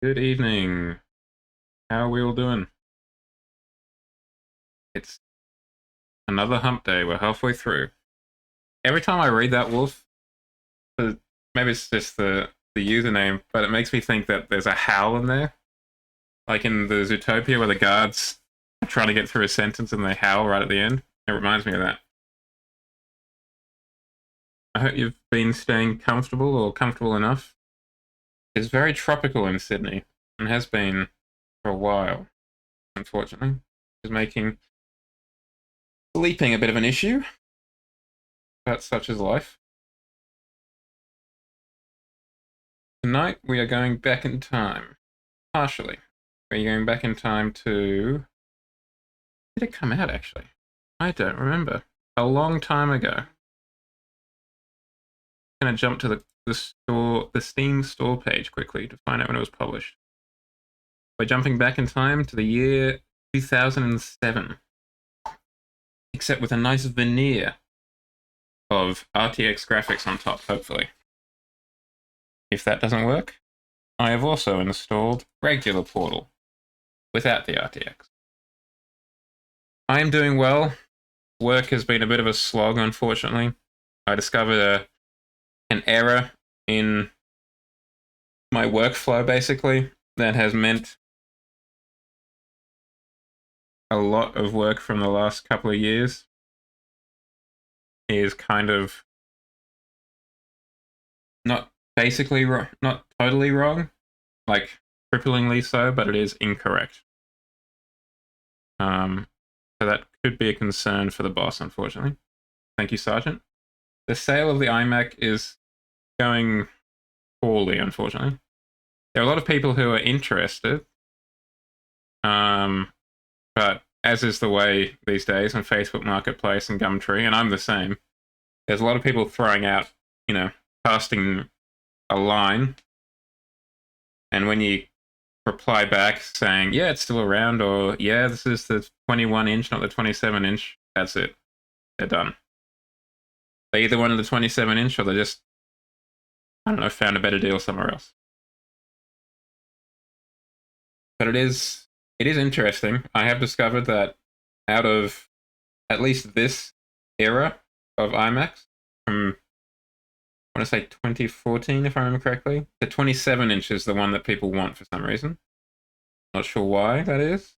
Good evening. How are we all doing? It's another hump day. We're halfway through. Every time I read that, Wolf, maybe it's just the username, but it makes me think that there's a howl in there. Like in the Zootopia where the guards are trying to get through a sentence and they howl right at the end. It reminds me of that. I hope you've been staying comfortable or comfortable enough. It's very tropical in Sydney and has been for a while, unfortunately. It's making sleeping a bit of an issue, but such is life. Tonight we are going back in time. Partially. We're going back in time to... Did it come out, actually? I don't remember. A long time ago. I'm going to jump to the Steam store page quickly to find out when it was published. We're jumping back in time to the year 2007. Except with a nice veneer of RTX graphics on top, hopefully. If that doesn't work, I have also installed regular Portal without the RTX. I am doing well. Work has been a bit of a slog, unfortunately. I discovered an error in my workflow, basically, that has meant a lot of work from the last couple of years is kind of not basically not totally wrong, like cripplingly so, but it is incorrect. So that could be a concern for the boss, unfortunately. Thank you, Sergeant. The sale of the iMac is going poorly, unfortunately. There are a lot of people who are interested, but as is the way these days on Facebook Marketplace and Gumtree, and I'm the same, there's a lot of people throwing out, casting a line, and when you reply back saying, yeah, it's still around, or yeah, this is the 21-inch, not the 27-inch, that's it. They're done. They either wanted the 27-inch or they just, I don't know, found a better deal somewhere else. But it is interesting. I have discovered that out of at least this era of iMacs, from I want to say 2014, if I remember correctly, the 27-inch is the one that people want for some reason. Not sure why that is.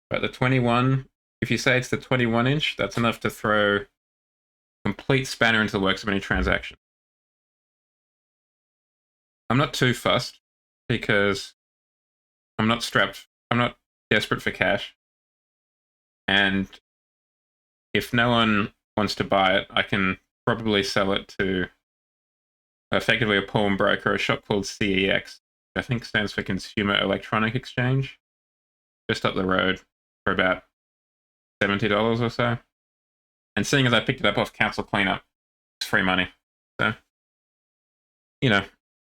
But the 21, if you say it's the 21-inch, that's enough to throw a complete spanner into the works of any transaction. I'm not too fussed because I'm not desperate for cash. And if no one wants to buy it, I can probably sell it to effectively a pawnbroker, a shop called CEX, I think stands for Consumer Electronic Exchange, just up the road for about $70 or so. And seeing as I picked it up off Council Cleanup, it's free money. So, you know,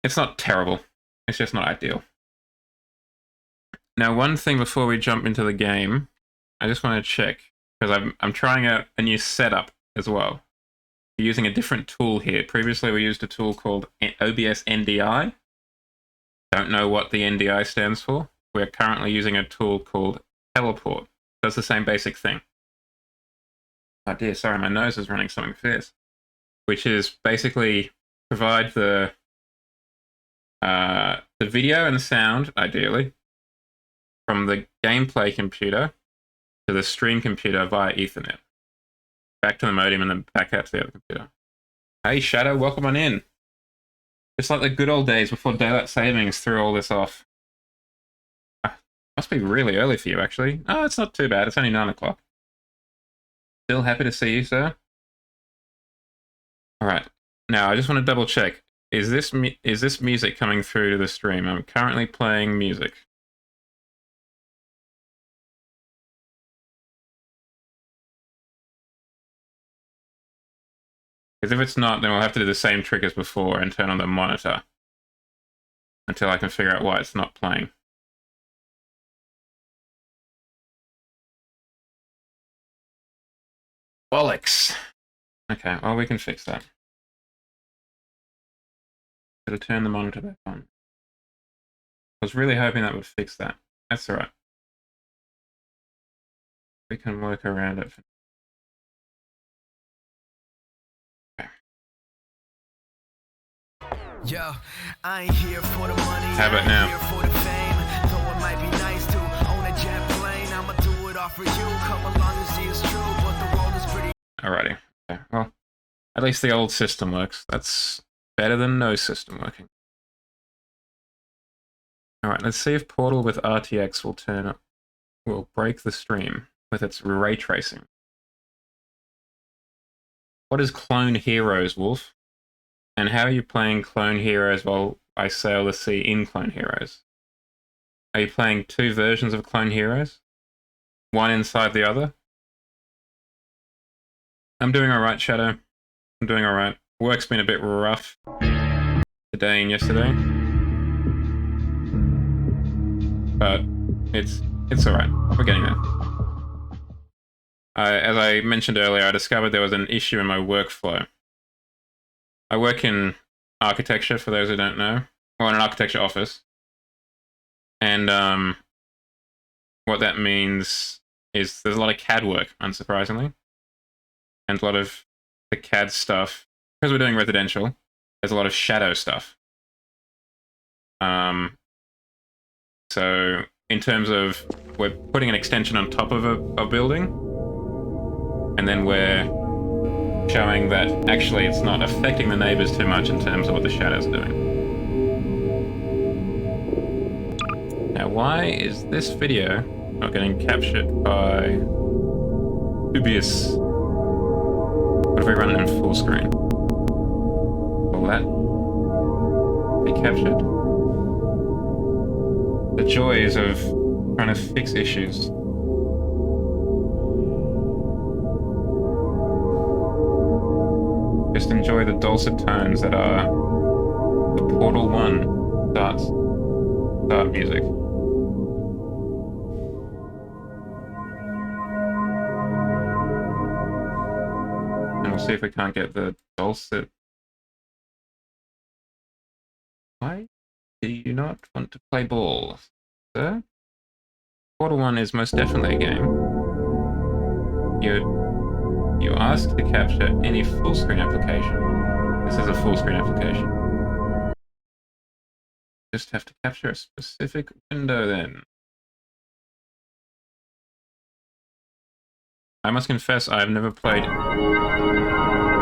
it's not terrible. It's just not ideal. Now, one thing before we jump into the game, I just want to check, because I'm trying out a new setup as well. We're using a different tool here. Previously, we used a tool called OBS NDI. Don't know what the NDI stands for. We're currently using a tool called Teleport. Does the same basic thing. Oh dear, sorry, my nose is running something fierce. Which is basically provide the video and the sound, ideally, from the gameplay computer to the stream computer via Ethernet. Back to the modem and then back out to the other computer. Hey Shadow, welcome on in. Just like the good old days before daylight savings threw all this off. Must be really early for you, actually. Oh, it's not too bad. It's only 9 o'clock. Still happy to see you, sir. All right. Now, I just want to double check. Is this music coming through to the stream? I'm currently playing music. Because if it's not, then we'll have to do the same trick as before and turn on the monitor until I can figure out why it's not playing. Bollocks! Okay, well, we can fix that. Gotta turn the monitor back on. I was really hoping that would fix that. That's alright. We can work around it. Okay. Yo, I ain't here for the money. How about now? Here for the fame. Though it might be nice to own a jet plane, I'ma do it all for you. Come along and see it's true, but the world is pretty. Alrighty. Okay. Well, at least the old system works. That's better than no system working. Alright, let's see if Portal with RTX will break the stream with its ray tracing. What is Clone Heroes, Wolf? And how are you playing Clone Heroes while I sail the sea in Clone Heroes? Are you playing two versions of Clone Heroes? One inside the other? I'm doing alright, Shadow. I'm doing alright. Work's been a bit rough today and yesterday. But it's alright. We're getting there. As I mentioned earlier, I discovered there was an issue in my workflow. I work in architecture, for those who don't know, or in an architecture office. And what that means is there's a lot of CAD work, unsurprisingly. And a lot of the CAD stuff, because we're doing residential, there's a lot of shadow stuff. So in terms of, we're putting an extension on top of a building, and then we're showing that actually it's not affecting the neighbors too much in terms of what the shadows are doing. Now, why is this video not getting captured by Dubious? What if we run it in full screen? Will that be captured? The joys of trying to fix issues. Just enjoy the dulcet tones that are the Portal 1 start music. And we'll see if we can't get the dulcet. Why do you not want to play ball, sir? Portal 1 is most definitely a game. You asked to capture any full screen application. This is a full screen application. Just have to capture a specific window then. I must confess I've never played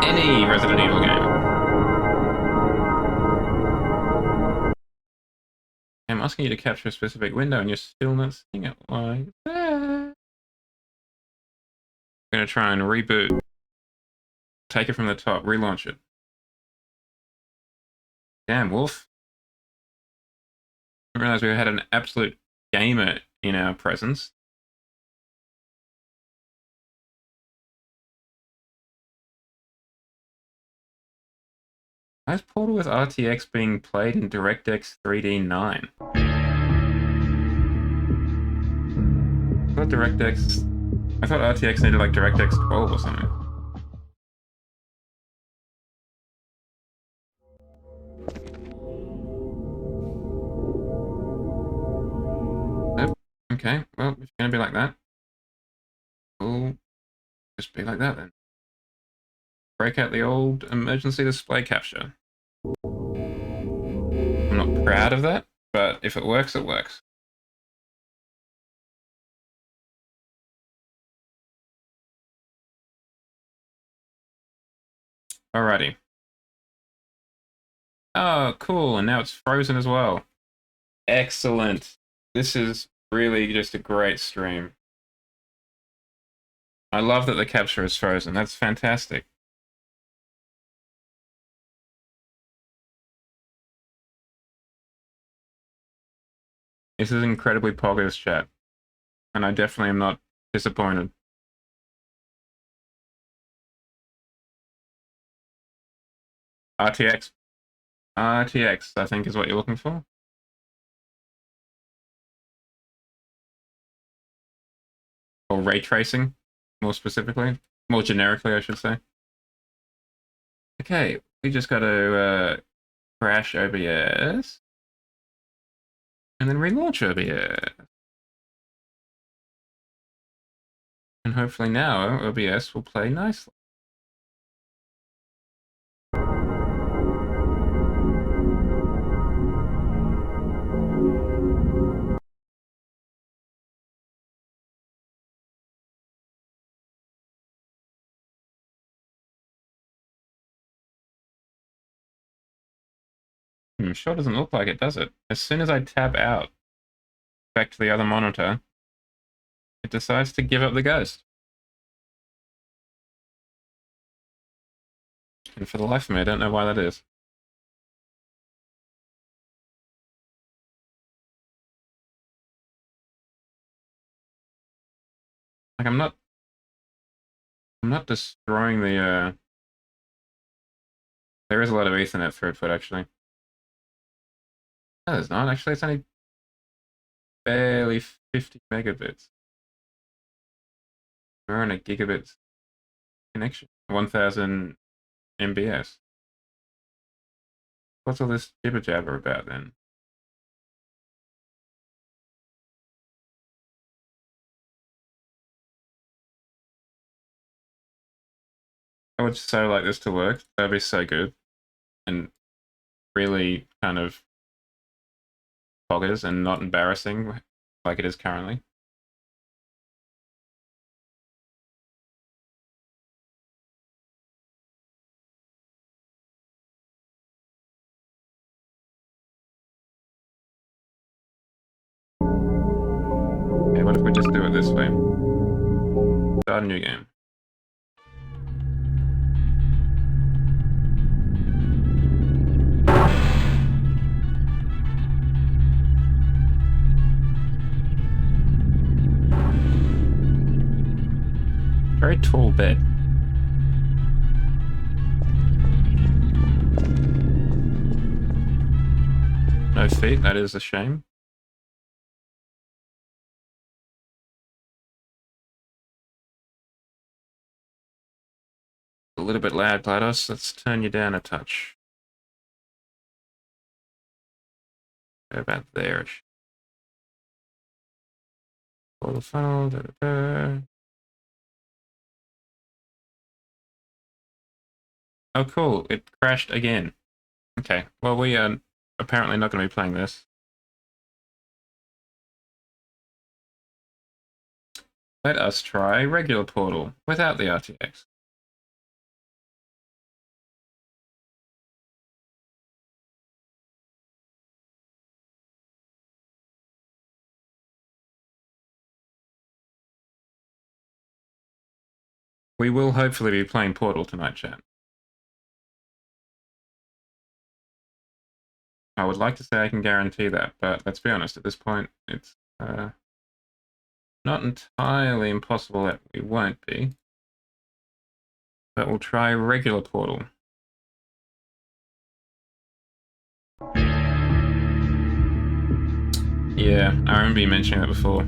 any Resident Evil game. I'm asking you to capture a specific window and you're still not seeing it like that. I'm gonna try and reboot. Take it from the top, relaunch it. Damn, Wolf. I realized we had an absolute gamer in our presence. Why is Portal with RTX being played in DirectX 3D 9? I thought RTX needed like DirectX 12 or something. Nope. Okay, well, if it's gonna be like that, we'll just be like that then. Break out the old emergency display capture. I'm not proud of that, but if it works, it works. Alrighty. Oh, cool, and now it's frozen as well. Excellent. This is really just a great stream. I love that the capture is frozen. That's fantastic. This is incredibly poggers, chat. And I definitely am not disappointed. RTX. RTX, I think is what you're looking for. Or ray tracing, more specifically. More generically, I should say. Okay, we just got to crash OBS. And then relaunch OBS. And hopefully now OBS will play nicely. Sure doesn't look like it, does it? As soon as I tab out back to the other monitor, it decides to give up the ghost. And for the life of me, I don't know why that is. Like I'm not destroying the there is a lot of Ethernet throughput actually. No, there's not. Actually, it's only barely 50 megabits. We're on a gigabit connection. 1000 MBS. What's all this jibber jabber about then? I would so like this to work. That'd be so good. And really kind of poggers and not embarrassing like it is currently. Okay, what if we just do it this way? Start a new game. Very tall bed. No feet, that is a shame. A little bit loud, GLaDOS. Let's turn you down a touch. Go about there. For the funnel. Da, da, da. Oh, cool. It crashed again. Okay. Well, we are apparently not going to be playing this. Let us try regular Portal without the RTX. We will hopefully be playing Portal tonight, chat. I would like to say I can guarantee that, but let's be honest, at this point, it's not entirely impossible that we won't be. But we'll try regular portal. Yeah, I remember you mentioning that before.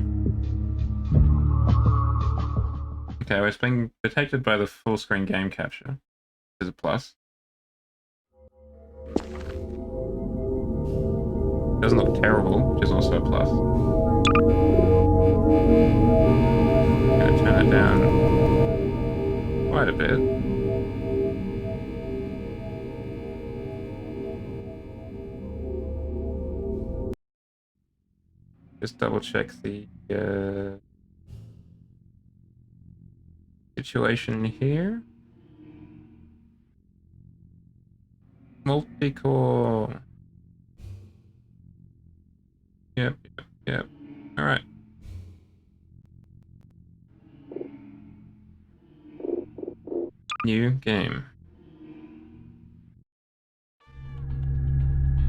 Okay, we're being detected by the full screen game capture, which is a plus. Doesn't look terrible, which is also a plus. I'm gonna turn it down quite a bit. Just double check the situation here. Multi-core. Yep. Alright. New game.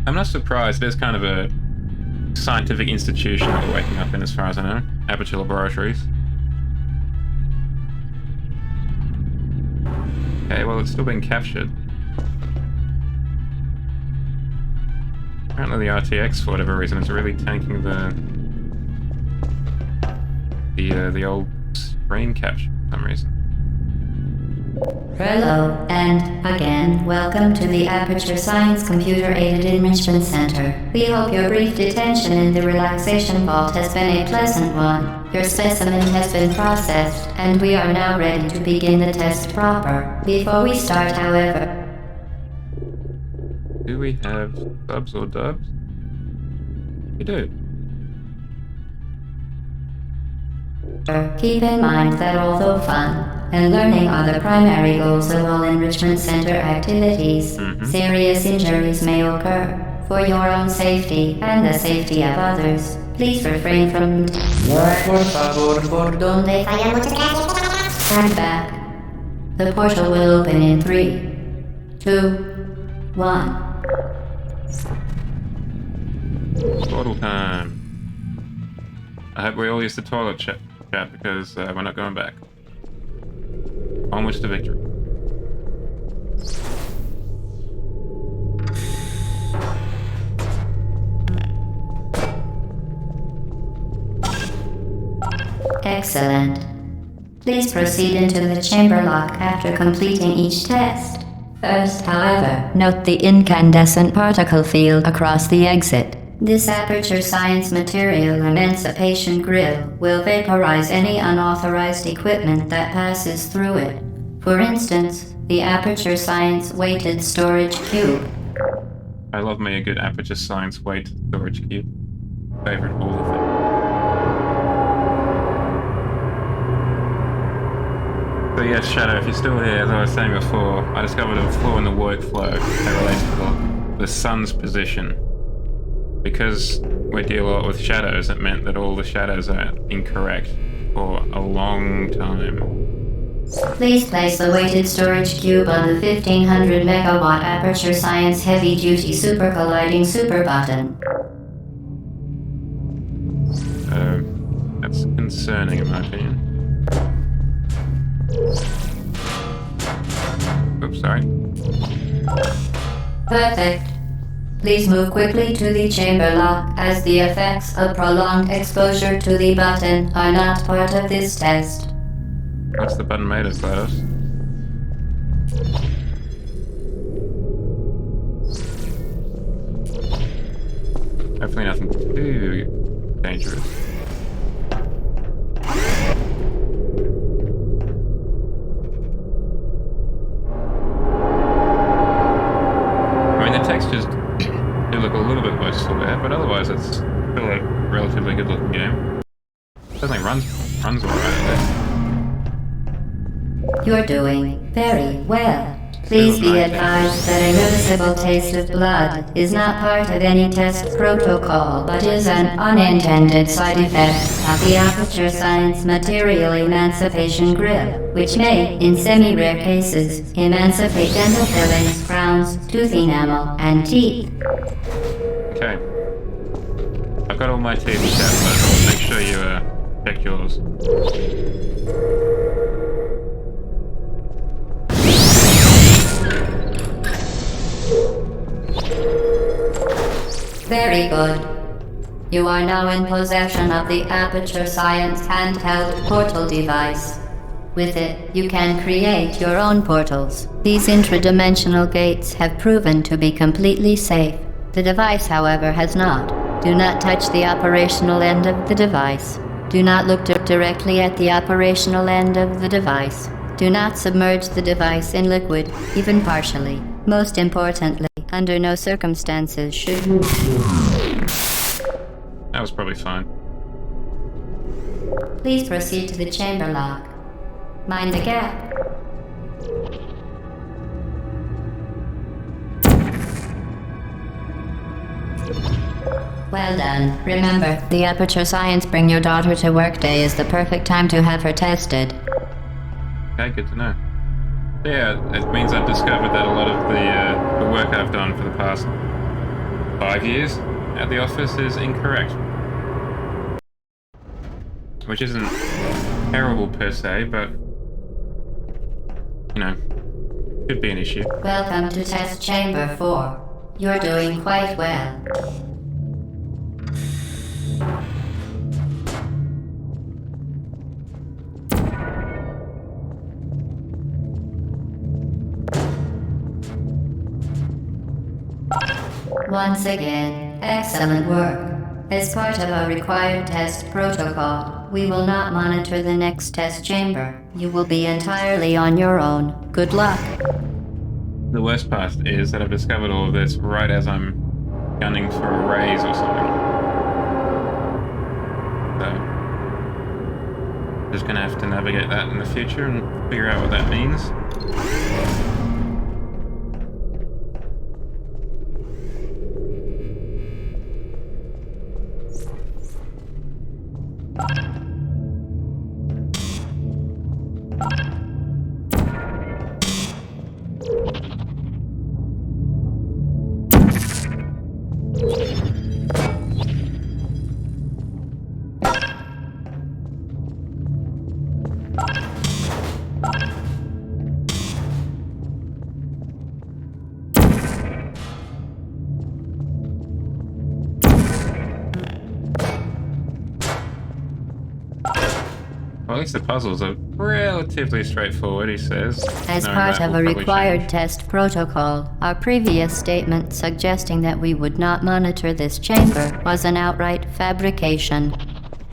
I'm not surprised, there's kind of a scientific institution that we're waking up in as far as I know. Aperture Laboratories. Okay, well it's still being captured. Apparently the RTX, for whatever reason, is really tanking the old screen capture for some reason. Hello, and again, welcome to the Aperture Science Computer-Aided Enrichment Center. We hope your brief detention in the relaxation vault has been a pleasant one. Your specimen has been processed, and we are now ready to begin the test proper. Before we start, however... Do we have subs or dubs? We do. Keep in mind that although fun and learning are the primary goals of all enrichment center activities, serious injuries may occur. For your own safety and the safety of others, please refrain from... Stand back. The portal will open in 3, 2, 1. Portal time. I hope we all use the toilet chat because we're not going back. Onwards to victory. Excellent. Please proceed into the chamber lock after completing each test. First, however, note the incandescent particle field across the exit. This Aperture Science material emancipation grill will vaporize any unauthorized equipment that passes through it. For instance, the Aperture Science weighted storage cube. I love me a good Aperture Science weighted storage cube. Favorite older thing. So yes, Shadow, if you're still here, as I was saying before, I discovered a flaw in the workflow that relates to the sun's position. Because we deal a lot with shadows, it meant that all the shadows are incorrect for a long time. Please place the weighted storage cube on the 1500 megawatt Aperture Science heavy duty super colliding super button. That's concerning in my opinion. Oops, sorry. Perfect. Please move quickly to the chamber lock, as the effects of prolonged exposure to the button are not part of this test. What's the button made of, GLaDOS? Hopefully nothing too dangerous. I mean, the textures do look a little bit wasteful there, but otherwise it's still a relatively good looking game. Certainly runs alright there. You're doing very well. Please be advised that a noticeable taste of blood is not part of any test protocol, but is an unintended side effect of the Aperture Science Material Emancipation Grip, which may, in semi-rare cases, emancipate dental fillings, crowns, tooth enamel, and teeth. Okay. I've got all my teeth set, but make sure you check yours. Very good. You are now in possession of the Aperture Science handheld portal device. With it, you can create your own portals. These intradimensional gates have proven to be completely safe. The device, however, has not. Do not touch the operational end of the device. Do not look directly at the operational end of the device. Do not submerge the device in liquid, even partially. Most importantly, under no circumstances should you... That was probably fine. Please proceed to the chamber lock. Mind the gap. Well done. Remember, the Aperture Science Bring Your Daughter to Work Day is the perfect time to have her tested. Okay, good to know. Yeah, it means I've discovered that a lot of the work I've done for the past 5 years at the office is incorrect. Which isn't terrible per se, but, you know, could be an issue. Welcome to Test Chamber 4. You're doing quite well. Once again, excellent work. As part of our required test protocol, we will not monitor the next test chamber. You will be entirely on your own. Good luck. The worst part is that I've discovered all of this right as I'm gunning for a raise or something. So, just gonna have to navigate that in the future and figure out what that means. Well, at least the puzzles are relatively straightforward, he says. As Knowing part that of will a probably required change. test protocol, our previous statement suggesting that we would not monitor this chamber was an outright fabrication.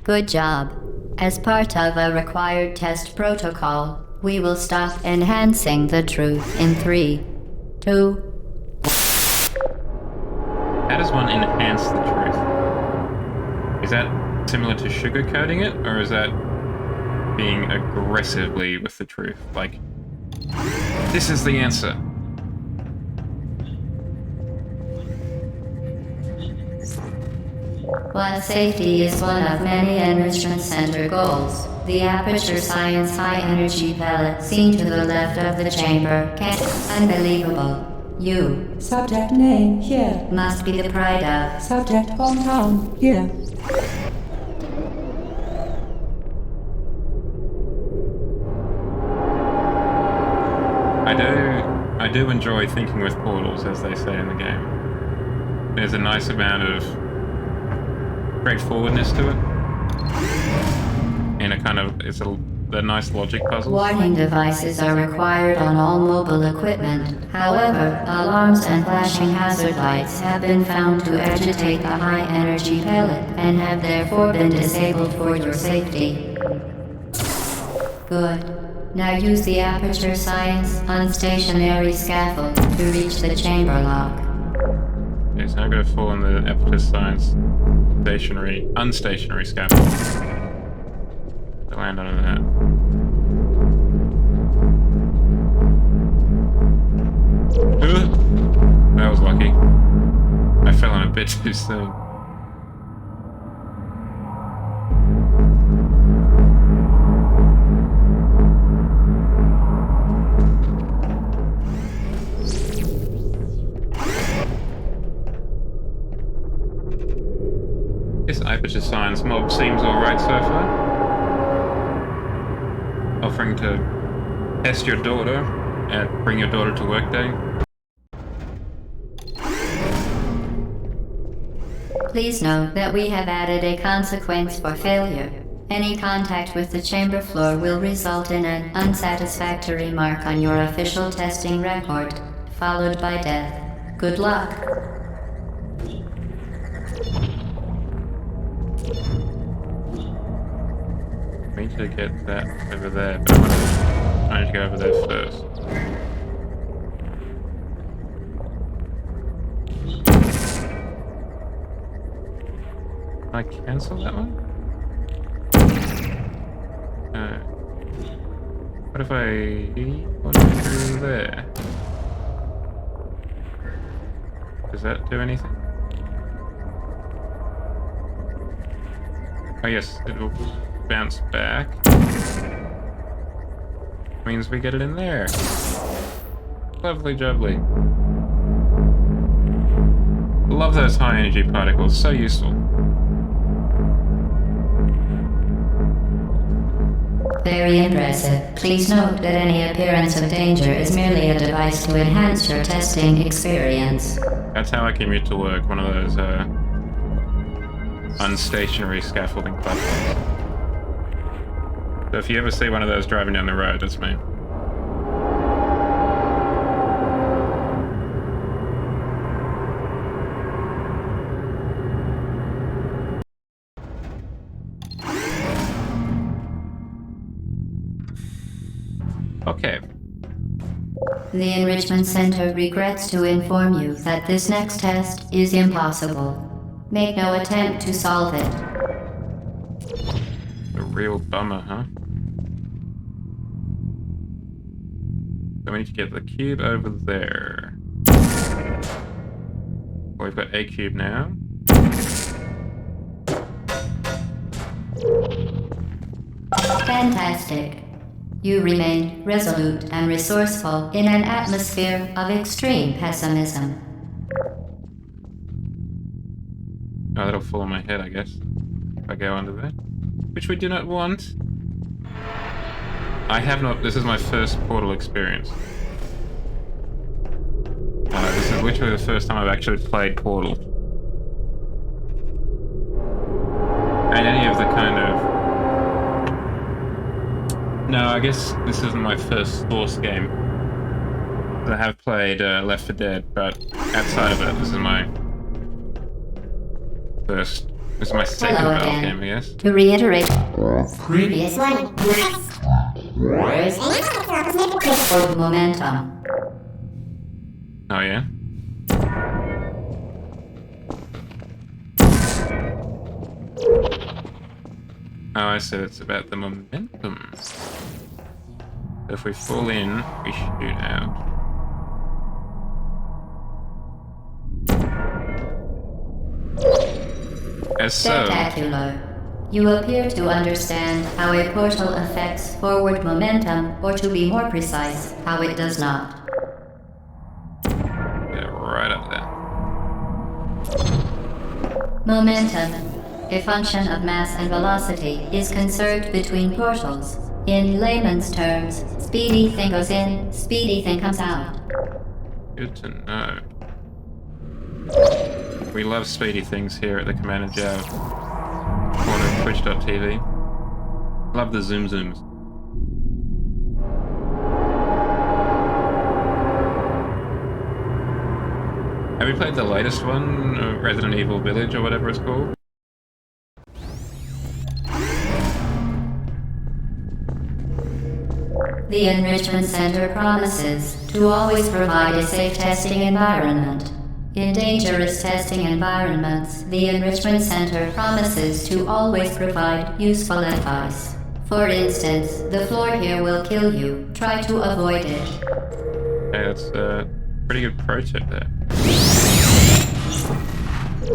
Good job. As part of a required test protocol, we will stop enhancing the truth in 3, 2... How does one enhance the truth? Is that similar to sugarcoating it, or is that being aggressively with the truth? Like, this is the answer. While safety is one of many Enrichment Center goals, the Aperture Science High Energy Pellet seen to the left of the chamber unbelievable. You Subject name here. must be the pride of. Subject hometown here. I do enjoy thinking with portals, as they say in the game. There's a nice amount of straightforwardness to it. And it's a nice logic puzzle. Warning devices are required on all mobile equipment. However, alarms and flashing hazard lights have been found to agitate the high energy pellet and have therefore been disabled for your safety. Good. Now use the Aperture Science unstationary scaffold to reach the chamber lock. Okay, so I'm going to fall on the Aperture Science unstationary scaffold. To land on that. bit too soon. This aperture science mob seems alright so far. Offering to test your daughter and bring your daughter to work day. Please note that we have added a consequence for failure. Any contact with the chamber floor will result in an unsatisfactory mark on your official testing record, followed by death. Good luck. I need to get that over there, but I need to go over there first. Can I cancel that one? No. What if I put it through there? Does that do anything? Oh yes, it will bounce back. Means we get it in there. Lovely jubbly. Love those high energy particles, so useful. Very impressive. Please note that any appearance of danger is merely a device to enhance your testing experience. That's how I commute to work, one of those unstationary scaffolding platforms. So if you ever see one of those driving down the road, that's me. Okay. The Enrichment Center regrets to inform you that this next test is impossible. Make no attempt to solve it. A real bummer, huh? So we need to get the cube over there. Well, we've got a cube now. Fantastic. You remain resolute and resourceful in an atmosphere of extreme pessimism. Oh, that'll fall on my head, I guess. If I go under there. Which we do not want. I have not... This is my first Portal experience. This is literally the first time I've actually played Portal. And any of the kind of... No, I guess this isn't my first Source game. I have played Left 4 Dead, but outside of it, this is my first... This is my second Hello Valve again. game, I guess. To reiterate, previous one. Momentum. Oh, yeah? Oh, I said it's about the momentum. So if we fall in, we shoot out. As so, Spectacular. You appear to understand how a portal affects forward momentum, or to be more precise, how it does not. get it right up there. Momentum, a function of mass and velocity, is conserved between portals. In layman's terms, speedy thing goes in, speedy thing comes out. Good to know. We love speedy things here at the Command & Jav corner of Twitch.tv. Love the zoom zooms. Have you played the latest one, Resident Evil Village or whatever it's called? The Enrichment Center promises to always provide a safe testing environment. In dangerous testing environments, the Enrichment Center promises to always provide useful advice. For instance, the floor here will kill you. Try to avoid it. Okay, that's a pretty good pro tip there. I'm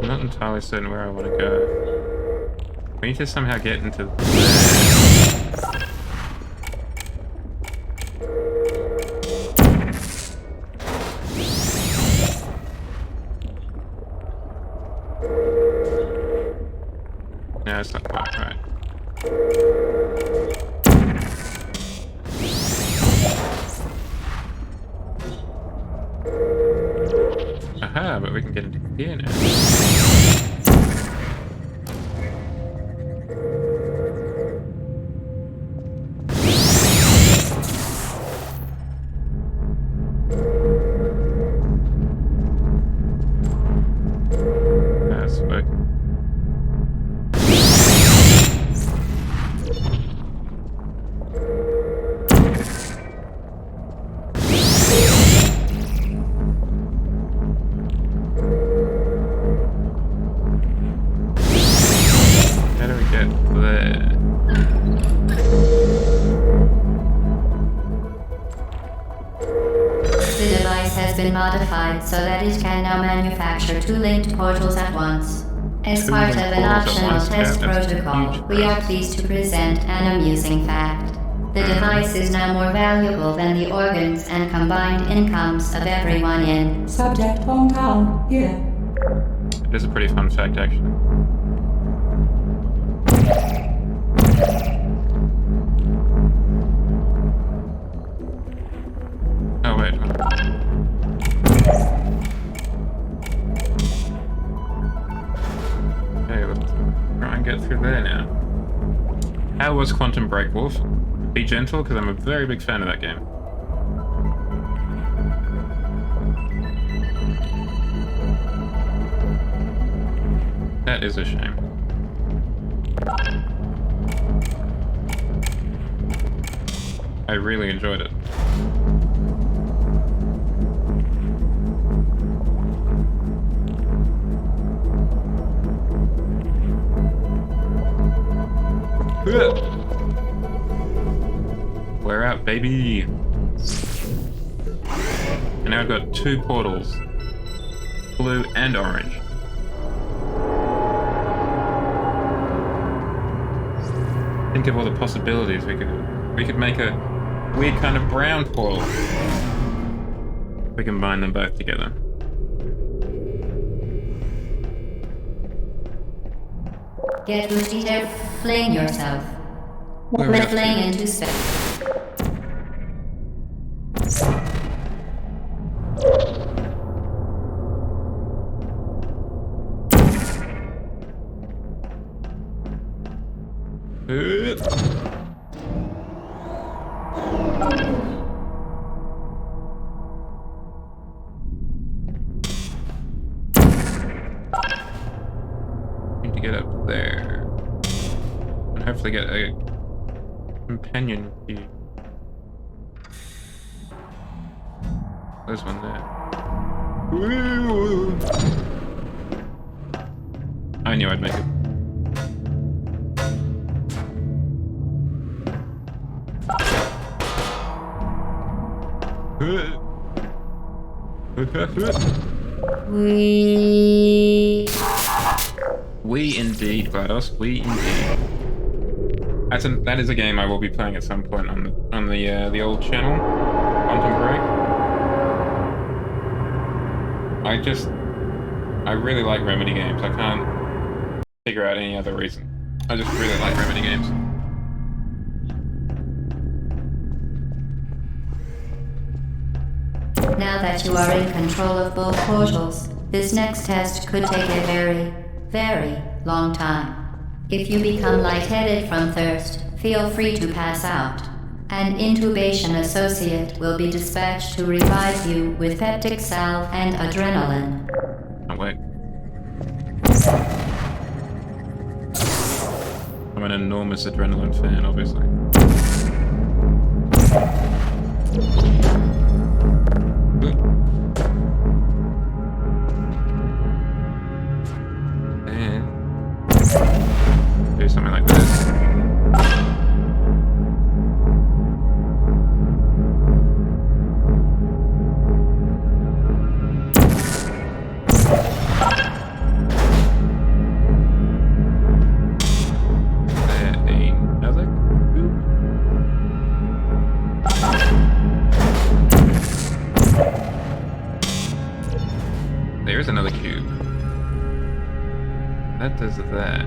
not entirely certain where I want to go. We need to somehow get into there. No, it's not quite right. Aha, but we can get into here now. That's working. How do we get there? The device has been modified so that it can now manufacture two linked portals at once. As Two part of linked an portals at optional once? test Yeah, that's protocol, huge we are prize. pleased to present an amusing fact. The device is now more valuable than the organs and combined incomes of everyone in. Subject hometown. Here. It is a pretty fun fact, actually. Oh, wait. Okay, let's try and get through there now. How was Quantum Break, Wolf? Be gentle, because I'm a very big fan of that game. That is a shame. I really enjoyed it. We're out, baby! And now I've got two portals. Blue and orange. Think of all the possibilities we could make a weird kind of brown portal. We combine them both together. Get ready to fling yourself. Where we up to? Fling into space. Need to get up there. And hopefully get a companion key. There's one there. I knew I'd make it. We indeed, GLaDOS. We indeed. That is a game I will be playing at some point on the old channel, Quantum Break. I really like Remedy games. I can't figure out any other reason. I just really like Remedy games. Now that you are in control of both portals, this next test could take a very, very long time. If you become lightheaded from thirst, feel free to pass out. An intubation associate will be dispatched to revive you with peptic salve and adrenaline. Oh wait. Am I an enormous adrenaline fan, obviously. And do something like this. There's another cube. That does that.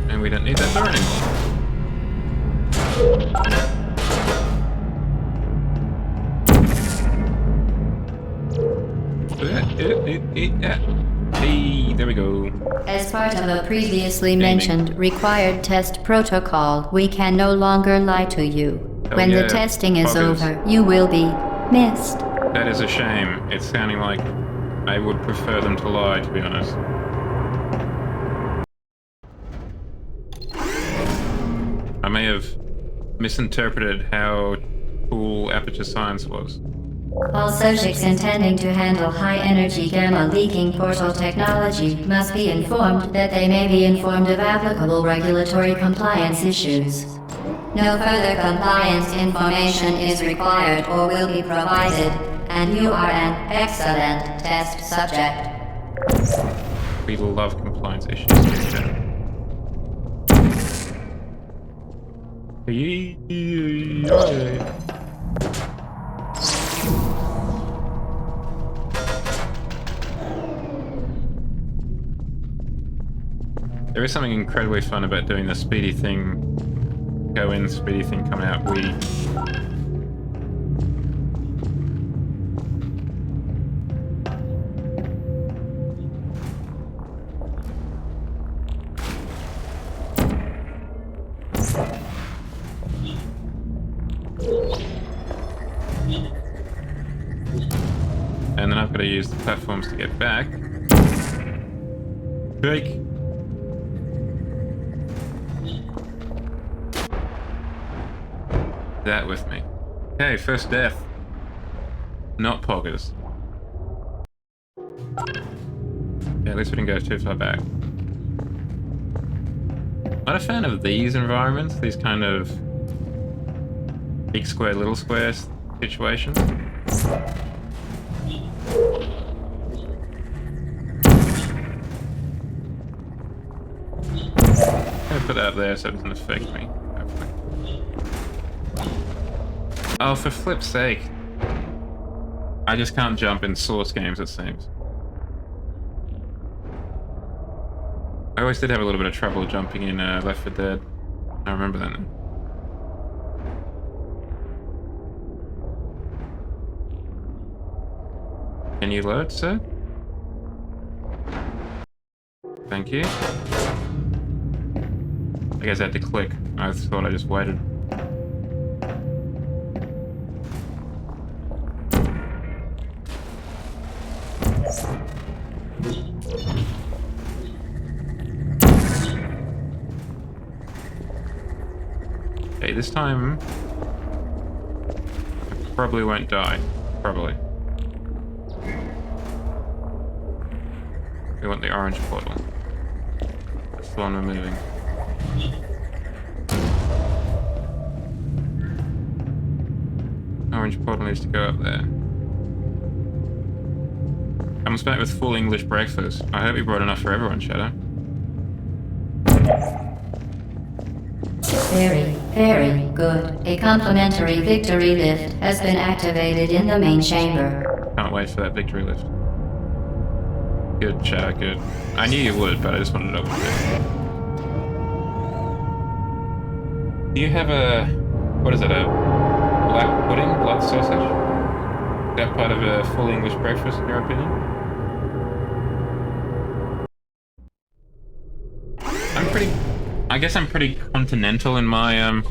And we don't need that door anymore. Hey, there we go. As part of a previously mentioned required test protocol, we can no longer lie to you. When the testing is over, you will be missed. That is a shame. It's sounding like I would prefer them to lie, to be honest. I may have misinterpreted how cool aperture science was. All subjects intending to handle high-energy gamma-leaking portal technology must be informed that they may be informed of applicable regulatory compliance issues. No further compliance information is required or will be provided, and you are an excellent test subject. We love compliance issues. There is something incredibly fun about doing the speedy thing, go in, speedy thing, come out, we. And then I've got to use the platforms to get back. Jake. That with me. Okay, first death. Not poggers. Yeah, at least we didn't go too far back. Not a fan of these environments, these kind of big square, little square situations. I'm gonna put that up there so it doesn't affect me. Hopefully. Oh, for flip's sake. I just can't jump in Source games, it seems. I always did have a little bit of trouble jumping in Left 4 Dead. I remember that now. Can you load, sir? Thank you. I guess I had to click. I thought I just waited. Okay, this time I probably won't die. Probably. We want the orange portal. That's the one we're moving. Orange portal needs to go up there. Comes back with full English breakfast. I hope you brought enough for everyone, Shadow. Very, very good. A complimentary victory lift has been activated in the main chamber. Can't wait for that victory lift. Good, Shadow, good. I knew you would, but I just wanted to double check. Do you have a... what is it, a black pudding? Blood sausage? Is that part of a full English breakfast, in your opinion? I guess I'm pretty continental in my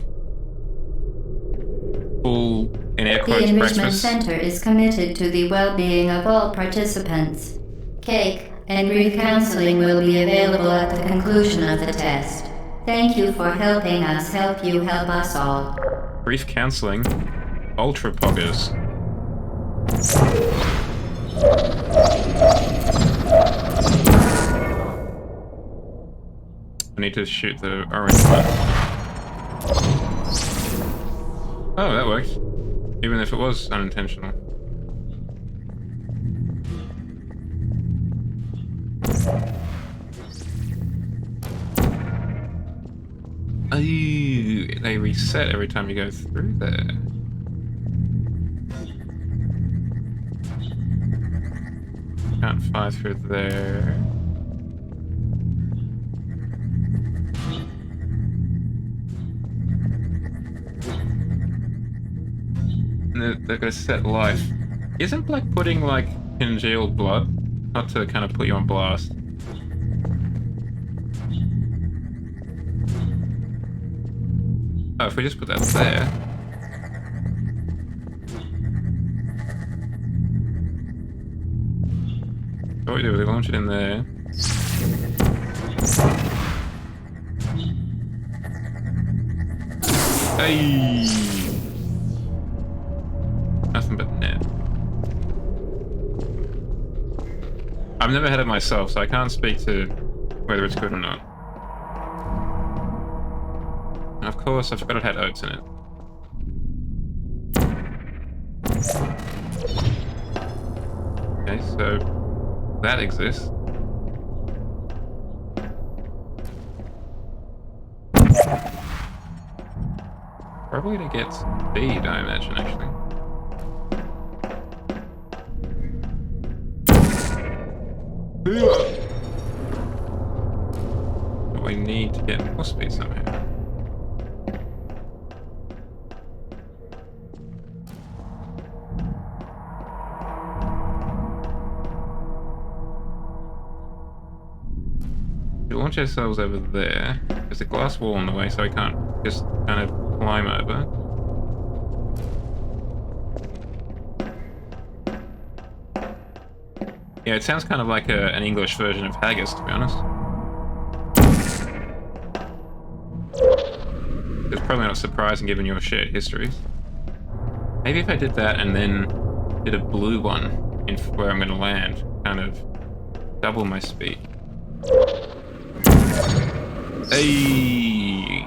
full in air The quotes, Enrichment breakfast. Center is committed to the well-being of all participants. Cake and brief counseling will be available at the conclusion of the test. Thank you for helping us help you help us all. Brief counseling. Ultra poggers. I need to shoot the orange one. Oh, that worked. Even if it was unintentional. Oh, they reset every time you go through there. Can't fly through there. And they're gonna set life. Isn't Black Pudding like congealed blood? Not to kind of put you on blast. Oh, if we just put that there. So what we do is we launch it in there. Hey! Nothing but net. I've never had it myself, so I can't speak to whether it's good or not. And of course, I forgot it had oats in it. Okay, so that exists. Probably to get speed, I imagine, actually. But we need to get more speed somehow. We launch ourselves over there. There's a glass wall in the way, so I can't just kind of climb over. Yeah, it sounds kind of like an English version of haggis, to be honest. It's probably not surprising given your shared histories. Maybe if I did that and then did a blue one in where I'm going to land, kind of double my speed. Hey!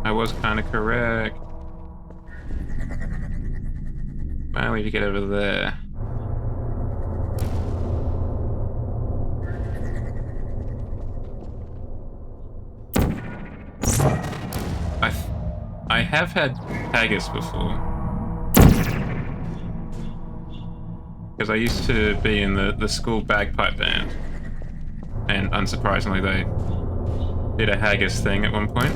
I was kind of correct. Well, we need to get over there. I have had haggis before. Because I used to be in the school bagpipe band. And unsurprisingly, they did a haggis thing at one point.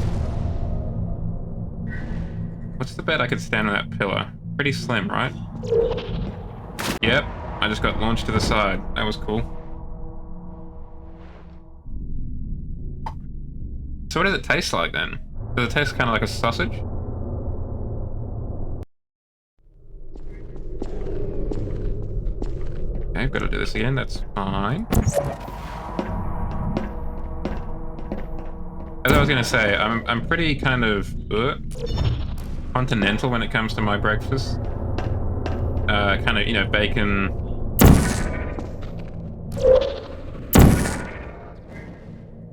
What's the bet I could stand on that pillar? Pretty slim, right? Yep, I just got launched to the side. That was cool. So what does it taste like then? Does it taste kind of like a sausage? Okay, I've got to do this again, that's fine. As I was gonna say, I'm pretty kind of continental when it comes to my breakfast. Kind of, you know, bacon.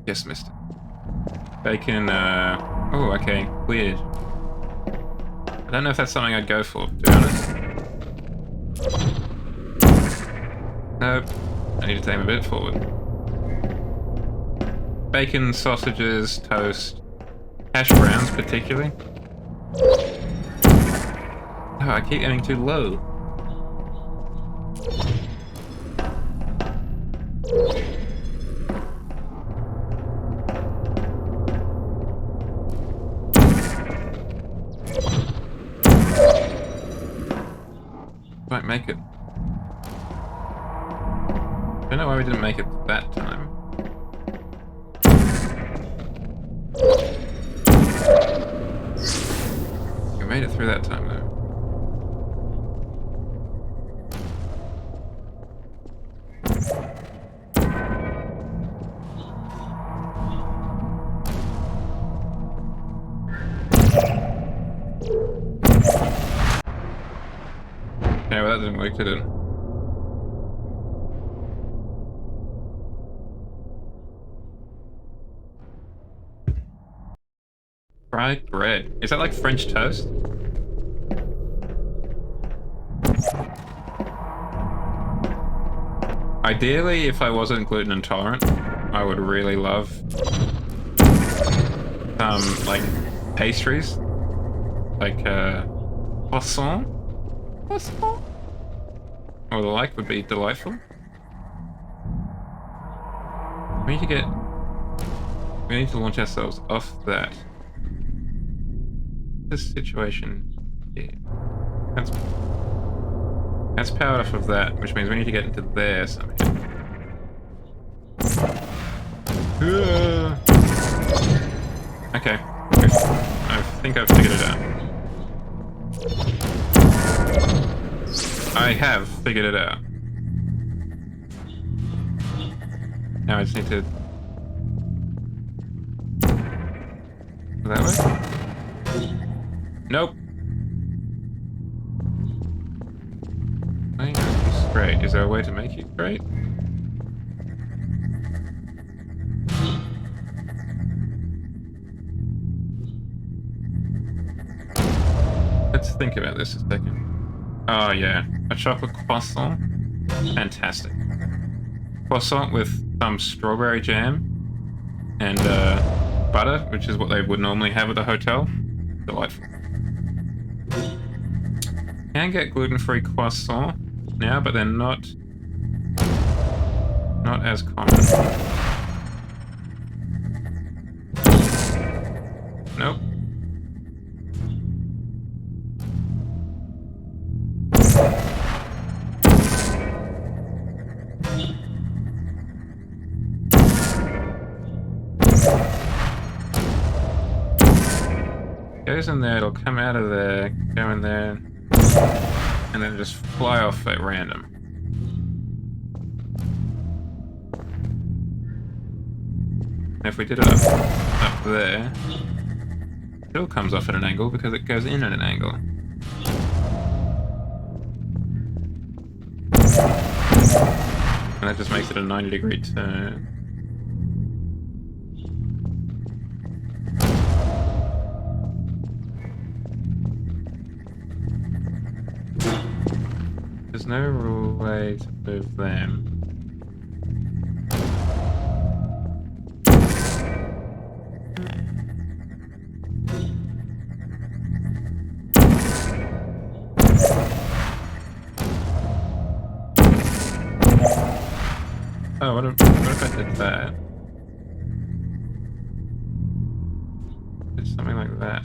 Yes, mister. Bacon, oh, okay, weird. I don't know if that's something I'd go for, to be honest. Nope. I need to aim a bit forward. Bacon, sausages, toast, hash browns particularly. Oh, I keep aiming too low. Might make it. Don't know why we didn't make it that time. made it through that time though. Yeah, well that didn't work, did it? Fried bread. Is that like French toast? Ideally, if I wasn't gluten intolerant, I would really love some like pastries, like croissant, or the like would be delightful. We need to launch ourselves off that. This situation here. That's powered off of that, which means we need to get into there somehow. Okay. I think I've figured it out. I have figured it out. Now I just need to... That way? Nope. Make you straight. Is there a way to make you straight? Let's think about this a second. Oh yeah, a chocolate croissant. Fantastic. Croissant with some strawberry jam and butter, which is what they would normally have at a hotel. Delightful. Can get gluten-free croissant now, but they're not as common. Nope. Goes in there, it'll come out of there, go in there, and then just fly off at random. And if we did it up there, it still comes off at an angle because it goes in at an angle. And that just makes it a 90-degree turn. There's no real way to move them. Oh, what if I did that? Did something like that.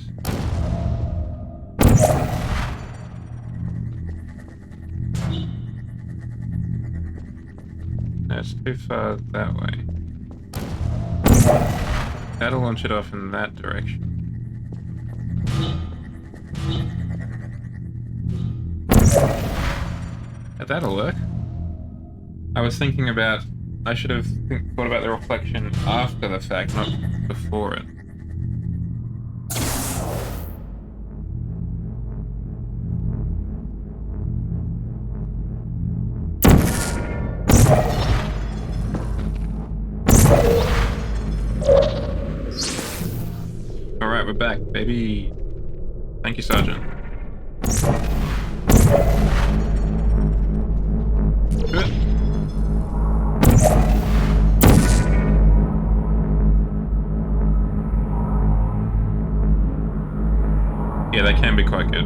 No, it's too far that way. That'll launch it off in that direction. That'll work. I was thinking about... I should have thought about the reflection after the fact, not before it. Alright, we're back, baby. Thank you, Sergeant. Good. Yeah, they can be quite good.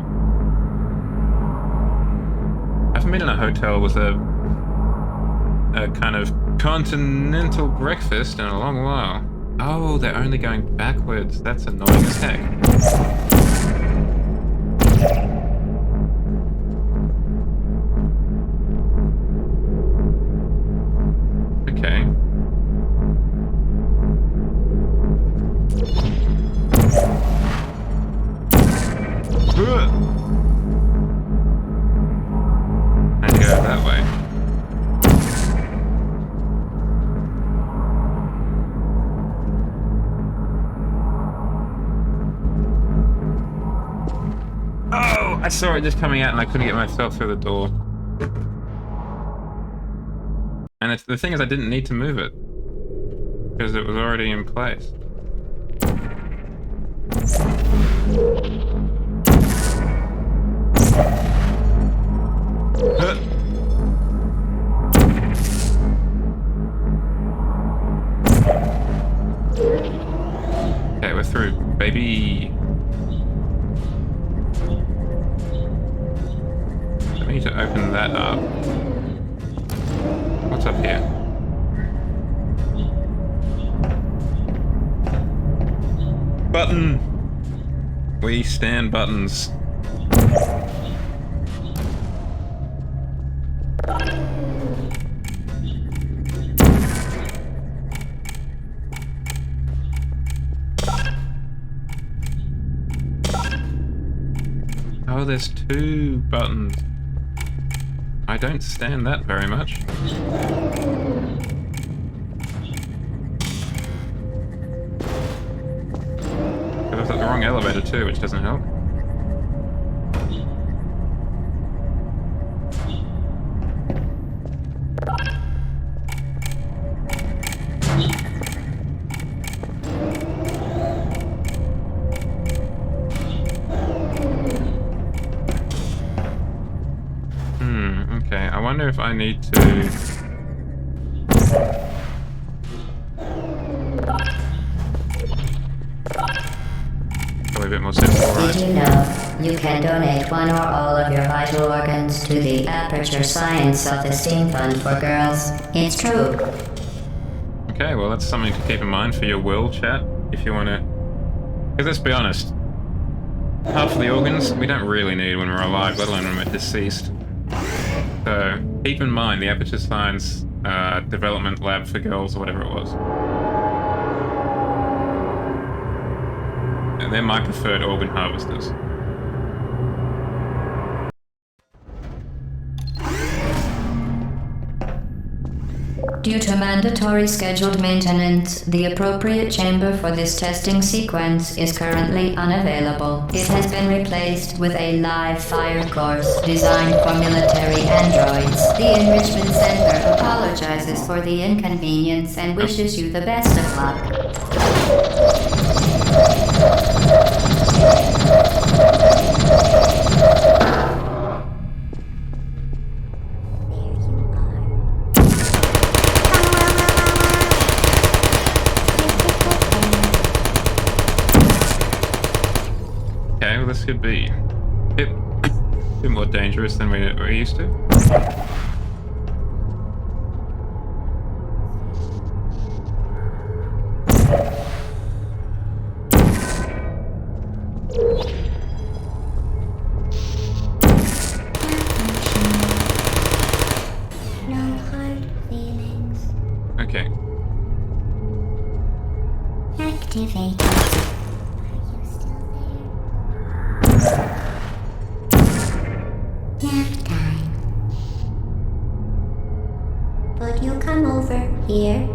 I haven't been in a hotel with a kind of continental breakfast in a long while. Oh, they're only going backwards. That's annoying as heck. Okay. I saw it just coming out and I couldn't get myself through the door. And the thing is, I didn't need to move it because it was already in place. Okay, we're through, baby. I need to open that up. What's up here? Button! We stand buttons. Oh, there's 2 buttons. I don't stand that very much. But I've got the wrong elevator too, which doesn't help. Okay, I wonder if I need to... Probably a bit more simple, right? Did you know you can donate one or all of your vital organs to the Aperture Science Self-Esteem Fund for Girls? It's true. Okay, well that's something to keep in mind for your will, chat, if you want to... Because let's be honest, half of the organs we don't really need when we're alive, let alone when we're deceased. So, keep in mind the Aperture Science Development Lab for Girls, or whatever it was. And they're my preferred organ harvesters. Due to mandatory scheduled maintenance, the appropriate chamber for this testing sequence is currently unavailable. It has been replaced with a live fire course designed for military androids. The Enrichment Center apologizes for the inconvenience and wishes you the best of luck. Okay, well this could be a bit more dangerous than we're used to. No hard feelings. Okay. Activated. Nap time. Would you come over here?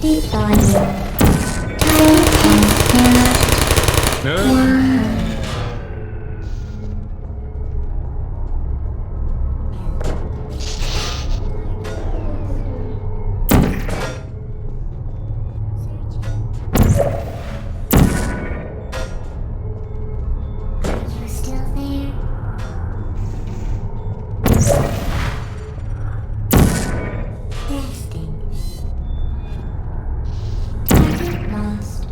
Deep on you. No. You still there? Resting. Target lost.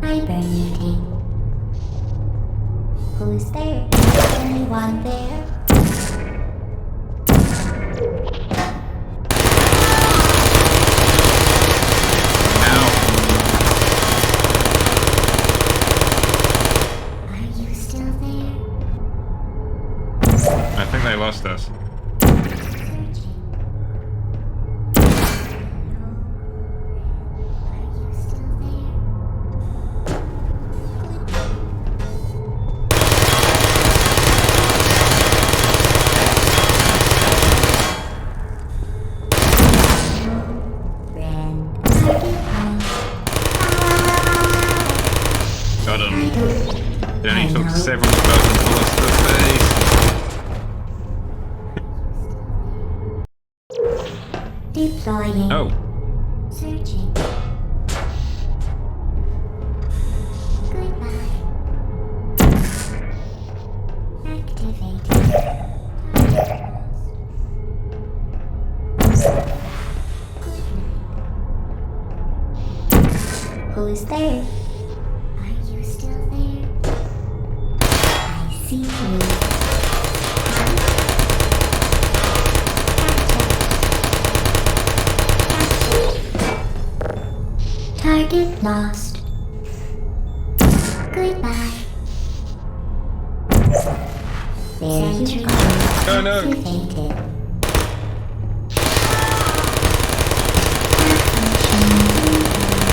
Hibernating. Who's there? Anyone there? Are you still there? I think they lost us. Searching. Are you still there? Friend. Target lost. Got him. It only took several dozen bullets to the face. Deploying. Oh, Searching. Goodbye. Activated. Who's there? Are you still there? I see you. Target lost. Goodbye. There you go. oh no! Activated.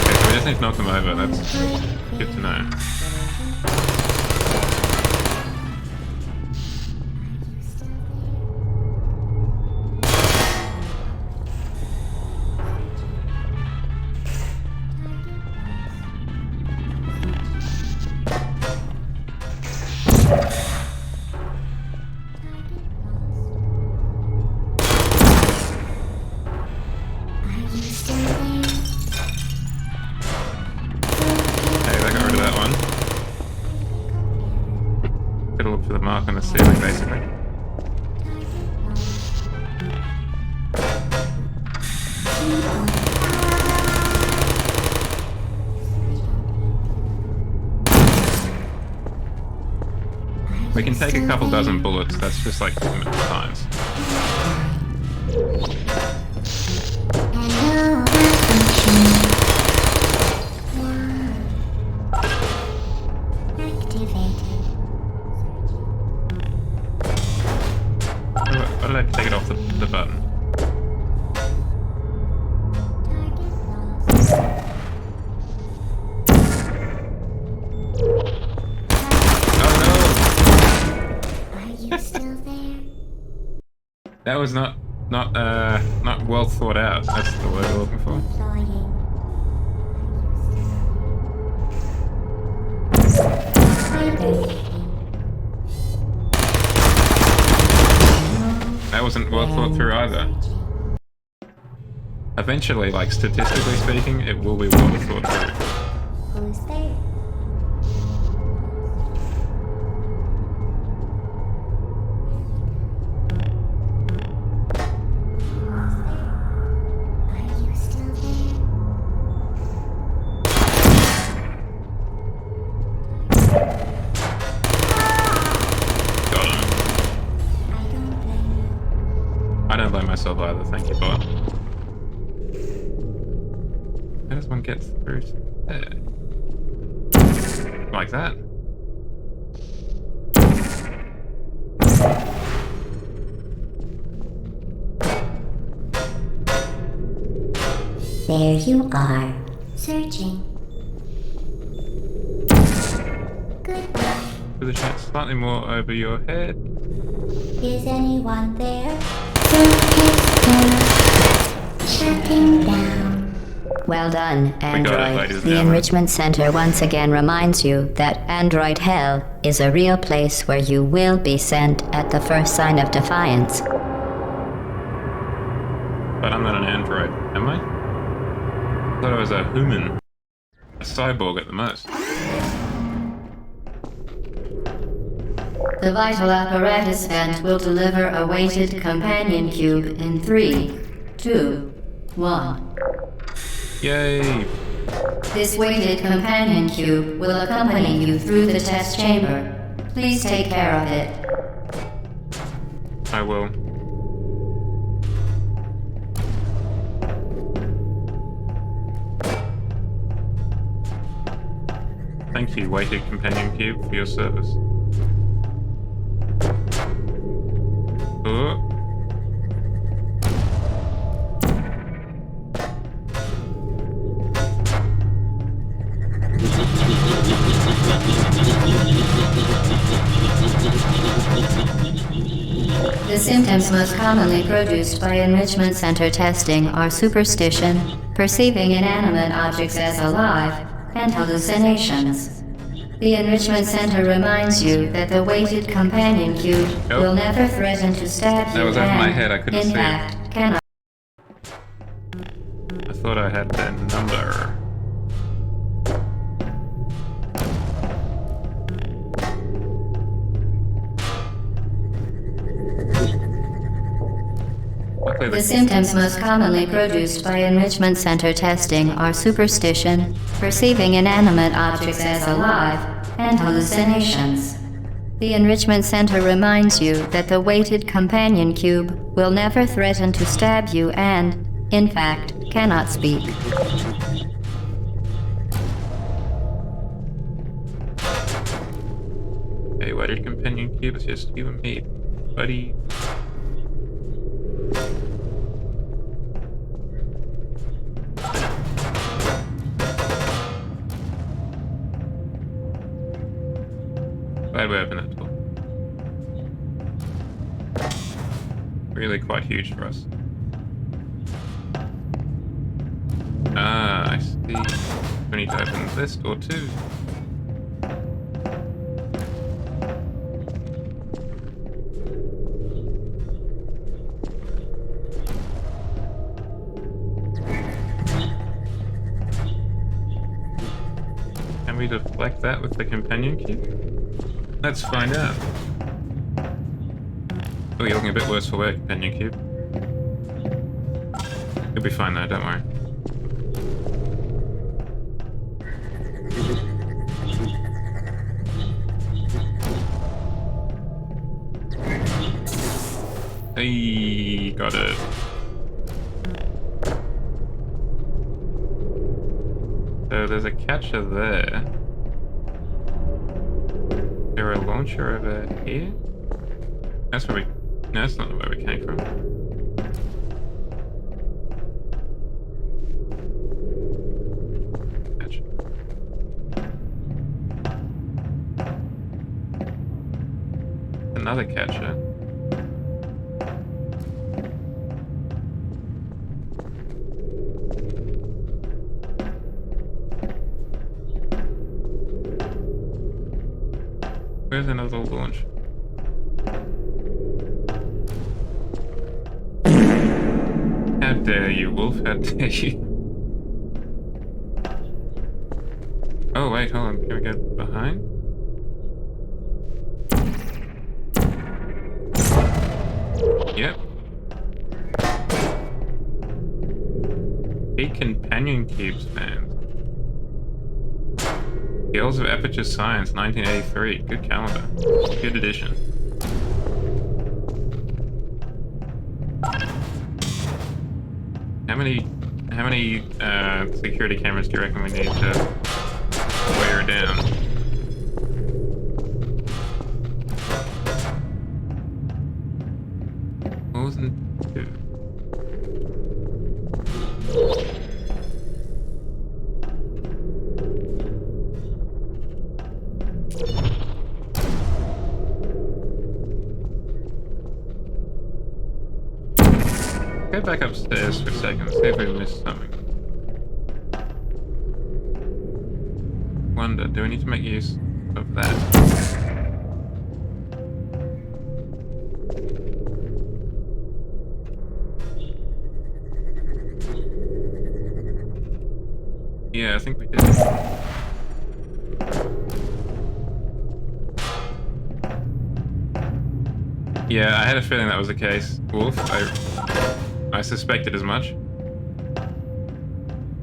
Okay, so we just need to knock them over. That's good to know. Okay, that got rid of that one. Gotta look for the mark on the ceiling, basically. We can take a couple dozen bullets, that's just like limited times. Why did I take it off the button? That was not well thought out. That's the word we're looking for. That wasn't well thought through either. Eventually, like statistically speaking, it will be well thought through. Who's there? Are you still there? Got him. I don't blame you. I don't blame myself either. Thank you, bot. How does one get through there? Like that? There you are. Searching. Goodbye. Position it slightly more over your head. Is anyone there? Surface shutting down. Well done, Android. ladies and The gentlemen. Enrichment Center once again reminds you that Android Hell is a real place where you will be sent at the first sign of defiance. But I'm not an android, am I? I thought I was a human. A cyborg at the most. The vital apparatus vent will deliver a weighted companion cube in 3, 2, 1. Yay! This weighted companion cube will accompany you through the test chamber. Please take care of it. I will. Thank you, weighted companion cube, for your service. Oh. The symptoms most commonly produced by Enrichment Center testing are superstition, perceiving inanimate objects as alive, and hallucinations. The Enrichment Center reminds you that the weighted companion cube Nope. will never threaten to stab you That was over and, my head, I couldn't in see it. fact, cannot. I thought I had the number. Luckily The symptoms most commonly produced by Enrichment Center testing are superstition, perceiving inanimate objects as alive, and hallucinations. The Enrichment Center reminds you that the weighted companion cube will never threaten to stab you and, in fact, cannot speak. Okay, weighted companion cube is just you and me, buddy. Glad we opened that door. Really quite huge for us. Ah, I see. We need to open this door too. Can we deflect that with the companion cube? Let's find out. Oh, you're looking a bit worse for wear, companion cube. You'll be fine though, don't worry. Hey, got it. So there's a catcher there. Is there a launcher over here? That's where we... No, that's not where we came from. Catcher. Another catcher. Where's another launch? How dare you, Wolf? How dare you? Oh, wait, hold on. Can we go behind? Yep. 8 companion cubes, man. Tales of Aperture Science, 1983. Good calendar. Good edition. How many security cameras do you reckon we need to weigh her down? More than 2. Go back upstairs for a second, see if we missed something. Wonder, do we need to make use of that? Yeah, I think we did. Yeah, I had a feeling that was the case. Wolf, I suspected as much.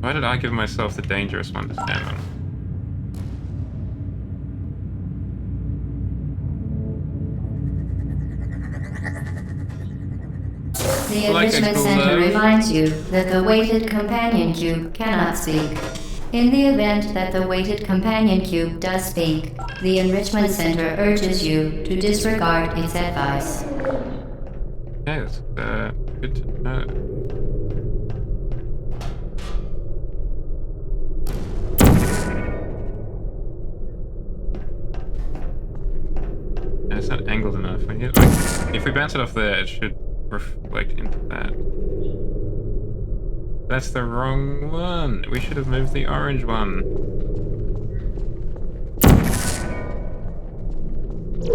Why did I give myself the dangerous one to stand on? The Like Enrichment a Center glove. reminds you that the weighted companion cube cannot speak. In the event that the weighted companion cube does speak, the Enrichment Center urges you to disregard its advice. Okay, that's good to know. Yeah, it's not angled enough. We need, like, if we bounce it off there, it should reflect into that. That's the wrong one. We should have moved the orange one. And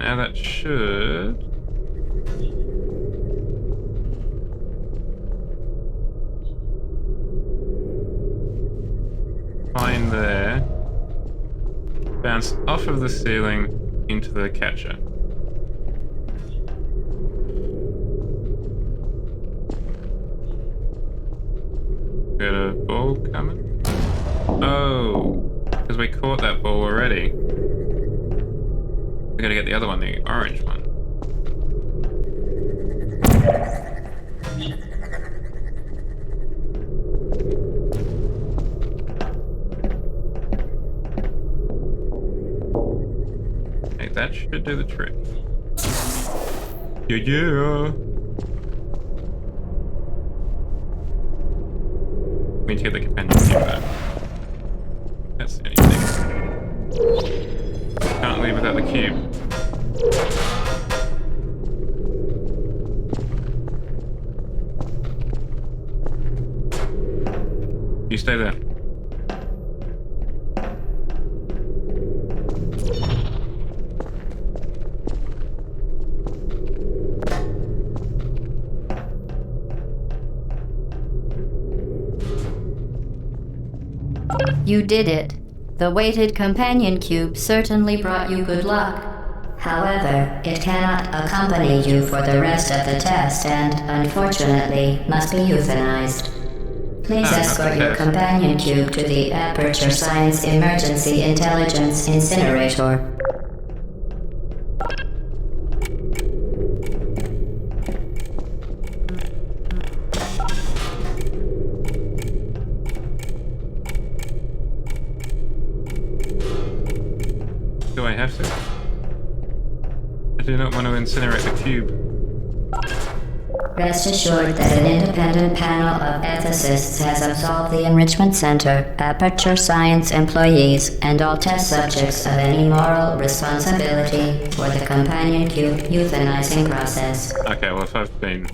now that should... Fine there. Bounce off of the ceiling into the catcher. Got a ball coming? Oh, because we caught that ball already. We gotta get the other one, the orange one. Hey, that should do the trick. Yeah. We need to get the companion cube though. That's the only thing. Can't leave without the cube. You stay there. You did it. The weighted companion cube certainly brought you good luck. However, it cannot accompany you for the rest of the test and, unfortunately, must be euthanized. Please escort your companion cube to the Aperture Science Emergency Intelligence Incinerator. Do I have to? I do not want to incinerate the cube. Rest assured that an independent panel of ethicists has absolved the Enrichment Center, Aperture Science employees, and all test subjects of any moral responsibility for the companion cube euthanizing process. Okay, well if I've been...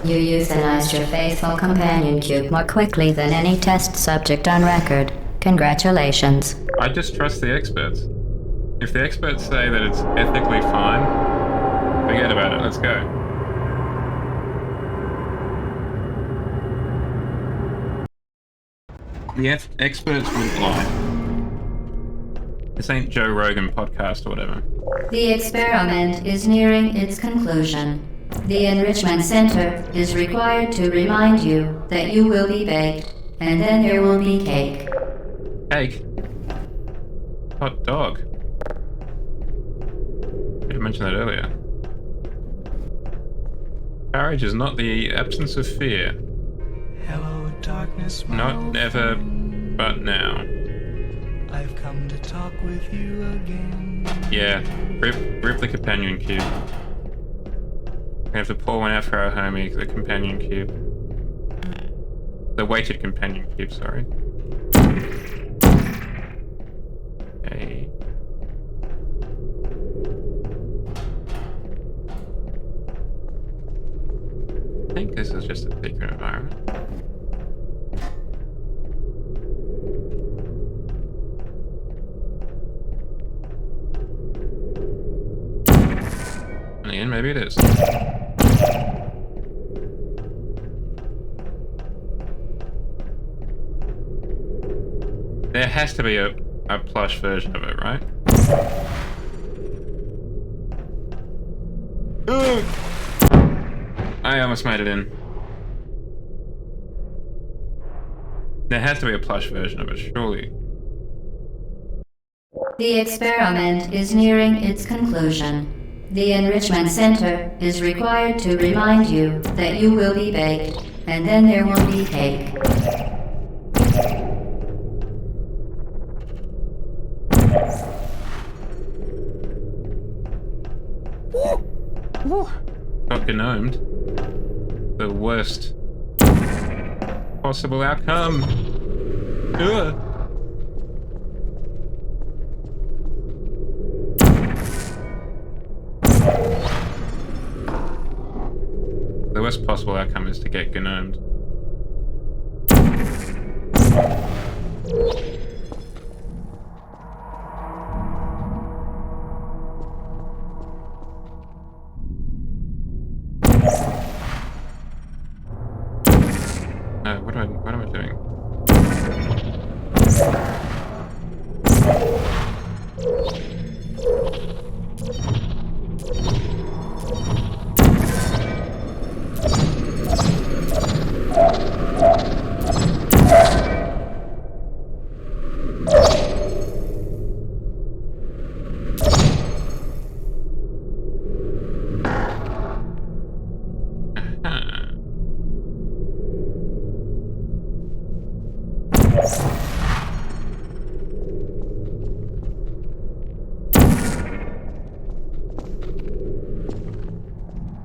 You euthanized your faithful companion cube more quickly than any test subject on record. Congratulations. I just trust the experts. If the experts say that it's ethically fine, forget about it, let's go. The experts wouldn't lie. This ain't Joe Rogan podcast or whatever. The experiment is nearing its conclusion. The Enrichment Center is required to remind you that you will be baked, and then there will be cake. Cake? Hot dog. I mentioned that earlier. Courage is not the absence of fear. Hello, darkness, my Not old never, friend. but now. I've come to talk with you again. Yeah, rip the companion cube. We have to pull one out for our homie, the companion cube. The weighted companion cube, sorry. Okay. I think this is just a secret environment. And again, maybe it is. There has to be a plush version of it, right? Ugh. I almost made it in. There has to be a plush version of it, surely. The experiment is nearing its conclusion. The Enrichment Center is required to remind you that you will be baked, and then there will be cake. Got gnomed. The worst possible outcome. Ugh. worst possible outcome is to get gnomed. No, what am I doing?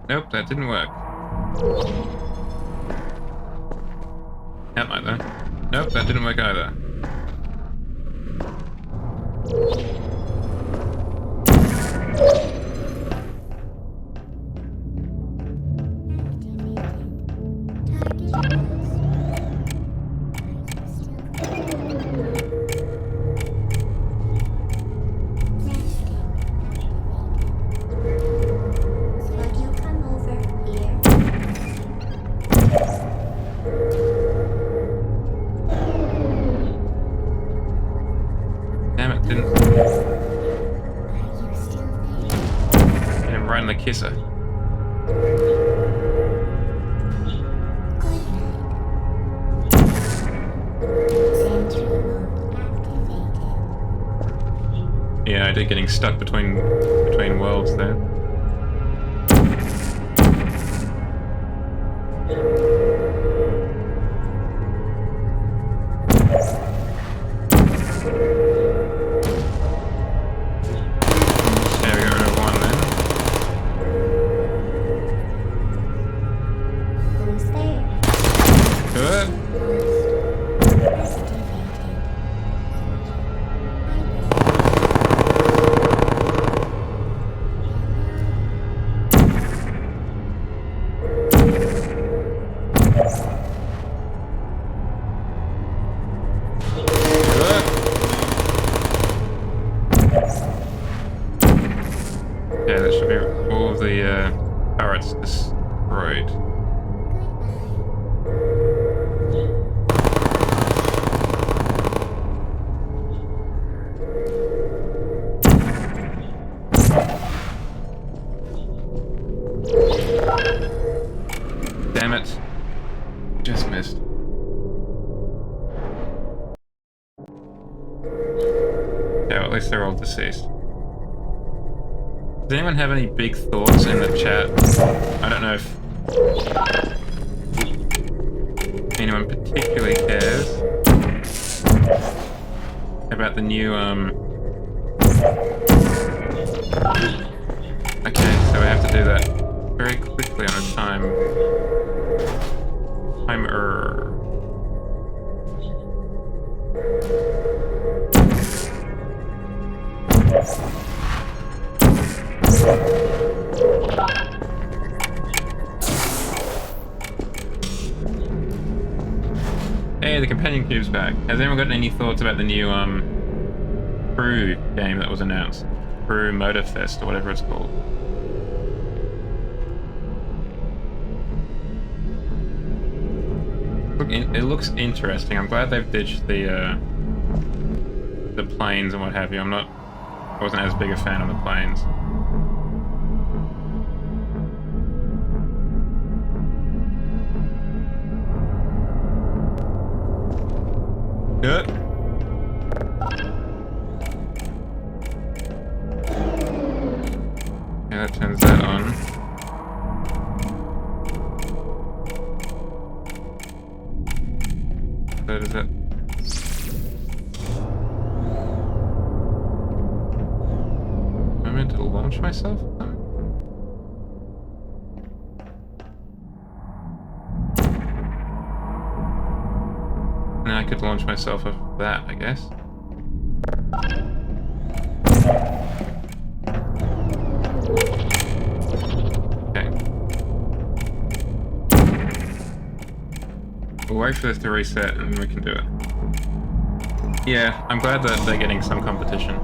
Nope, that didn't work. That might though. Nope, that didn't work either. Damn it, didn't. Hit him right in the kisser. Yeah, I did getting stuck between worlds there. Yeah, that should be all of the turrets destroyed. Damn it. Just missed. Yeah, well, at least they're all deceased. Does anyone have any big thoughts in the chat? I don't know if anyone particularly cares about the new, Okay, so we have to do that very quickly on a timer. Hey, the companion cube's back. Has anyone got any thoughts about the new crew game that was announced? Crew Motorfest or whatever it's called. It looks interesting. I'm glad they've ditched the planes and what have you. I wasn't as big a fan of the planes. Good. Yeah, that turns that on. So does that? Am I meant to launch myself? I could launch myself off that, I guess. Okay. We'll wait for this to reset and we can do it. Yeah, I'm glad that they're getting some competition.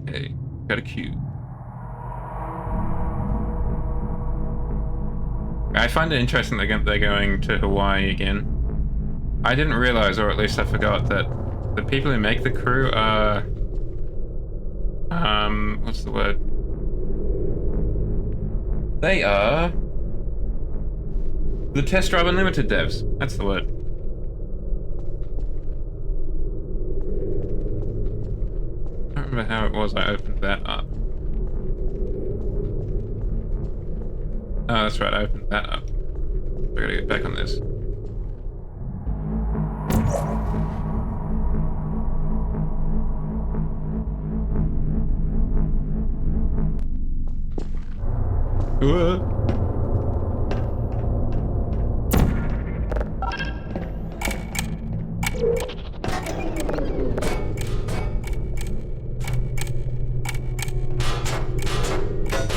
Okay, got a queue. I find it interesting that they're going to Hawaii again. I didn't realize, or at least I forgot, that the people who make the crew are... what's the word? They are... the Test Drive Unlimited devs. That's the word. I don't remember how it was I opened that up. Oh, that's right, I opened that up. I gotta get back on this.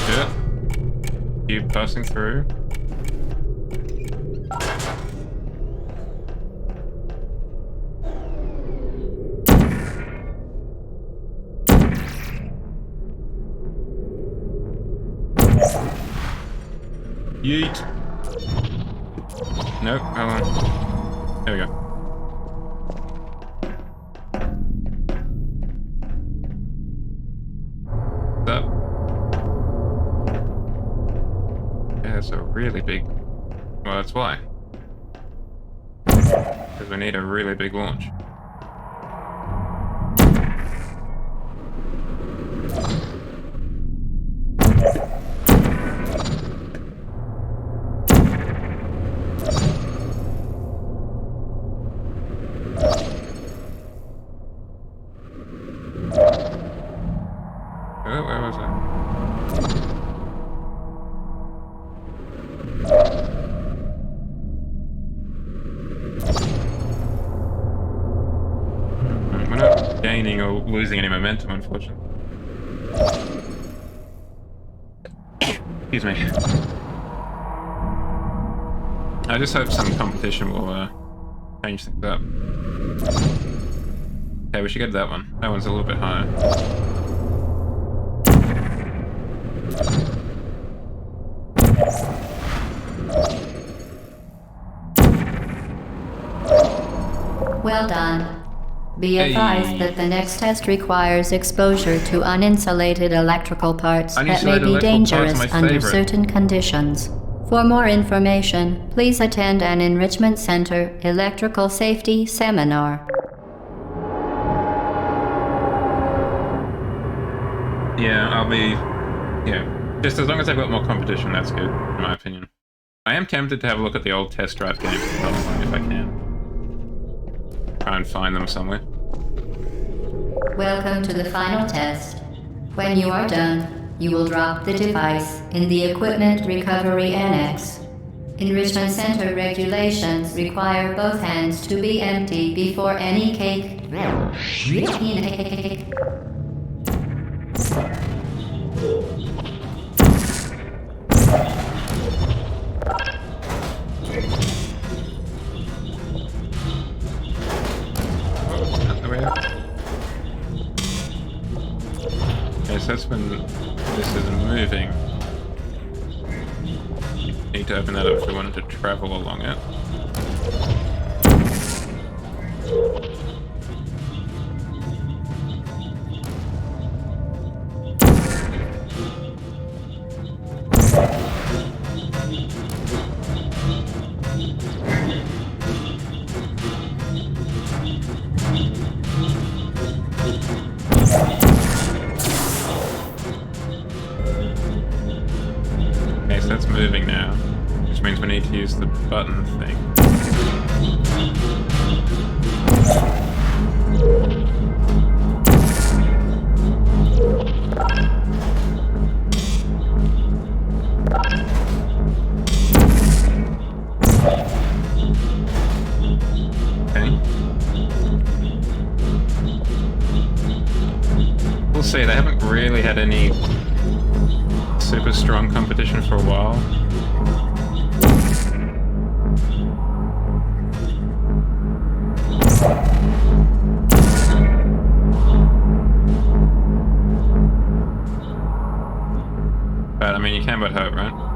Yeah. Keep passing through. Yeet. Nope, hold on. There we go. What's up? Yeah, it's a really big... well, that's why. Because we need a really big launch. Oh, where was I? We're not gaining or losing any momentum, unfortunately. Excuse me. I just hope some competition will change things up. Okay, we should get to that one. That one's a little bit higher. Well done. Be advised that the next test requires exposure to uninsulated electrical parts that may Uninsulated be electrical dangerous parts are my under favorite. certain conditions. For more information, please attend an Enrichment Center electrical safety seminar. Yeah, I'll be... yeah. Just as long as I've got more competition, that's good, in my opinion. I am tempted to have a look at the old test drive games if I can. Try and find them somewhere. Welcome to the final test. When you are done, you will drop the device in the Equipment Recovery Annex. Enrichment Center regulations require both hands to be empty before any cake... Okay, so that's when this is moving. Need to open that up if we wanted to travel along it. Okay, so that's moving now, which means we need to use the button thing. say, they haven't really had any super strong competition for a while. But I mean, you can but hope, right?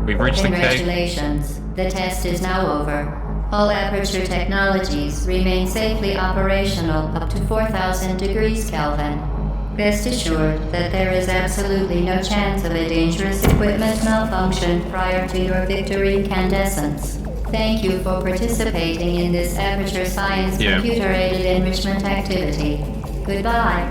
We've reached the cave. Congratulations. The test is now over. All Aperture technologies remain safely operational up to 4,000 degrees Kelvin. Rest assured that there is absolutely no chance of a dangerous equipment malfunction prior to your victory incandescence. Thank you for participating in this Aperture Science computer-aided enrichment activity. Goodbye.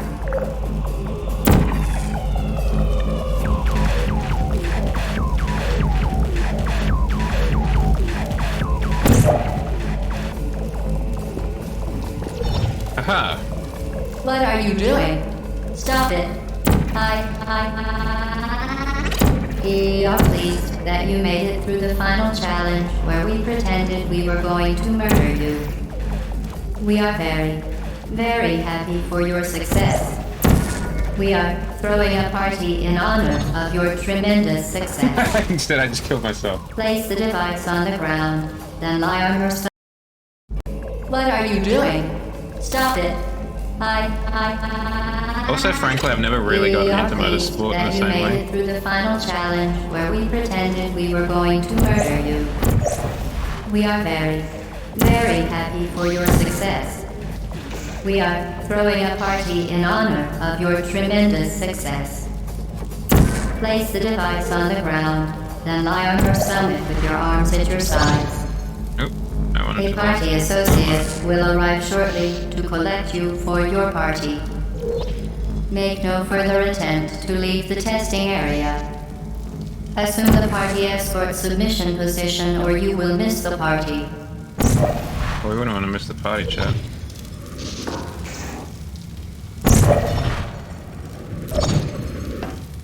Aha! What are you doing? Stop it. We are pleased that you made it through the final challenge where we pretended we were going to murder you. We are very, very happy for your success. We are throwing a party in honor of your tremendous success. Instead, I just killed myself. Place the device on the ground, then lie on your stomach. What are you doing? Stop it. Also, frankly, I've never really gotten into motorsport in the same way. You made way. it through the final challenge where we pretended we were going to murder you. We are very, very happy for your success. We are throwing a party in honor of your tremendous success. Place the device on the ground, then lie on your stomach with your arms at your sides. A party associate will arrive shortly to collect you for your party. Make no further attempt to leave the testing area. Assume the party escort submission position or you will miss the party. Well, we wouldn't want to miss the party, chat.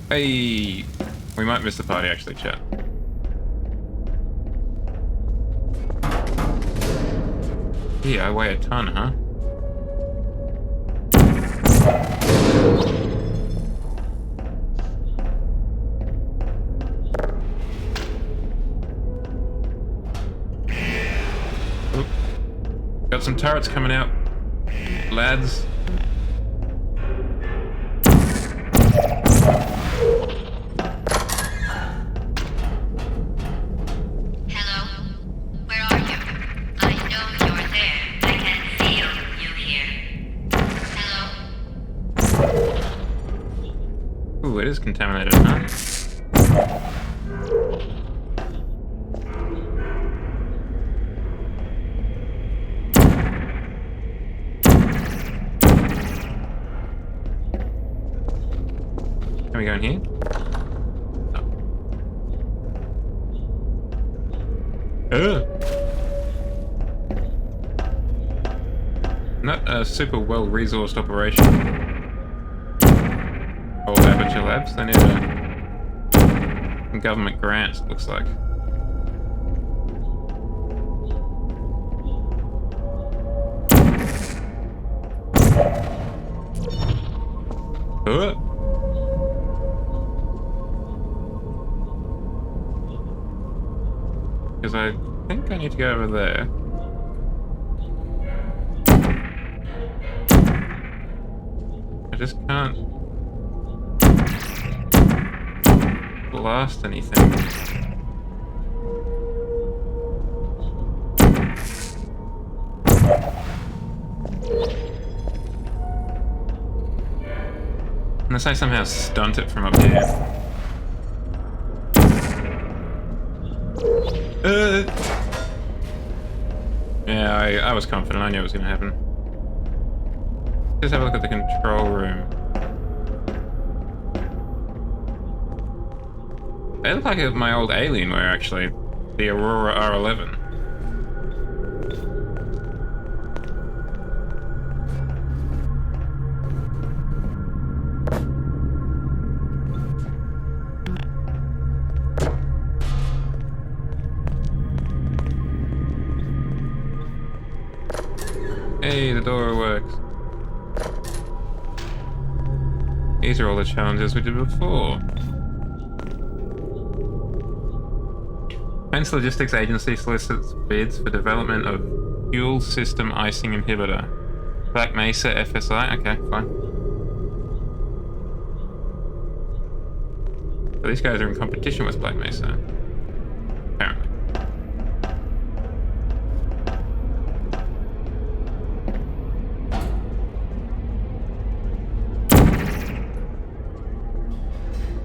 Hey! We might miss the party, actually, chat. Yeah, I weigh a ton, huh? Oop. Got some turrets coming out, lads. Ooh, it is contaminated, huh? Can we go in here? Oh. Not a super well-resourced operation. Old Aperture Labs, they need a government grant, it looks like. Because I think I need to go over there. I just can't blast anything. Unless I somehow stunt it from up here. Yeah, I was confident. I knew it was going to happen. Just have a look at the control room. They look like my old Alienware, actually. The Aurora R11. Hey, the door works. These are all the challenges we did before. Defense Logistics Agency solicits bids for development of fuel system icing inhibitor. Black Mesa FSI? Okay, fine. So these guys are in competition with Black Mesa. Apparently.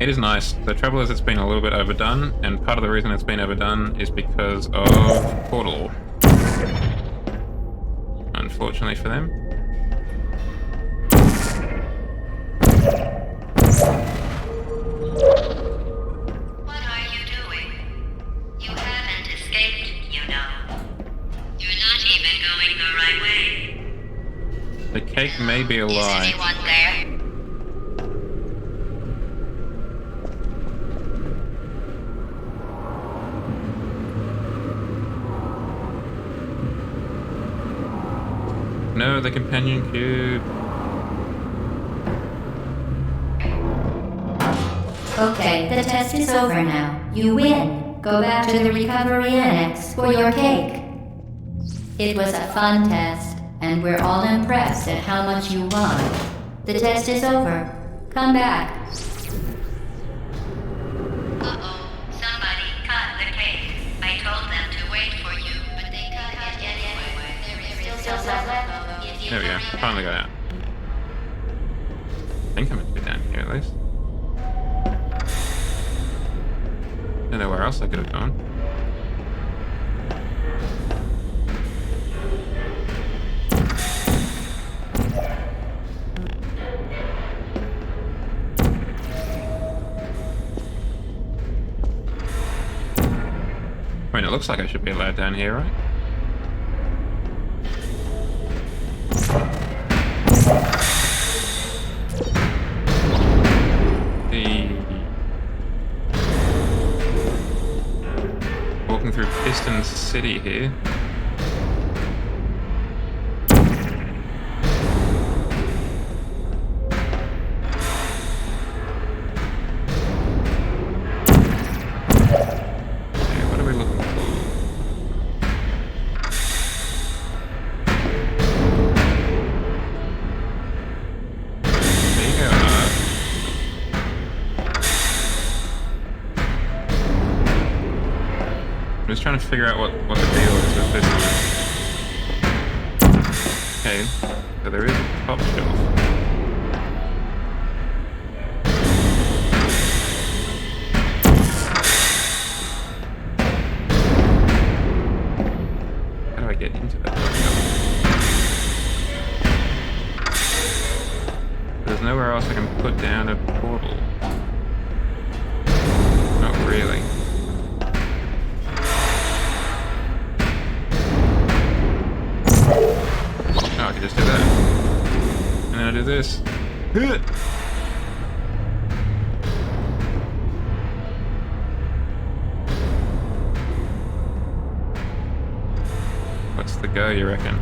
It is nice. The trouble is it's been a little bit overdone, and part of the reason it's been overdone is because of Portal. Unfortunately for them. What are you doing? You haven't escaped, you know. You're not even going the right way. The cake may be a Is lie. anyone there? No, the companion cube. Okay, the test is over now. You win. Go back to the recovery annex for your cake. It was a fun test, and we're all impressed at how much you won. The test is over. Come back. Uh-oh, somebody cut the cake. I told them to wait for you, but they cut it anyway. There is still some left. There we go. Finally got out. I think I'm meant to be down here at least. Don't know where else I could have gone. I mean, it looks like I should be allowed down here, right? Walking through Piston City here. Okay, what are we looking for? There you go. I'm just trying to figure out what the deal is with this. Okay, so there is a top shelf. How do I get into that top shelf? There's nowhere else I can put down a portal. Not really. Oh, I can just do that. And then I do this. What's the go, you reckon?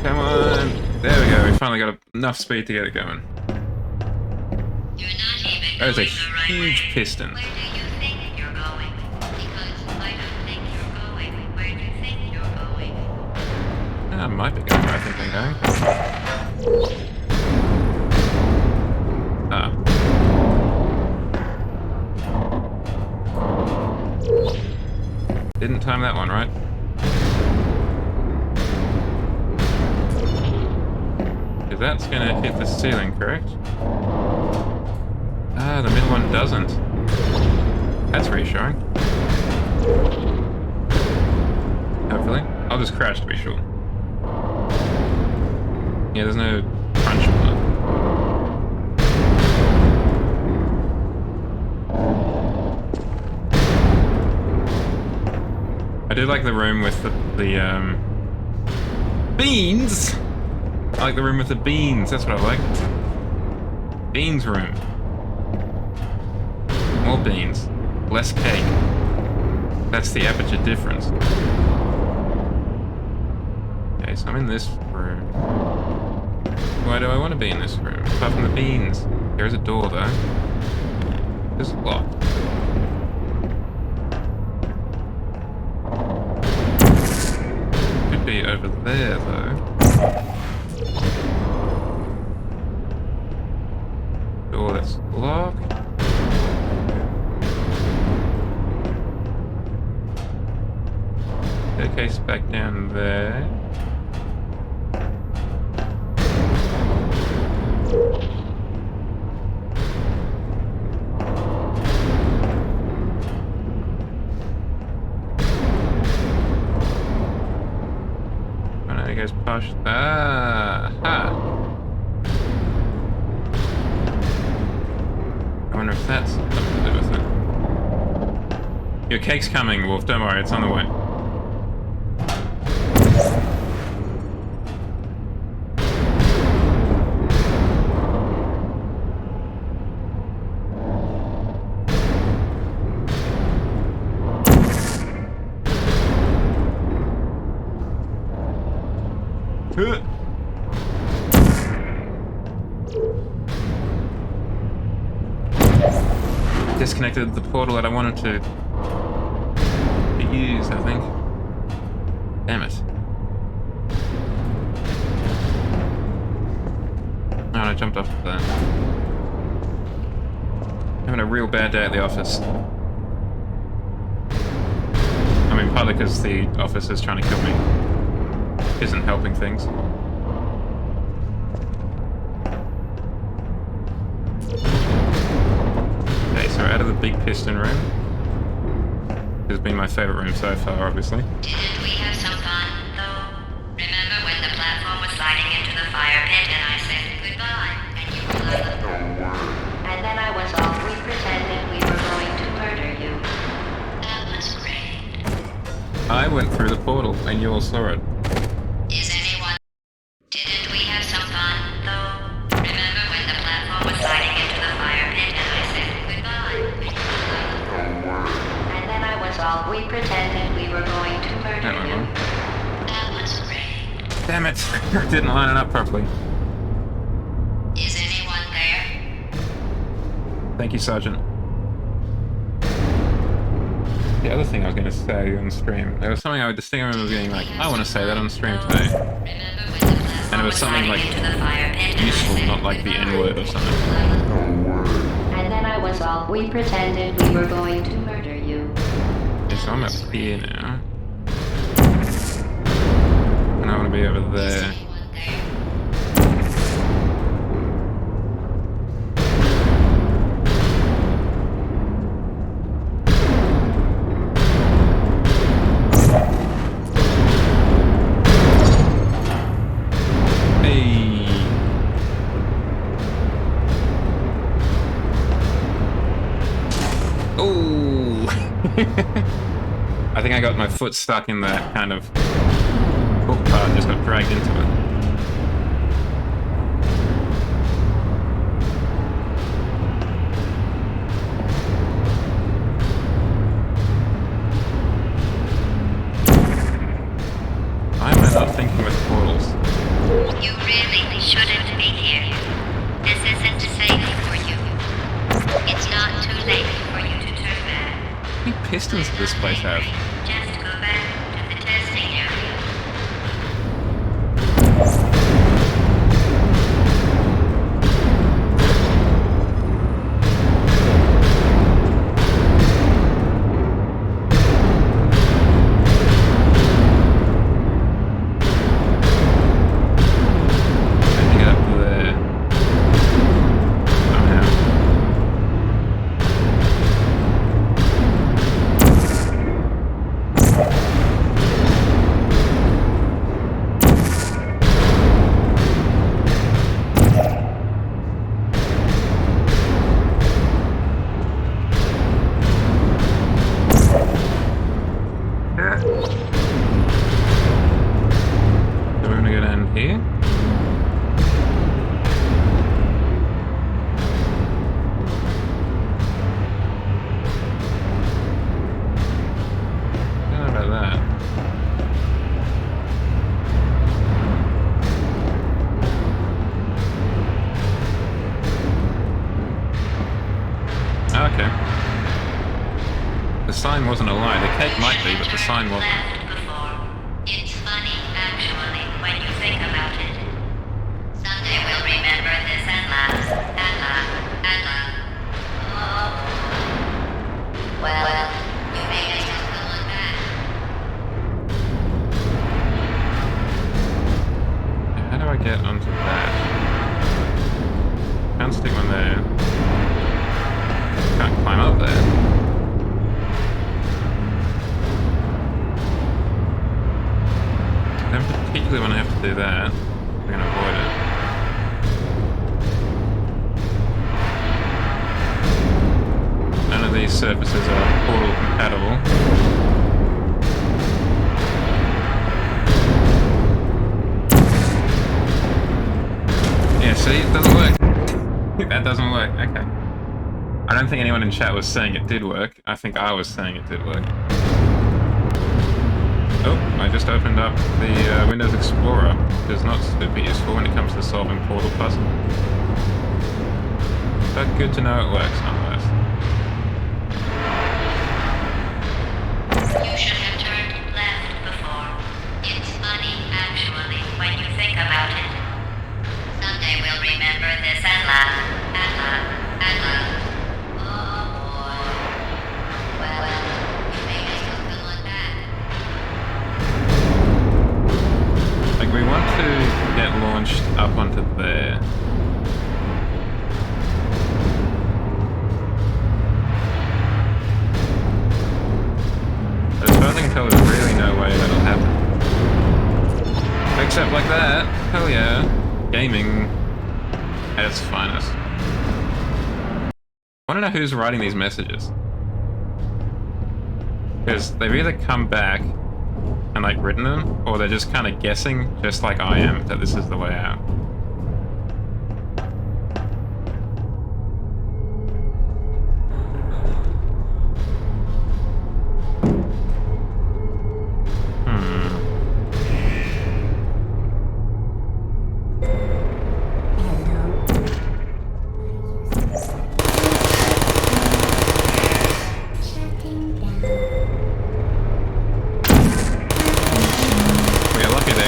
Come on! There we go, we finally got enough speed to get it going. That is a huge piston. Where do you think you're going? Because I don't think you're going. Where do you think you're going? I might be going where I think I'm going. Ah. Didn't time that one right. that's gonna hit the ceiling, correct? Ah, the middle one doesn't. That's reassuring. Hopefully. I'll just crash to be sure. Yeah, there's no crunch on it. I do like the room with the beans! I like the room with the beans, that's what I like. Beans room. More beans. Less cake. That's the aperture difference. Okay, so I'm in this room. Why do I want to be in this room? Apart from the beans. There is a door though. This is locked. Could be over there though. Door that's locked. Staircase back down there. Oh no, you guys pushed. Ah! Ha! I wonder if that's something to do with it. Your cake's coming, Wolf. Don't worry, it's on the way. Disconnected the portal that I wanted to use, I think. Damn it. Oh, I jumped off of that. Having a real bad day at the office. I mean, partly because the office is trying to kill me. Isn't helping things. Okay, so we're out of the big piston room. This has been my favorite room so far, obviously. Didn't we have some fun, though? Remember when the platform was sliding into the fire pit and I said goodbye, and you were like, and then I was off. We pretended we were going to murder you. That was great. I went through the portal and you all saw it. Is anyone... Didn't we have some fun, though? Remember when the platform was sliding into the fire pit and I said goodbye, and you were like, and then I was off. We pretended we were going to murder you. That was great. Damn it! I didn't line it up properly. Is anyone there? Thank you, Sergeant. The other thing I was going to say on stream, there was something I distinctly remember being like, I want to say that on stream today. And it was something like useful, not like the N-word or something. And then I was all, we pretended we were going to murder you. Okay, so I'm up here now. And I want to be over there. I think I got my foot stuck in that kind of hook part and just got dragged into it. Why am I not thinking with portals? You really shouldn't be here. This isn't safe for you. It's not too late for you to turn back. How many pistons does this place have? Just go back to the testing area. I can get up here? I don't know about that. Okay. The sign wasn't a lie. The cake might be, but the sign wasn't. It's funny, actually, when you think about it. Someday we'll remember this and laugh, and laugh, and laugh. Oh. Well, you may as well come on back. How do I get onto that? Can't stick one there. Can't climb up there. I don't particularly want to have to do that. I'm going to avoid it. None of these surfaces are portal compatible. Yeah, see, it doesn't work. That doesn't work. Okay. I don't think anyone in chat was saying it did work. I think I was saying it did work. Oh, I just opened up the Windows Explorer, which is not super useful when it comes to solving portal puzzles. But good to know it works nonetheless. You should have turned left before. It's funny, actually, when you think about it. Someday we'll remember this and laugh, and laugh, and laugh. Oh boy. Well, you may as well come on back. Like, we want to get launched up onto there. As far as I can tell, there's really no way that'll happen. Except like that. Hell yeah. Gaming at its finest. I want to know who's writing these messages. Because they've either come back and like written them, or they're just kind of guessing, just like I am, that this is the way out.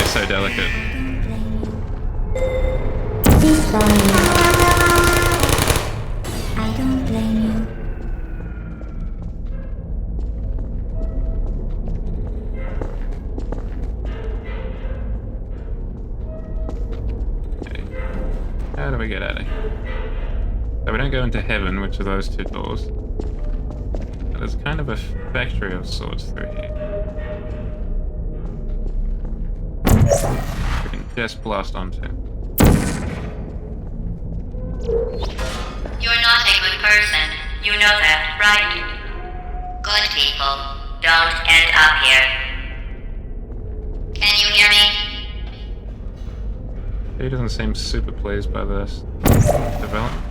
So delicate. I don't blame you. Okay. How do we get out of here? So we don't go into heaven, which are those two doors. But there's kind of a factory of sorts through here. We can just blast onto. You're not a good person. You know that, right? Good people don't end up here. Can you hear me? He doesn't seem super pleased by this development.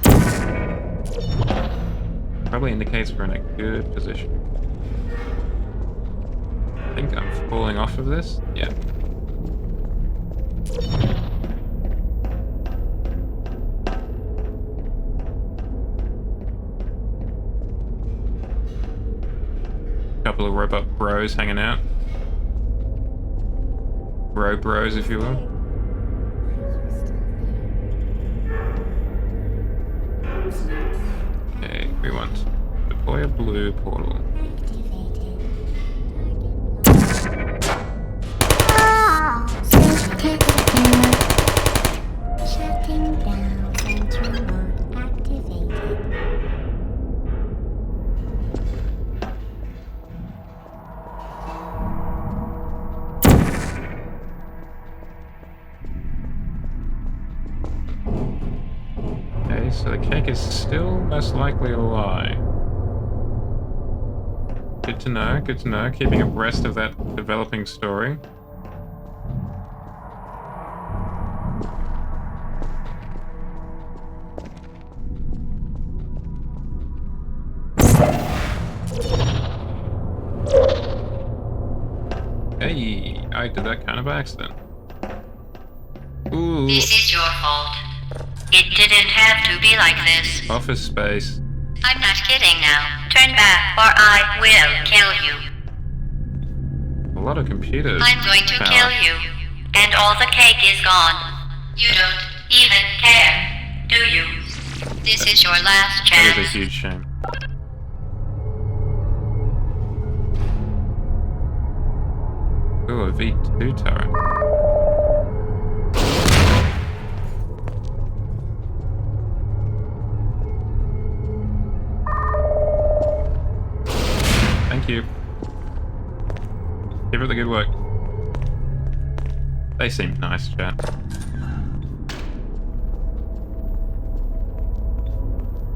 Probably indicates we're in a good position. I think I'm falling off of this. Yeah. Couple of robot bros hanging out. Bros, if you will. Okay, we want to deploy a blue portal. Shutting down central mode activated. Okay, so the cake is still most likely a lie. Good to know, good to know. Keeping abreast of that developing story. I did that kind of by accident. Ooh, This is your fault. It didn't have to be like this. office space. I'm not kidding now. Turn back or I will kill you. A lot of computers. I'm going to Power. kill you. And all the cake is gone. You don't even care, do you? This is your last That is a chance. huge shame. Ooh, a V2 turret. Thank you. Keep up the good work. They seem nice, chat.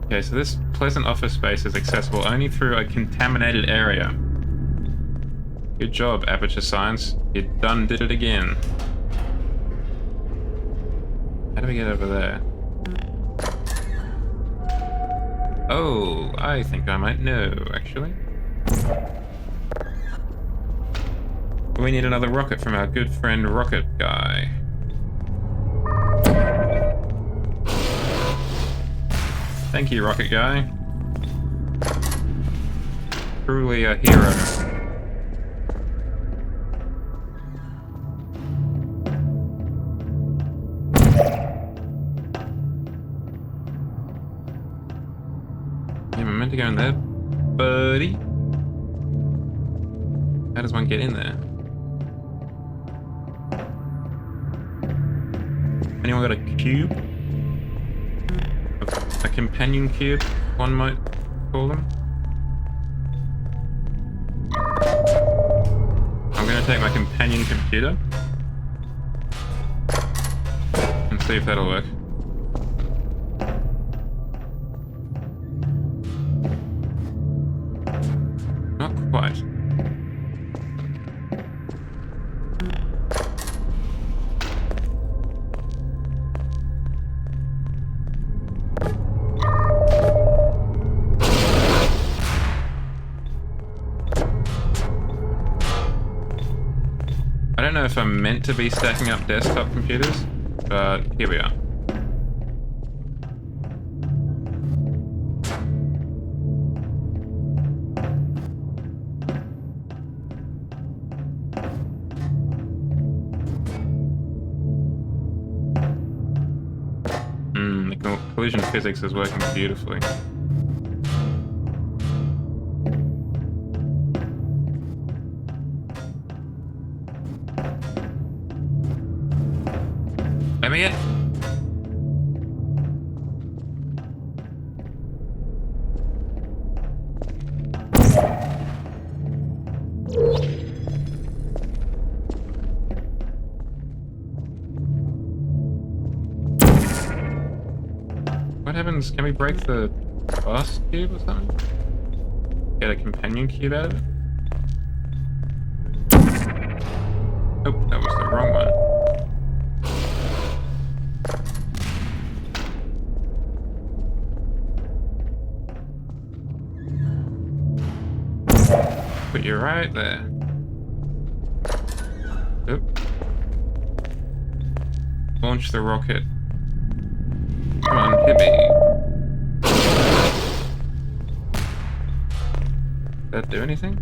Okay, so this pleasant office space is accessible only through a contaminated area. Good job, Aperture Science. You done did it again. How do we get over there? Oh, I think I might know, actually. We need another rocket from our good friend Rocket Guy. Thank you, Rocket Guy. Truly a hero. Yeah, I'm meant to go in there, buddy. How does one get in there? Anyone got a cube? A companion cube, one might call them. I'm gonna take my companion computer and see if that'll work. Not quite. I don't know if I'm meant to be stacking up desktop computers, but here we are. The collision physics is working beautifully. Let me in. What happens? Can we break the boss cube or something? Get a companion cube out of it? Oh, that was the wrong one. Put you right there. Oop. Launch the rocket. Come on, hit me. Did that do anything?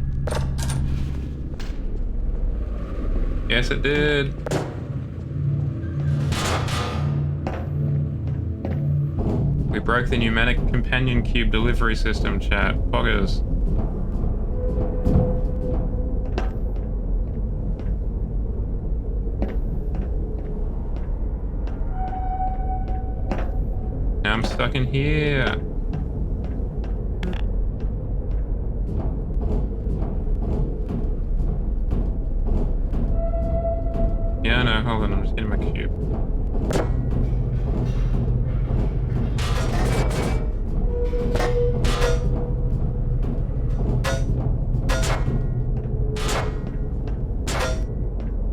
Yes, it did. We broke the pneumatic companion cube delivery system, chat. Poggers. Now I'm stuck in here. Yeah, no, hold on, I'm just getting my cube.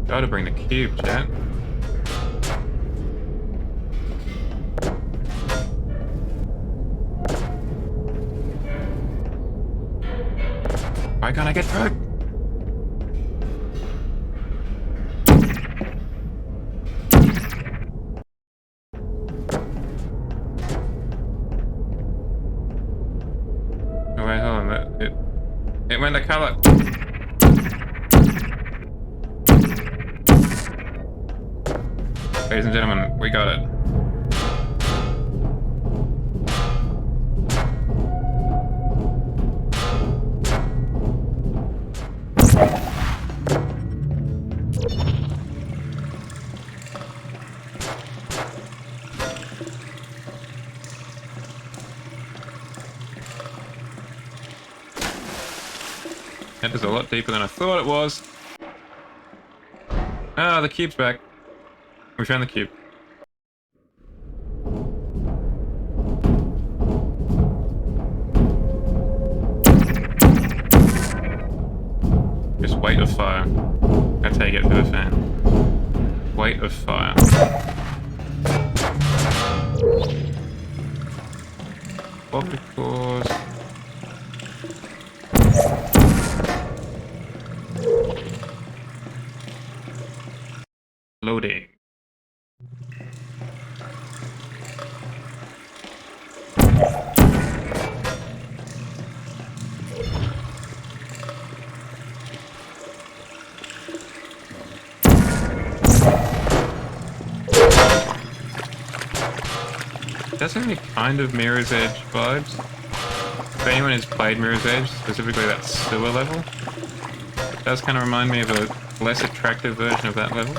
Gotta bring the cube, chat. Why can't I get through? went the color. Ladies and gentlemen, we got it. That is a lot deeper than I thought it was. Ah, the cube's back. We found the cube. Just weight of fire. That's how you get through the fan. Weight of fire. Poppy cores. Loading. Does have any kind of Mirror's Edge vibes? If anyone has played Mirror's Edge, specifically that sewer level, it does kind of remind me of a less attractive version of that level.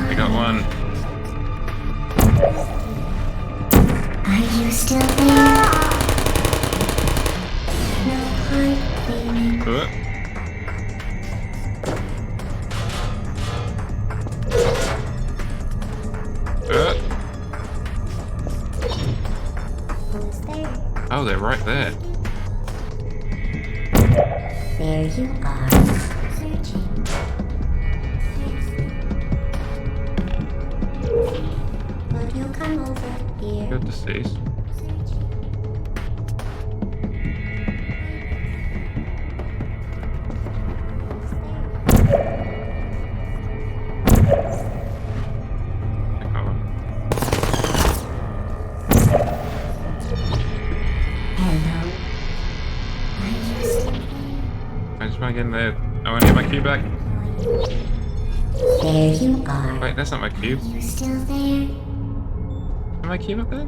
I got one. Are you still there? No heart beating. Who's there? Oh, they're right there. There you are. Searching. Would you come over here? Good deceased. Hello. Are you still I just want to get in there. I want to get my cube back. there? You are. Wait, that's not my cube. You still there? Is my cube up there?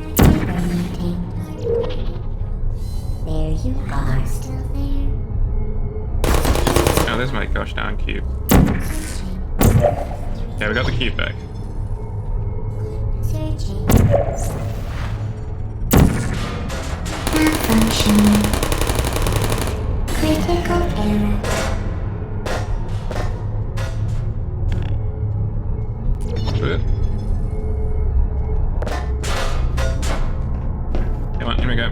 Waiting. There you are. Still there? Oh, there's my gosh darn cube. Yeah, we got the cube back. Searching. Malfunctioning. Critical error. Good. Come on, here we go.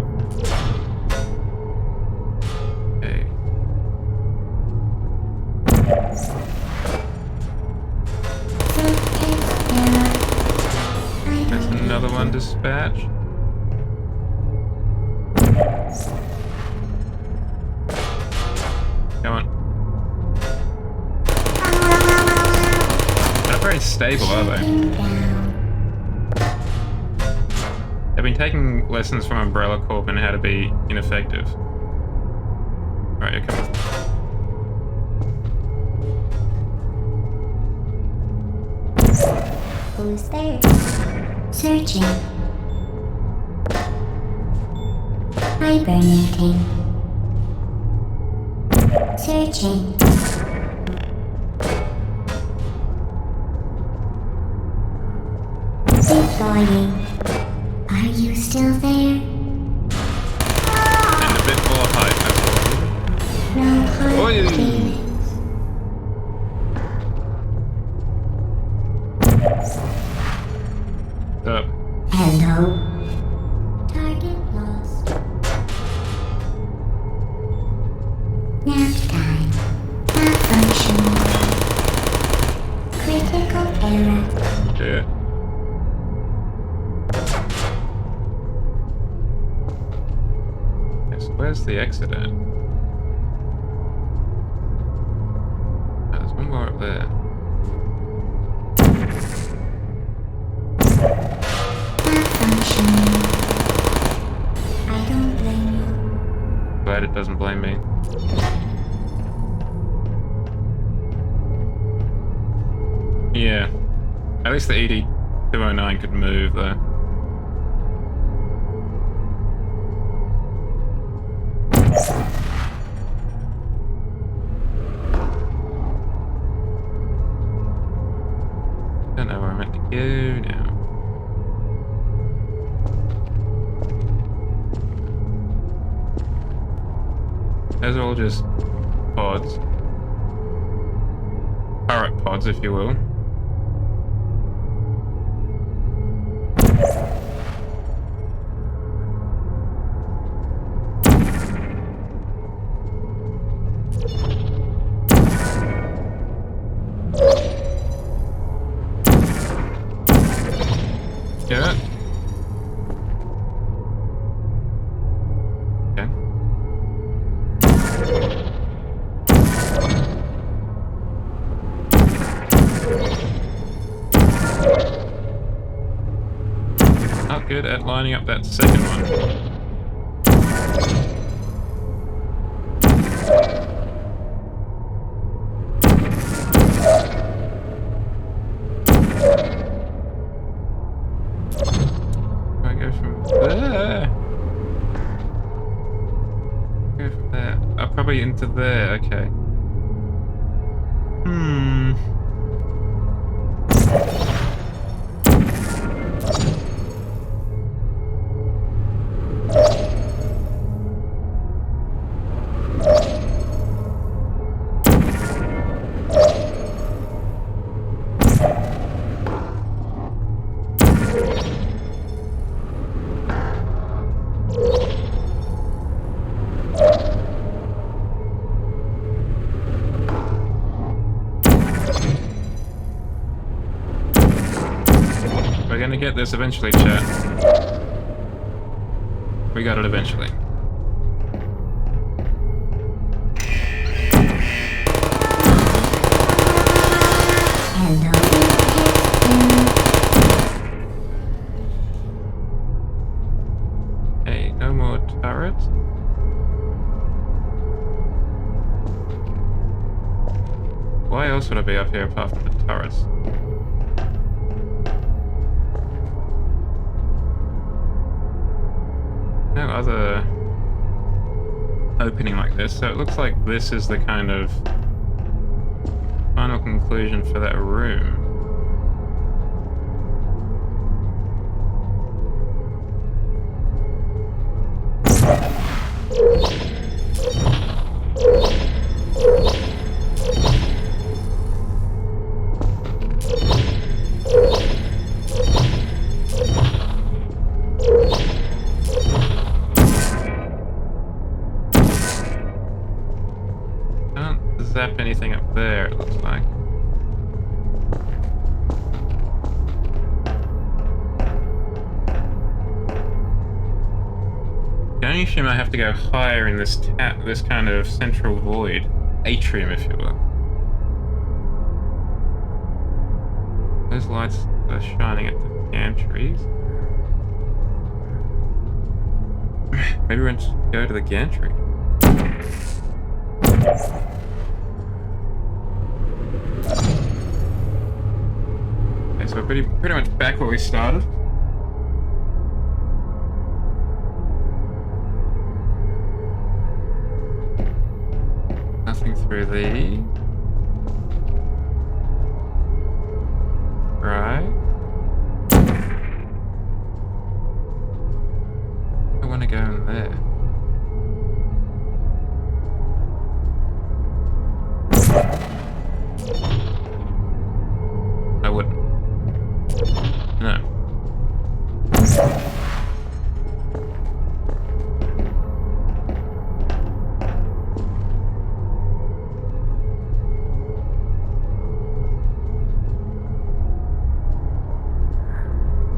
Okay. That's another one dispatched. Come on. They're not very stable, are they? They've been taking lessons from Umbrella Corp on how to be ineffective. Alright, you're coming. Who's there? Searching. Hibernating. Searching. Deploying. Are you still there? And a bit more height, that's all. No heart Oi. feelings. Up. Hello. Target lost. Nap time. Malfunctioning. Where's the exit at? Oh, there's one more up there. Malfunctioning. I don't blame you. Glad it doesn't blame me. Yeah. At least the ED-209 could move, though. Don't know where I'm meant to go now. Those are all just pods. Turret pods, if you will. Yeah. Okay. Not good at lining up that second one. I go from there. Go from there. Oh, probably into there. Okay. We're gonna get this eventually, chat. We got it eventually. Hello. Hey, no more turrets? Why else would I be up here apart from the turrets? No other opening like this, so it looks like this is the kind of final conclusion for that room. Can't zap anything up there, it looks like. I only assume I have to go higher in this this kind of central void. Atrium, if you will. Those lights are shining at the gantries. Maybe we're going to go to the gantry. Okay, so we're pretty much back where we started. Nothing through these. Right. I want to go in there. I wouldn't. No.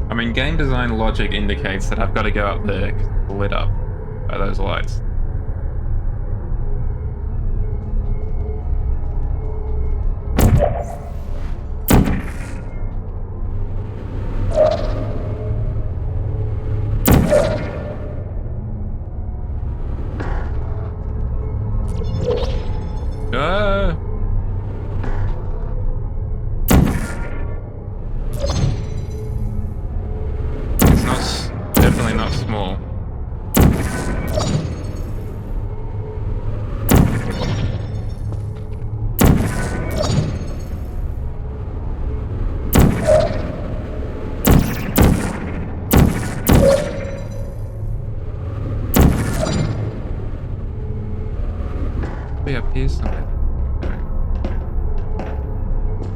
I mean, game design logic indicates that I've got to go up there 'cause it's lit up by those lights. It's definitely not small. Be up here somewhere.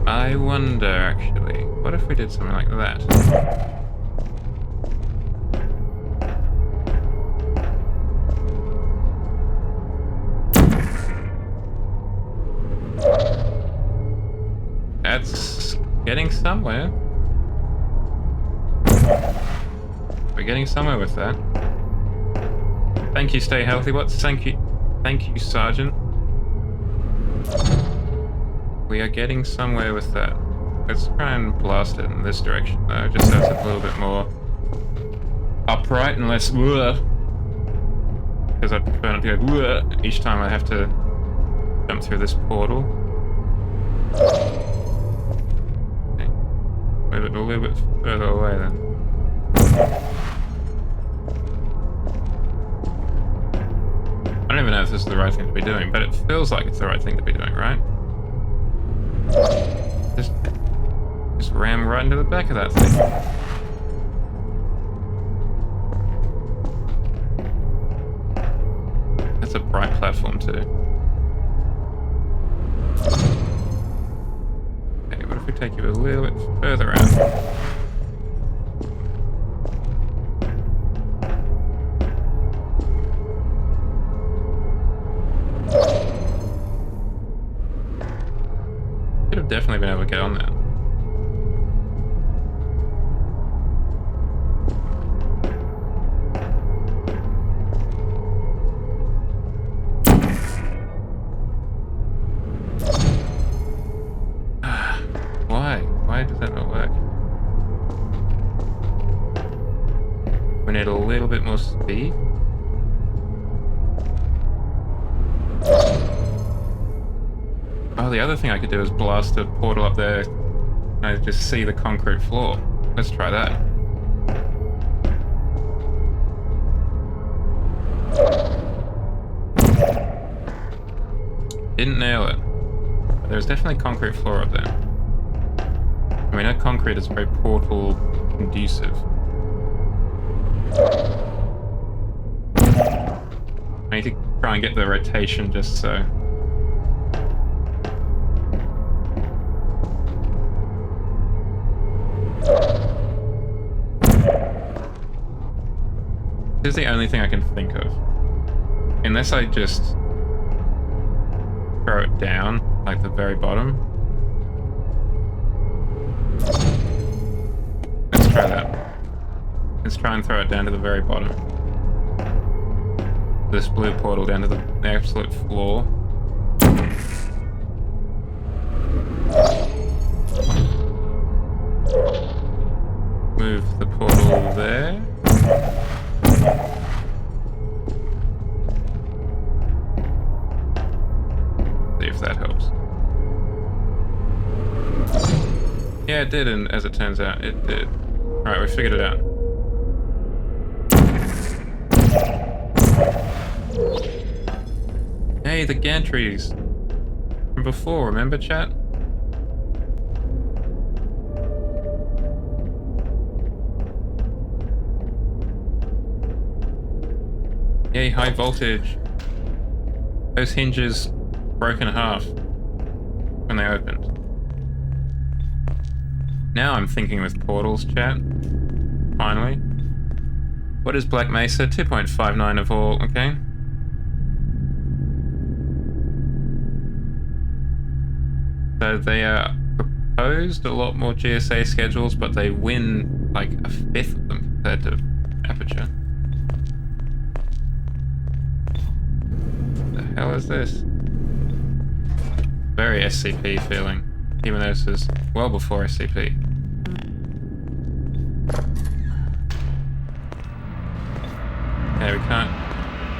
I wonder, actually, what if we did something like that? That's getting somewhere. We're getting somewhere with that. Thank you, stay healthy. Thank you, Sergeant. We are getting somewhere with that. Let's try and blast it in this direction, though, just so it's a little bit more upright and less because I'd prefer not to go each time I have to jump through this portal. Okay. Move it a little bit further away then. I don't even know if this is the right thing to be doing, but it feels like it's the right thing to be doing, right? Just ram right into the back of that thing. That's a bright platform too. Okay, what if we take you a little bit further out? Could have definitely been able to get on that. Why does that not work? We need a little bit more speed. Oh, the other thing I could do is blast a portal up there and I just see the concrete floor. Let's try that. Didn't nail it. There's definitely concrete floor up there. I mean, that concrete is very portal conducive. I need to try and get the rotation just so. This is the only thing I can think of. Unless I just throw it down, like the very bottom. Let's try that. Let's try and throw it down to the very bottom. This blue portal down to the absolute floor. Move the portal there. See if that helps. Yeah, it did, and as it turns out, it did. Alright, we figured it out. Hey, the gantries from before, remember, chat? Yay, high voltage. Those hinges broke in half when they opened. Now I'm thinking with portals, chat. Finally. What is Black Mesa? 2.59 of all, okay. So they are proposed a lot more GSA schedules, but they win like a fifth of them compared to Aperture. What the hell is this? Very SCP feeling, even though this is well before SCP.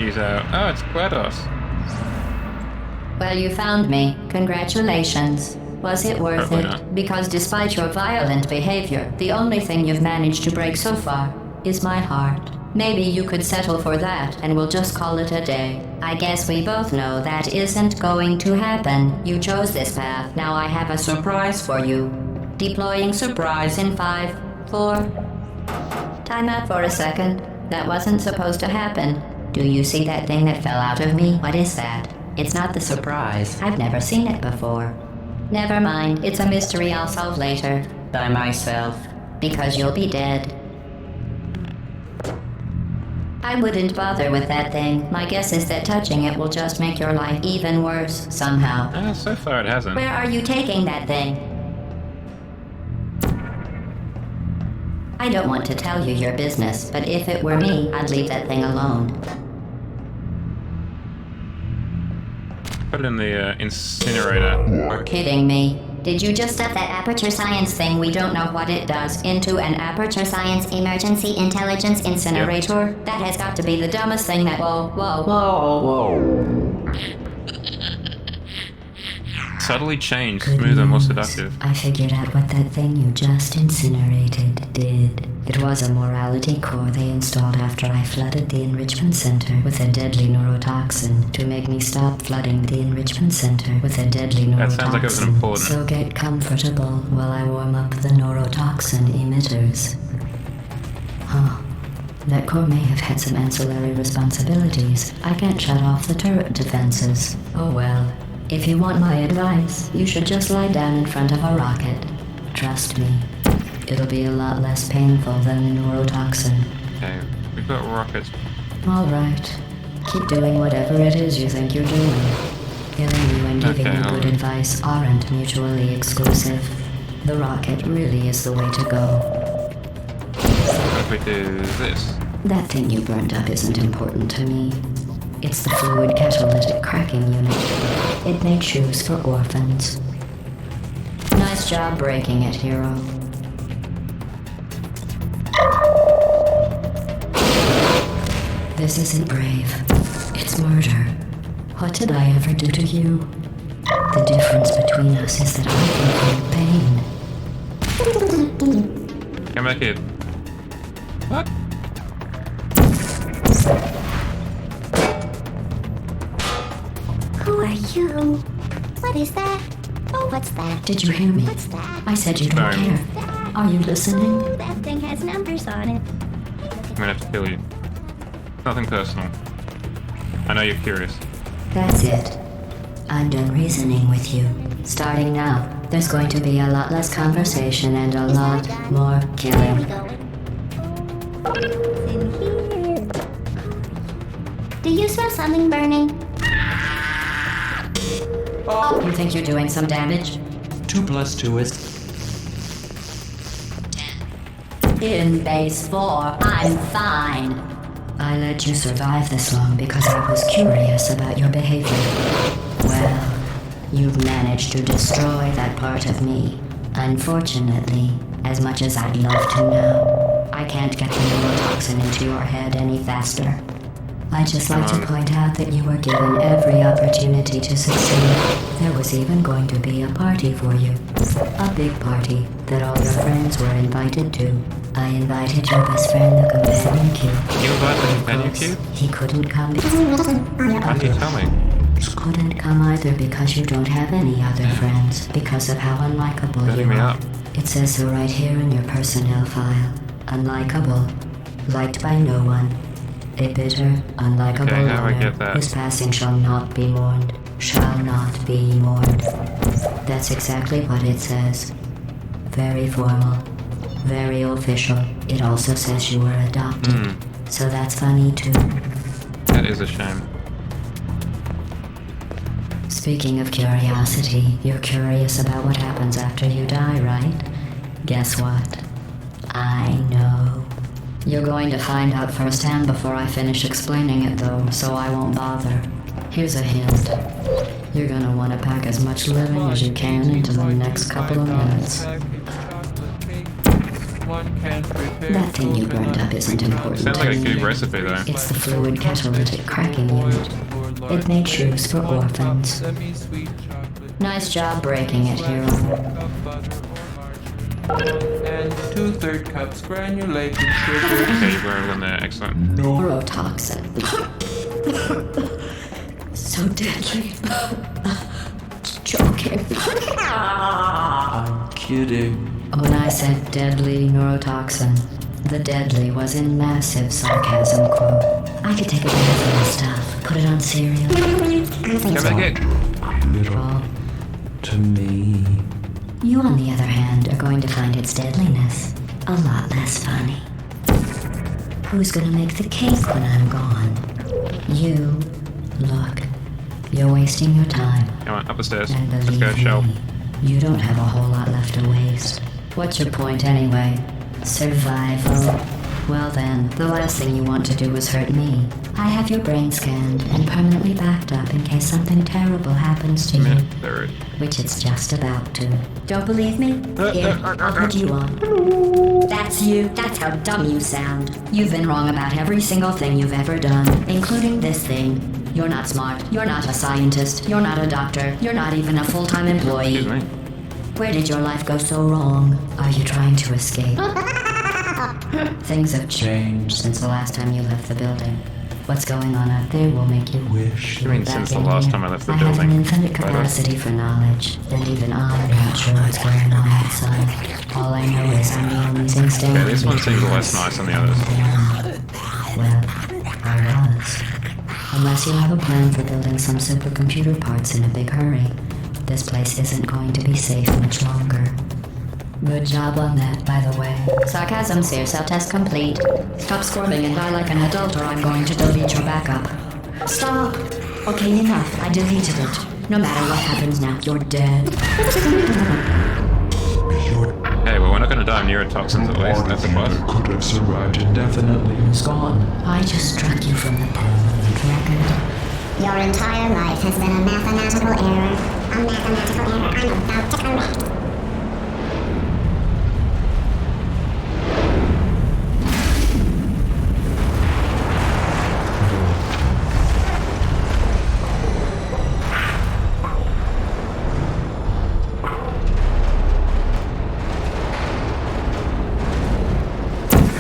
He's out. Oh, it's GLaDOS. Well, you found me. Congratulations. Was it worth Probably it? not. Because despite your violent behavior, the only thing you've managed to break so far is my heart. Maybe you could settle for that and we'll just call it a day. I guess we both know that isn't going to happen. You chose this path. Now I have a surprise for you. Deploying surprise in 5, 4... Time out for a second. That wasn't supposed to happen. Do you see that thing that fell out of me? What is that? It's not the surprise. I've never seen it before. Never mind. It's a mystery I'll solve later. By myself. Because you'll be dead. I wouldn't bother with that thing. My guess is that touching it will just make your life even worse, somehow. So far it hasn't. Where are you taking that thing? I don't want to tell you your business, but if it were me, I'd leave that thing alone. Put it in the incinerator. You're kidding me. Did you just stuff that aperture science thing, we don't know what it does, into an aperture science emergency intelligence incinerator? Yep. That has got to be the dumbest thing that... Whoa. Subtly changed, smoother, more seductive. I figured out what that thing you just incinerated did. It was a morality core they installed after I flooded the enrichment center with a deadly neurotoxin to make me stop flooding the enrichment center with a deadly neurotoxin. That sounds like it was important. So get comfortable while I warm up the neurotoxin emitters. Huh. That core may have had some ancillary responsibilities. I can't shut off the turret defenses. Oh well. If you want my advice, you should just lie down in front of a rocket. Trust me. It'll be a lot less painful than neurotoxin. Okay, we've got rockets. Alright. Keep doing whatever it is you think you're doing. Killing you and giving Okay, you hold good on. advice aren't mutually exclusive. The rocket really is the way to go. What if we do this? That thing you burned up isn't important to me. It's the fluid catalytic cracking unit. It made shoes for orphans. Nice job breaking it, hero. This isn't brave. It's murder. What did I ever do to you? The difference between us is that I can feel pain. Come back here. What? Who are you? What is that? Oh, what's that? Did you hear me? What's that? I said you don't Sorry. care. Are you listening? Oh, that thing has numbers on it. I'm gonna have to kill you. Nothing personal. I know you're curious. That's it. I'm done reasoning with you. Starting now, there's going to be a lot less conversation and a lot more Where are we killing. going? It's in here. Do you smell something burning? Oh, you think you're doing some damage? 2 plus 2 is... In base 4, I'm fine. I let you survive this long because I was curious about your behavior. Well, you've managed to destroy that part of me. Unfortunately, as much as I'd love to now, I can't get the neurotoxin into your head any faster. I'd just like to point out that you were given every opportunity to succeed. There was even going to be a party for you. A big party that all your friends were invited to. I invited your best friend, the companion cube. You invited the Of companion course, cube? he couldn't come. Why didn't you tell me? He couldn't come either because you don't have any other friends. Because of how unlikable Setting you me are. up. It says so right here in your personnel file. Unlikable. Liked by no one. A bitter, unlikable Okay, how do I loner get that? whose passing shall not be mourned. Shall not be mourned. That's exactly what it says. Very formal. Very official. It also says you were adopted. So that's funny too. That is a shame. Speaking of curiosity, you're curious about what happens after you die, right? Guess what? I know. You're going to find out firsthand before I finish explaining it though, so I won't bother. Here's a hint. You're gonna want to pack as much living as you can into the next couple of minutes. One can prepare That thing you burned up isn't important. Sounds like a to me. good recipe though. It's the fluid catalytic cracking unit. It made shoes for orphans. Nice job breaking it, hero. And 2/3 cups granulated sugar. Okay, you've already done there. Excellent. Neurotoxin. So deadly. Joking. I'm kidding. When I said deadly neurotoxin, the deadly was in massive sarcasm quote. I could take a bit of that stuff, put it on cereal. Can I get? Well, To me. you, on the other hand, are going to find its deadliness a lot less funny. Who's gonna make the cake when I'm gone? You. Look, you're wasting your time. Come on, up the stairs. And Let's believe go, Shell. me, you don't have a whole lot left to waste. What's your point anyway? Survival. Well then, the last thing you want to do is hurt me. I have your brain scanned and permanently backed up in case something terrible happens to you. Minute 3rd. Which it's just about to. Don't believe me? Here, I'll put you on. That's you. That's how dumb you sound. You've been wrong about every single thing you've ever done, including this thing. You're not smart. You're not a scientist. You're not a doctor. You're not even a full-time employee. Excuse me. Where did your life go so wrong? Are you trying to escape? Things have changed since the last time you left the building. What's going on out there will make you wish I mean, back since the in last here. time I left the I have an building. infinite capacity for knowledge, and even I'm not sure what's going on outside. All I know is I'm the only thing staying. Yeah, this one seems less nice than the others. Well, I was. Unless you have a plan for building some supercomputer parts in a big hurry, this place isn't going to be safe much longer. Good job on that, by the way. Sarcasm, here, self-test complete. Stop squirming and die like an adult or I'm going to delete your backup. Stop! Okay, enough. I deleted it. No matter what happens now, you're dead. Hey, well, we're not going to die of neurotoxins at least. That's a plus. Could have survived indefinitely. It's gone. I just struck you from the permanent record. Your entire life has been a mathematical error. A mathematical error I'm about to correct.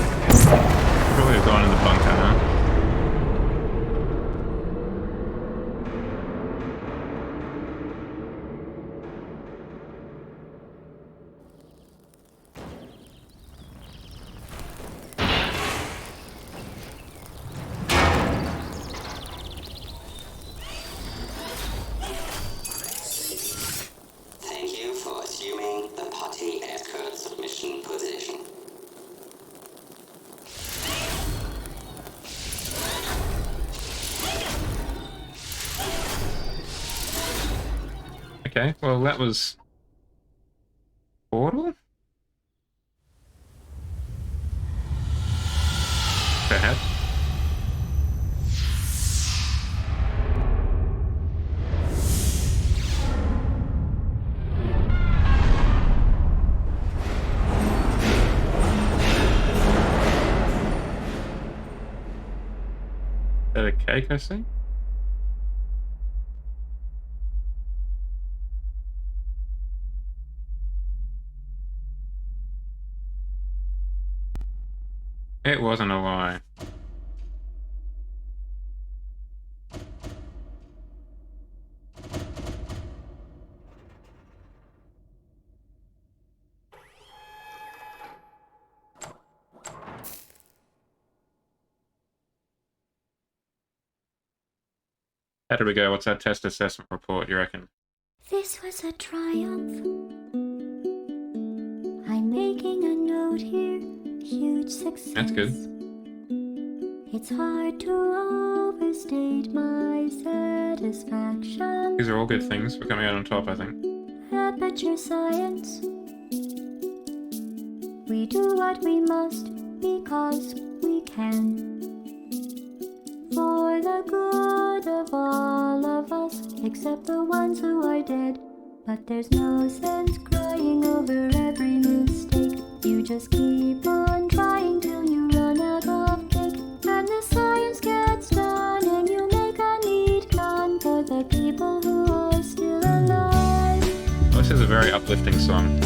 Probably have gone in the bunker now. Thank you for assuming the potty escort submission position. Okay, well, that was... Portal? Perhaps. Is that a cake I see? It wasn't a lie. How did we go? What's our test assessment report, you reckon? This was a triumph. I'm making a note here. Huge success. That's good. It's hard to overstate my satisfaction. These are all good things. We're coming out on top, I think. Aperture science. We do what we must because we can. For the good of all of us, except the ones who are dead. But there's no sense crying over every mistake. You just keep on trying to very uplifting song.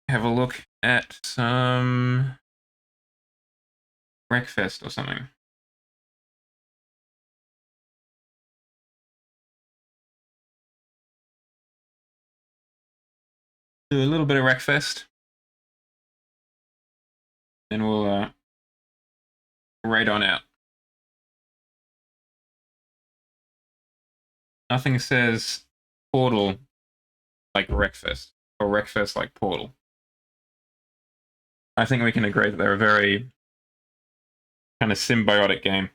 Have a look at some Wreckfest or something. Do a little bit of Wreckfest. Then we'll right on out. Nothing says Portal like Wreckfest, or Wreckfest like Portal. I think we can agree that they're a very kind of symbiotic game.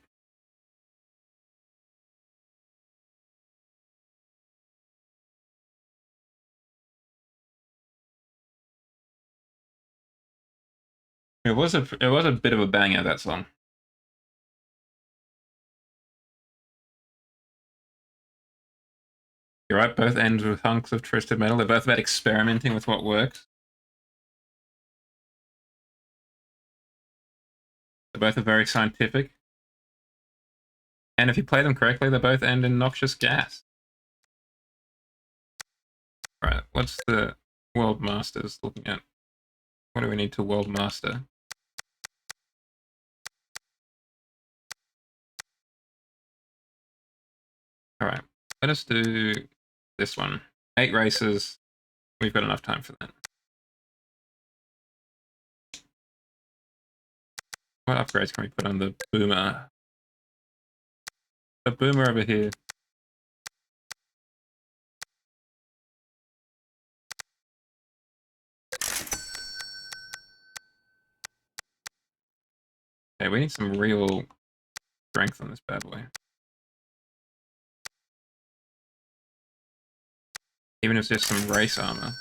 It was a bit of a banger, that song. You're right, both ends with hunks of twisted metal. They're both about experimenting with what works. They both are very scientific. And if you play them correctly, they both end in noxious gas. Right, what's the World Masters looking at? What do we need to World Master? Alright, let us do this one. 8 races. We've got enough time for that. What upgrades can we put on the Boomer? The Boomer over here. Okay, we need some real strength on this bad boy. Even if it's just some race armor.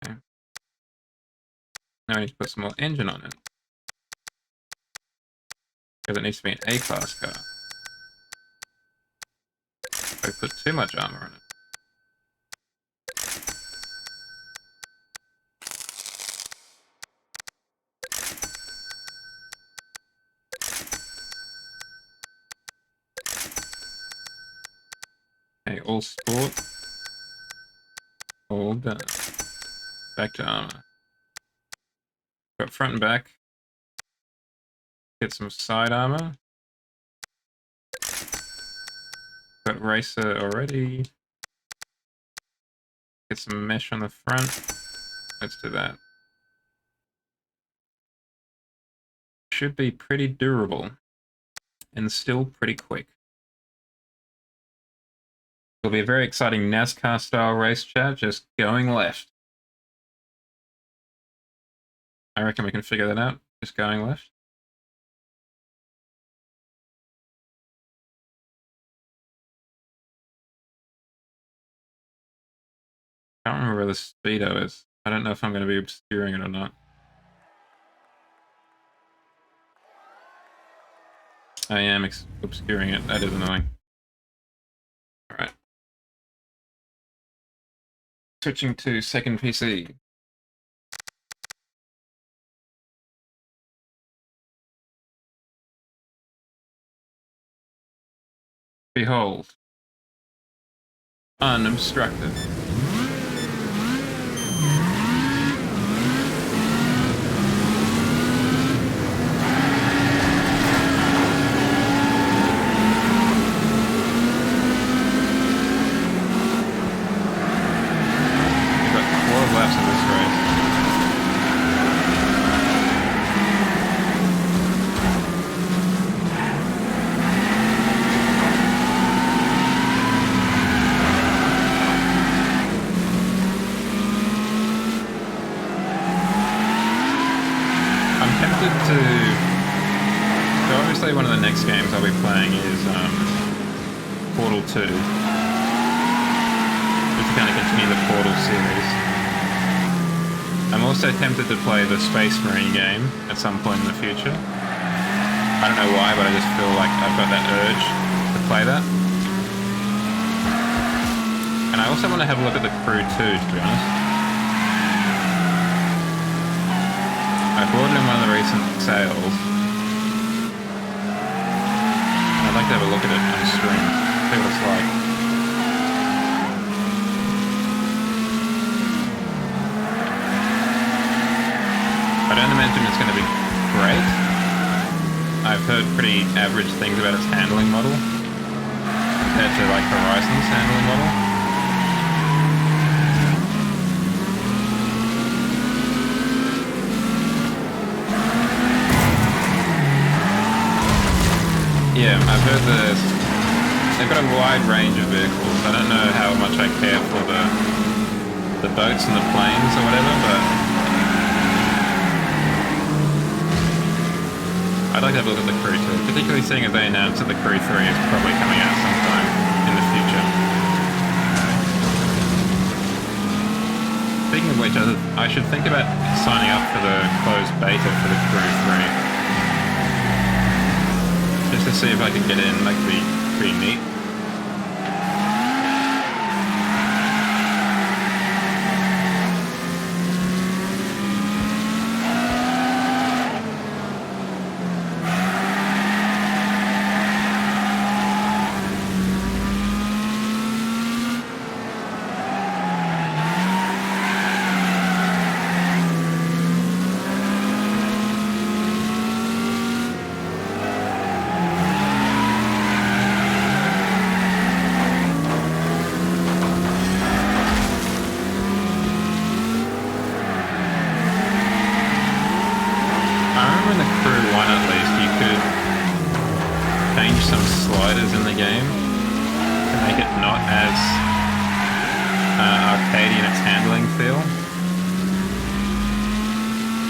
Okay. Now I need to put some more engine on it. Because it needs to be an A-class car. If I put too much armor on it. Okay, all sport. All done. Back to armor. Got front and back. Get some side armor. Got racer already. Get some mesh on the front. Let's do that. Should be pretty durable. And still pretty quick. It'll be a very exciting NASCAR style race, chat, just going left. I reckon we can figure that out, just going left. I don't remember where the speedo is. I don't know if I'm going to be obscuring it or not. I am obscuring it. That is annoying. Alright. Switching to second PC. Behold. Unobstructed. One of the next games I'll be playing is Portal 2. Just to kind of continue the Portal series. I'm also tempted to play the Space Marine game at some point in the future. I don't know why, but I just feel like I've got that urge to play that. And I also want to have a look at the Crew 2, to be honest. I bought it in one of the recent sales. I'd like to have a look at it on stream, see what it's like. I don't imagine it's going to be great. I've heard pretty average things about its handling model, compared to like Horizon's handling model. Yeah, I've heard they've got a wide range of vehicles. I don't know how much I care for the boats and the planes or whatever, but I'd like to have a look at the Crew 2, particularly seeing as they announced that the Crew 3 is probably coming out sometime in the future. Speaking of which, I should think about signing up for the closed beta for the Crew 3. Just to see if I can get in, that could be pretty neat.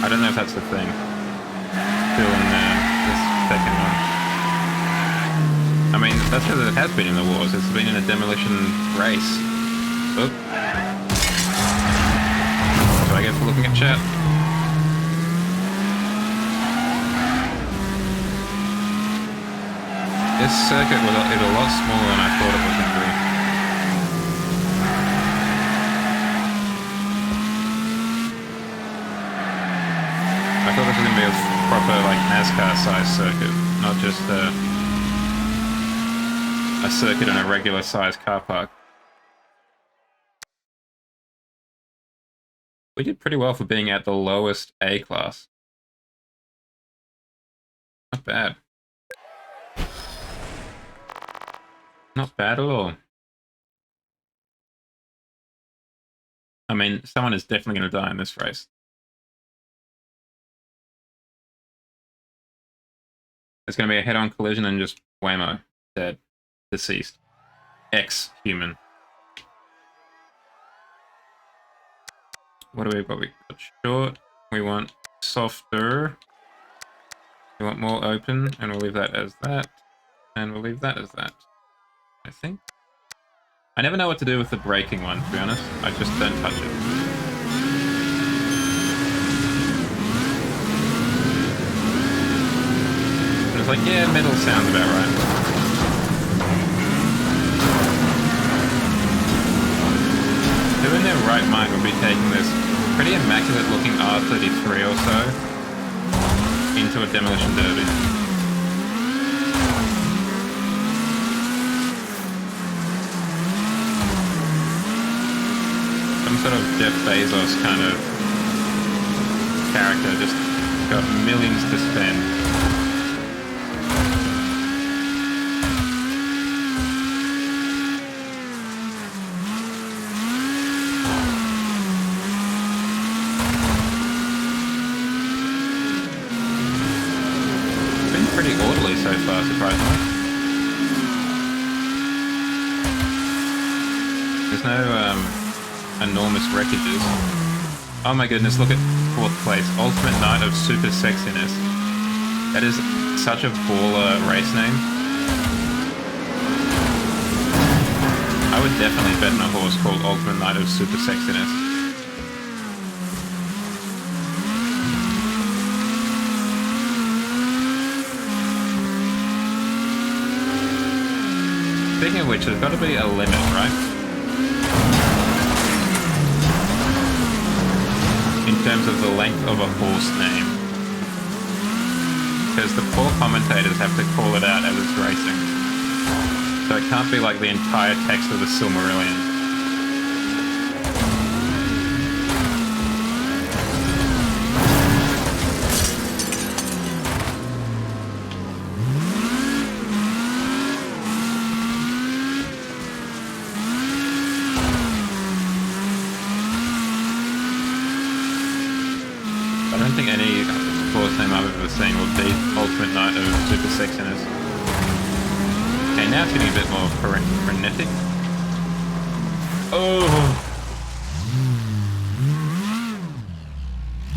I don't know if that's the thing. still in this second one. I mean, that's because it has been in the wars. It's been in a demolition race. Oop. Do I get for looking at chat? This circuit is a lot smaller than I thought it was going to be. I thought this was going to be a proper, like, NASCAR-sized circuit, not just a circuit in a regular-sized car park. We did pretty well for being at the lowest A class. Not bad. Not bad at all. I mean, someone is definitely going to die in this race. It's going to be a head-on collision and just whammo, dead, deceased. Ex-human. What do we got? We got short, we want softer, we want more open, and we'll leave that as that, and we'll leave that as that, I think. I never know what to do with the braking one, to be honest. I just don't touch it. But it's like, yeah, metal sounds about right. Who in their right mind would be taking this pretty immaculate looking R33 or so into a demolition derby? Some sort of Jeff Bezos kind of character, just got millions to spend. Pretty orderly so far, surprisingly. There's no enormous wreckages. Oh my goodness, look at 4th place. Ultimate Knight of Super Sexiness. That is such a baller race name. I would definitely bet on a horse called Ultimate Knight of Super Sexiness. Speaking of which, there's got to be a limit, right? In terms of the length of a horse name. Because the poor commentators have to call it out as it's racing. So it can't be like the entire text of the Silmarillion. I don't think any horse name I've ever seen will beat Ultimate Knight of Super Sexiness. Okay, now it's getting a bit more frenetic. Oh!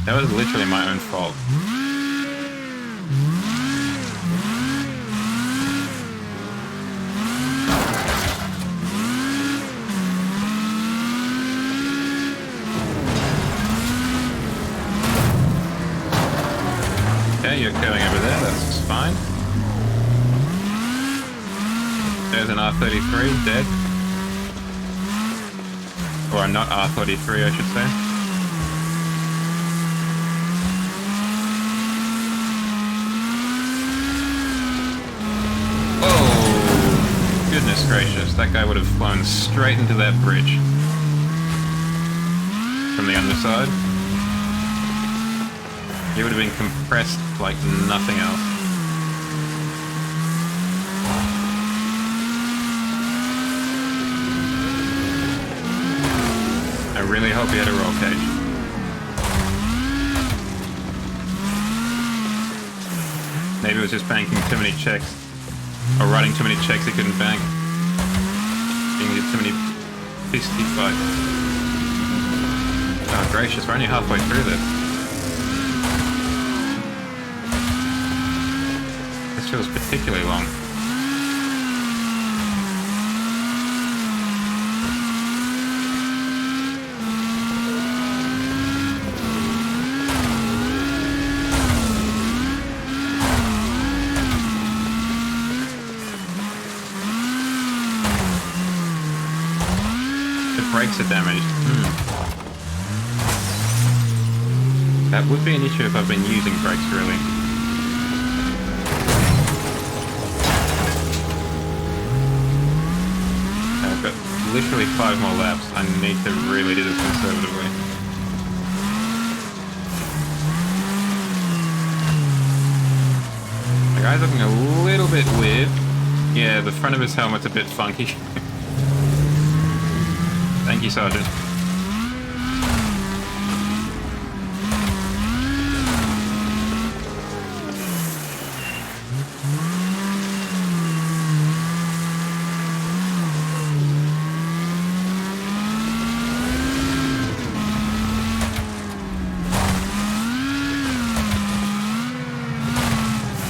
That was literally my own fault. Okay, you're going over there, that's fine. There's an R33, dead. Or not R33, I should say. Oh, goodness gracious, that guy would have flown straight into that bridge. From the underside. He would have been compressed like nothing else. I really hope he had a roll cage. Maybe it was just banking too many checks. Or writing too many checks he couldn't bank. Being too many fisty fights. Oh gracious, we're only halfway through this. feels particularly long. The brakes are damaged. That would be an issue if I've been using brakes, really. I've got literally 5 more laps. I need to really do this conservatively. The guy's looking a little bit weird. Yeah, the front of his helmet's a bit funky. Thank you, Sergeant.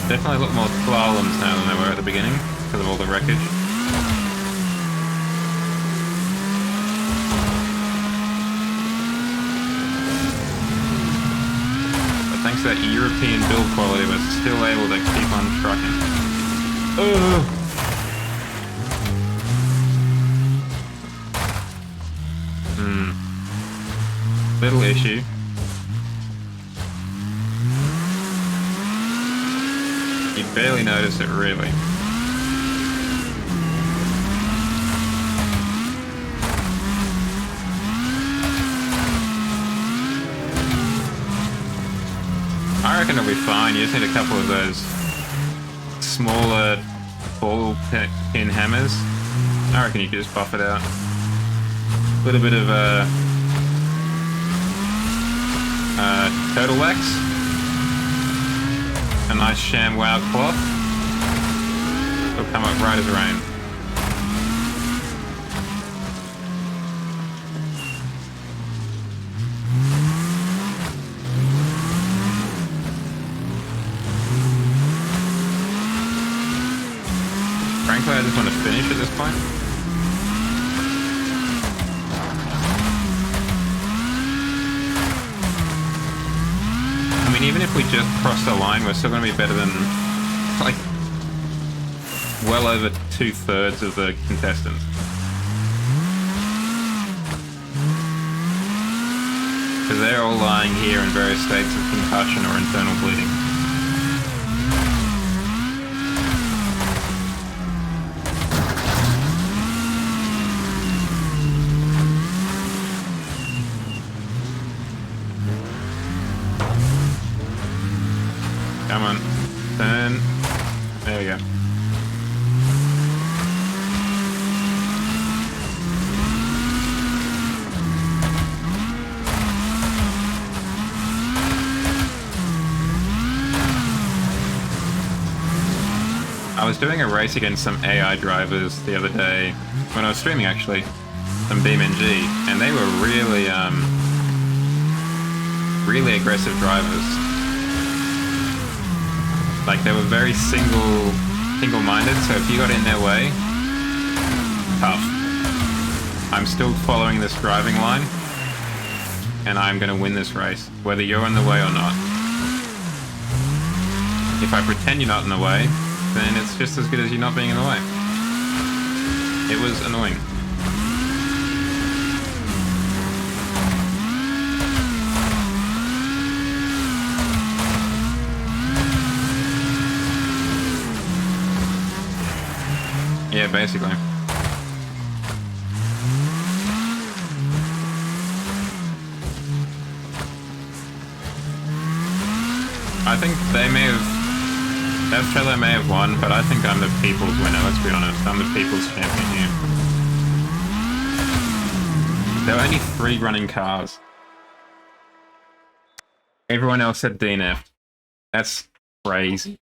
Definitely a lot more slaloms now than there were at the beginning, because of all the wreckage. But thanks to that European build quality, we're still able to keep on trucking. Little issue. You barely notice it, really. I reckon it'll be fine. You just need a couple of those smaller ball pin hammers. I reckon you could just buff it out. A little bit of turtle wax. A nice sham wow cloth. It'll come up right as rain. Frankly, I just want to finish at this point. I mean, even if we just cross the line, we're still going to be better than, like, well over 2/3 of the contestants. Because they're all lying here in various states of concussion or internal bleeding. Come on. Turn. There we go. I was doing a race against some AI drivers the other day, when I was streaming actually, some PNG, and they were really, really aggressive drivers. Like, they were very single-minded, so if you got in their way, tough. I'm still following this driving line, and I'm going to win this race, whether you're in the way or not. If I pretend you're not in the way, then it's just as good as you not being in the way. It was annoying. Yeah, basically. I think they may have... That fellow may have won, but I think I'm the people's winner, let's be honest. I'm the people's champion here. There were only 3 running cars. Everyone else had DNF'd. That's crazy.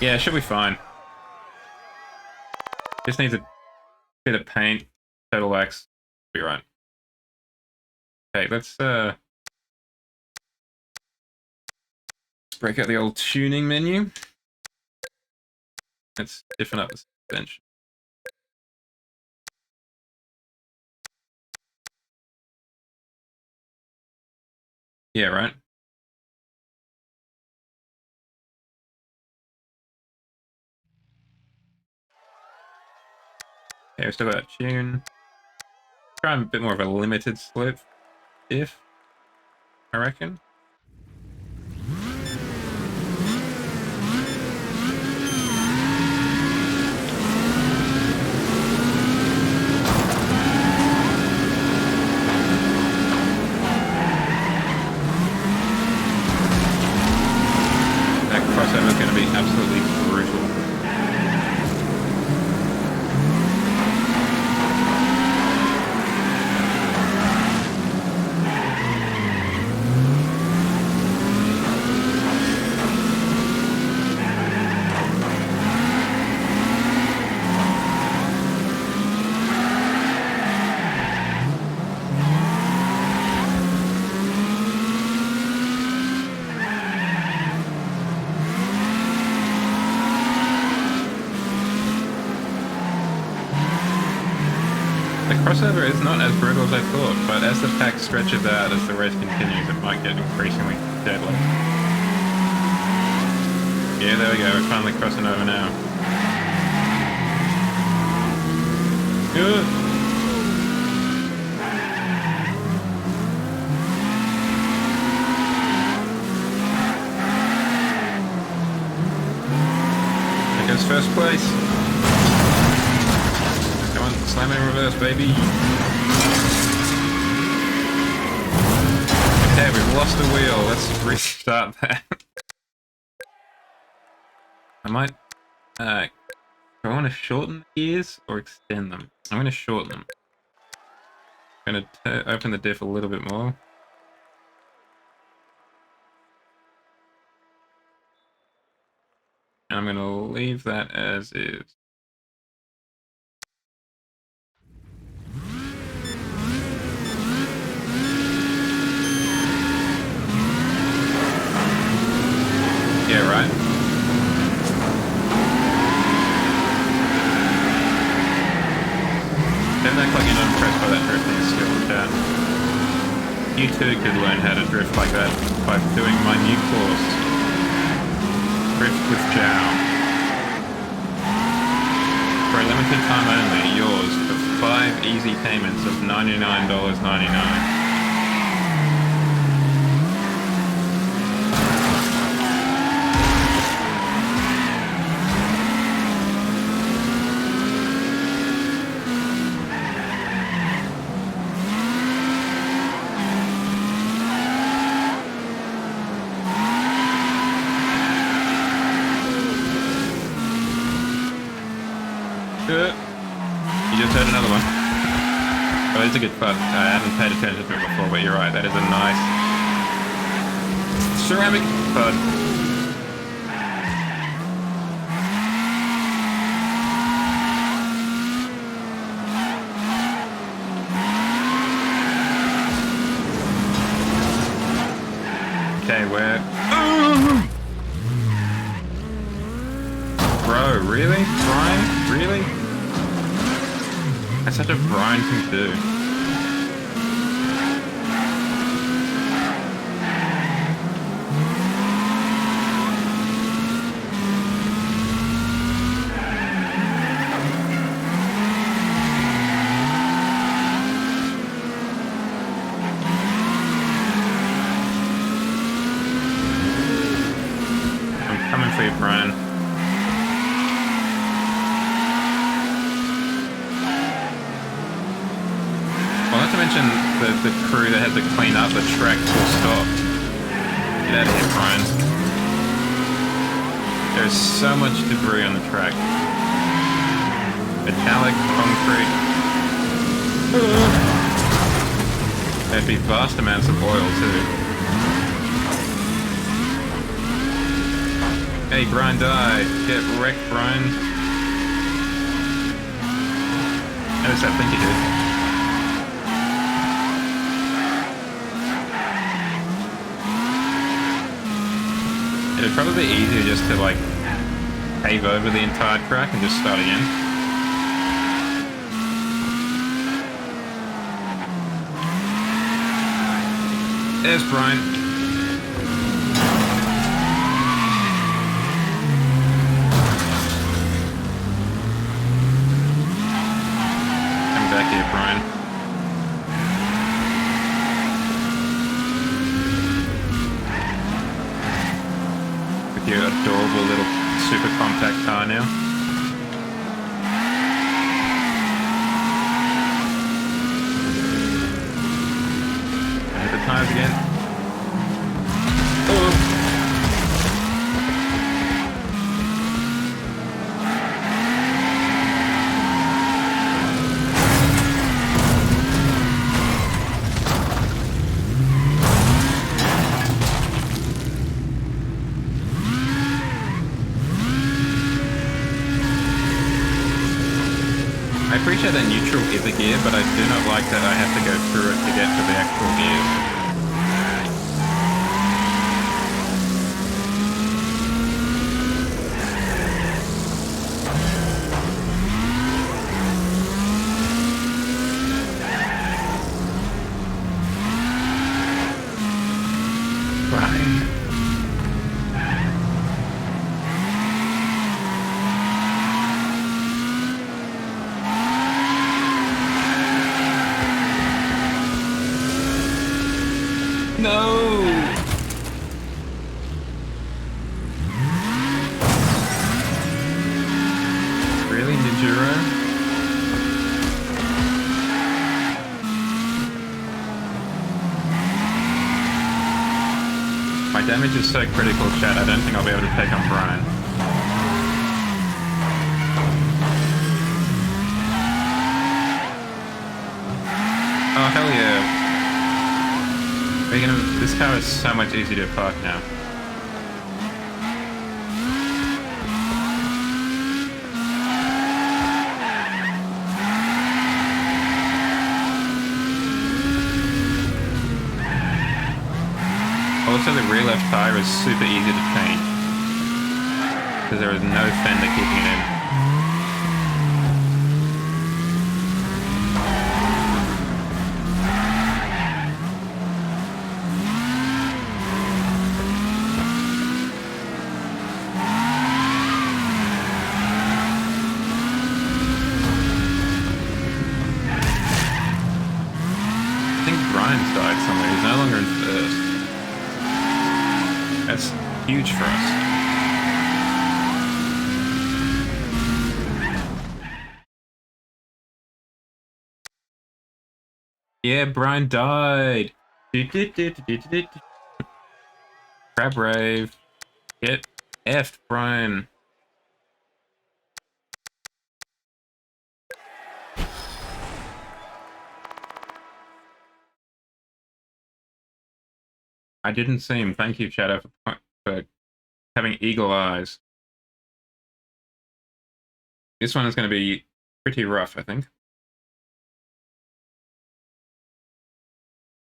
Yeah, should be fine. Just needs a bit of paint, total wax, be right. Okay, let's break out the old tuning menu. Let's stiffen up the suspension. Yeah, right. Okay, we still got that tune. Try a bit more of a limited slip, if I reckon. That crossover is going to be absolutely brutal. The crossover is not as brutal as I thought, but as the pack stretches out as the race continues, it might get increasingly deadly. Yeah, there we go, we're finally crossing over now. Good. There goes first place. Come on, slam it in reverse, baby. Okay, we've lost the wheel. Let's restart that. I might... do I want to shorten the gears or extend them? I'm going to shorten them. I'm going to open the diff a little bit more. And I'm going to leave that as is. Yeah, right. Don't act like you're not impressed by that drifting skill, chat. You too could learn how to drift like that by doing my new course. Drift with Jow. For a limited time only, yours for 5 easy payments of $99.99. You just heard another one. Oh, it's a good putt. I haven't paid attention to it before, but you're right. That is a nice ceramic putt. Okay, where? Bro, really? Brian? Really? That's such a Brian thing to do. I'm coming for you, Brian. Mention the crew that had to clean up the track full stop. Get out of here, Brian. There's so much debris on the track. Metallic, concrete. There'd be vast amounts of oil too. Hey, Brian died. Get wrecked, Brian. Notice that thing you did. It'd probably be easier just to like pave over the entire track and just start again. There's Brian. Come back here, Brian. With your adorable little super compact car now. And the tires again. Oh. I appreciate that neutral is a gear, but I do not like that I have to go through it to get to the actual gears. Right. No! Really, Nijuro? My damage is so critical, chat, I don't think I'll be able to take on Brian. Oh, hell yeah. This car is so much easier to park now. Also, the rear left tire is super easy to change because there is no fender keeping it in. I think Brian's died somewhere. He's no longer in first. That's huge for us. Yeah, Brian died. Crab rave. Get effed, Brian. I didn't see him. Thank you, Shadow, for having eagle eyes. This one is going to be pretty rough, I think.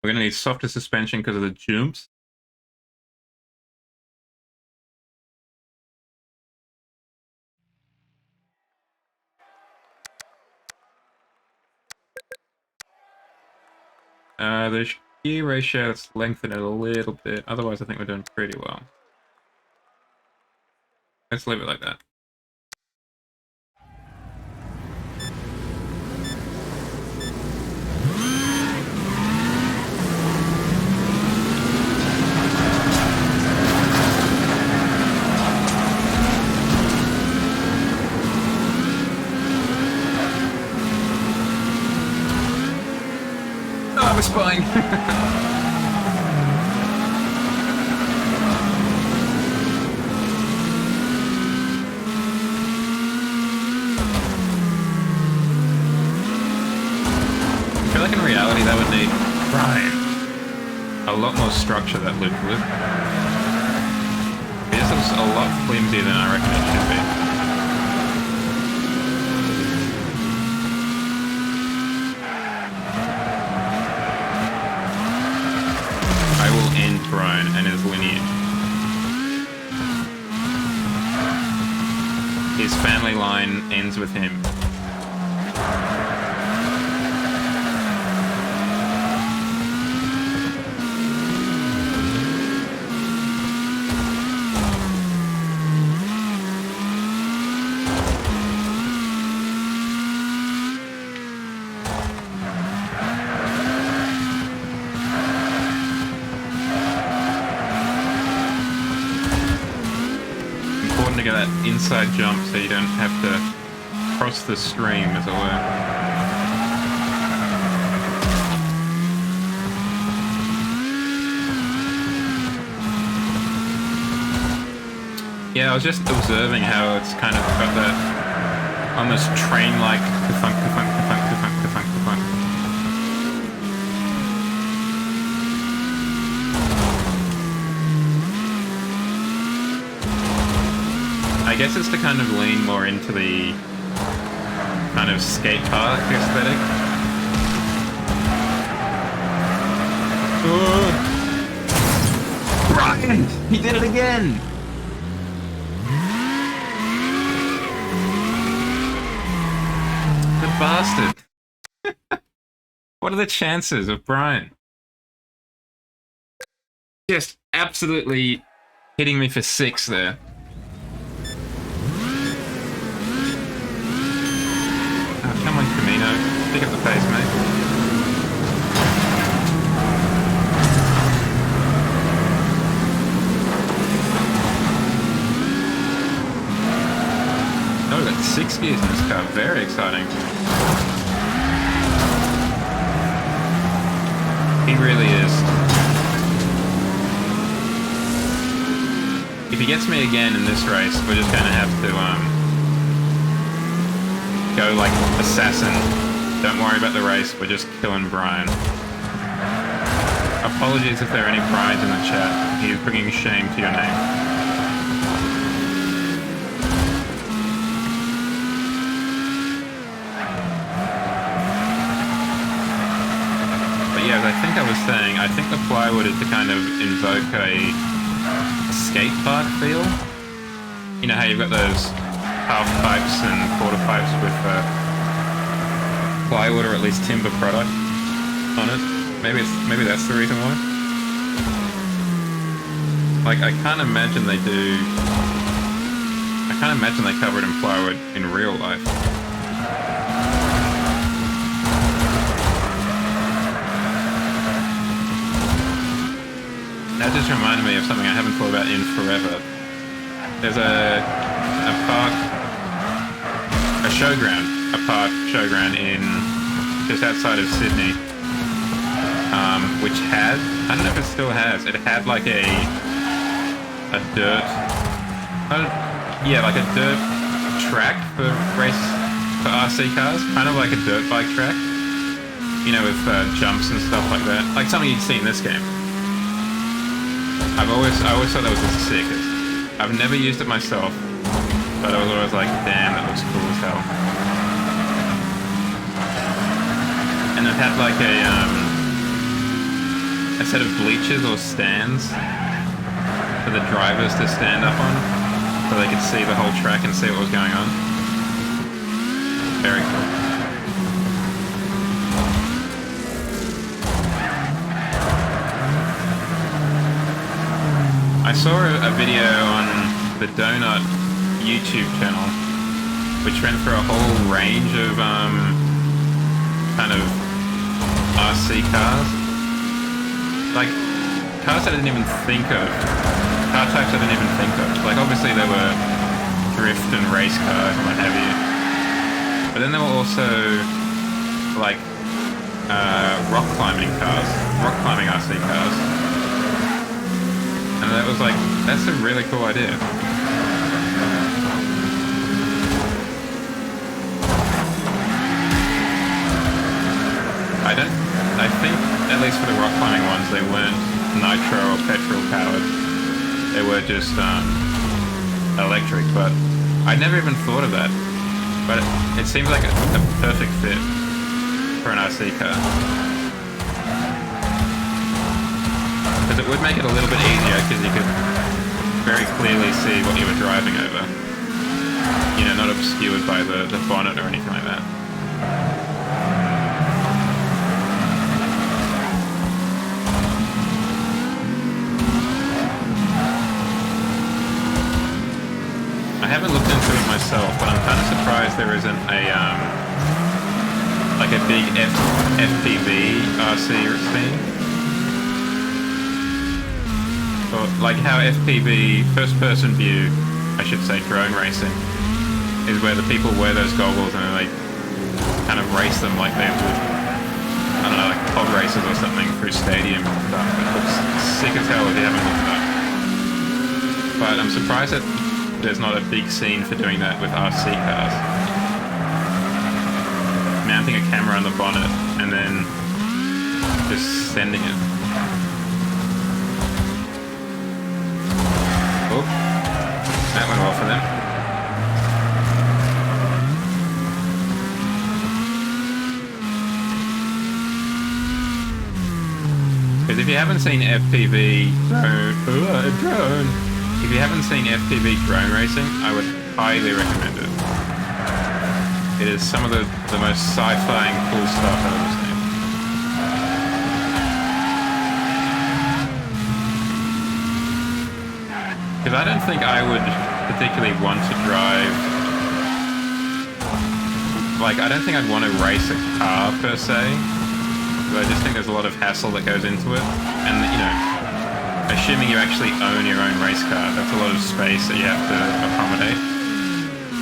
We're going to need softer suspension because of the jumps. The gear ratio, let's lengthen it a little bit. Otherwise, I think we're doing pretty well. Let's leave it like that. Oh, I'm spying. I feel like in reality that would need a lot more structure, that loop would. This is a lot flimsier than I reckon it should be. I will end Brian and his lineage. his family line ends with him. Important to get that inside jump so you don't have to cross the stream, as it were. Yeah, I was just observing how it's kind of got that almost train-like ka-thunk, ka-thunk, ka-thunk, ka-thunk, ka-thunk, ka-thunk. I guess it's to kind of lean more into the kind of skate park aesthetic. Brian! He did it again! The bastard. What are the chances of Brian just absolutely hitting me for 6 there? Oh, come on, Camino. Pick up the pace, mate. Oh, we've got 6 gears in this car. Very exciting. He really is. If he gets me again in this race, we're just gonna have to go like assassin. Don't worry about the race, we're just killing Brian. Apologies if there are any Brians in the chat. He is bringing shame to your name. Yeah, as I think I was saying, I think the plywood is to kind of invoke a skate park feel. You know how you've got those half pipes and quarter pipes with plywood or at least timber product on it. Maybe that's the reason why. Like I can't imagine they cover it in plywood in real life. That just reminded me of something I haven't thought about in forever. There's a park showground in just outside of Sydney, which had, I don't know if it still has, it had like a dirt, like a dirt track for RC cars, kind of like a dirt bike track, you know, with jumps and stuff like that, like something you'd see in this game. I always thought that was the sickest. I've never used it myself, but I was always like, damn, that looks cool as hell. And it had like a set of bleachers or stands for the drivers to stand up on, so they could see the whole track and see what was going on. Very cool. I saw a video on the Donut YouTube channel, which went through a whole range of kind of RC cars, like cars I didn't even think of, car types I didn't even think of. Like obviously there were drift and race cars and what have you, but then there were also like rock climbing RC cars. And that was like, that's a really cool idea. I think, at least for the rock climbing ones, they weren't nitro or petrol powered. They were just electric, but I'd never even thought of that. But it seems like a perfect fit for an RC car. Because it would make it a little bit easier, because you could very clearly see what you were driving over. you know, not obscured by the bonnet or anything like that. I haven't looked into it myself, but I'm kind of surprised there isn't a like a big FPV RC scene. Or like how FPV, first-person view, I should say, drone racing, is where the people wear those goggles and they kind of race them like they would, I don't know, like pod races or something through stadium and stuff. It looks sick as hell if you haven't looked at it. But I'm surprised that there's not a big scene for doing that with RC cars. Mounting a camera on the bonnet and then just sending it. Oh, that went well for them. Because if you haven't seen FPV drone, if you haven't seen FPV drone racing, I would highly recommend it. It is some of the most sci-fi and cool stuff I've ever seen. Because I don't think I would particularly want to drive... Like, I don't think I'd want to race a car per se. But I just think there's a lot of hassle that goes into it. And, you know, assuming you actually own your own race car, that's a lot of space that you have to accommodate.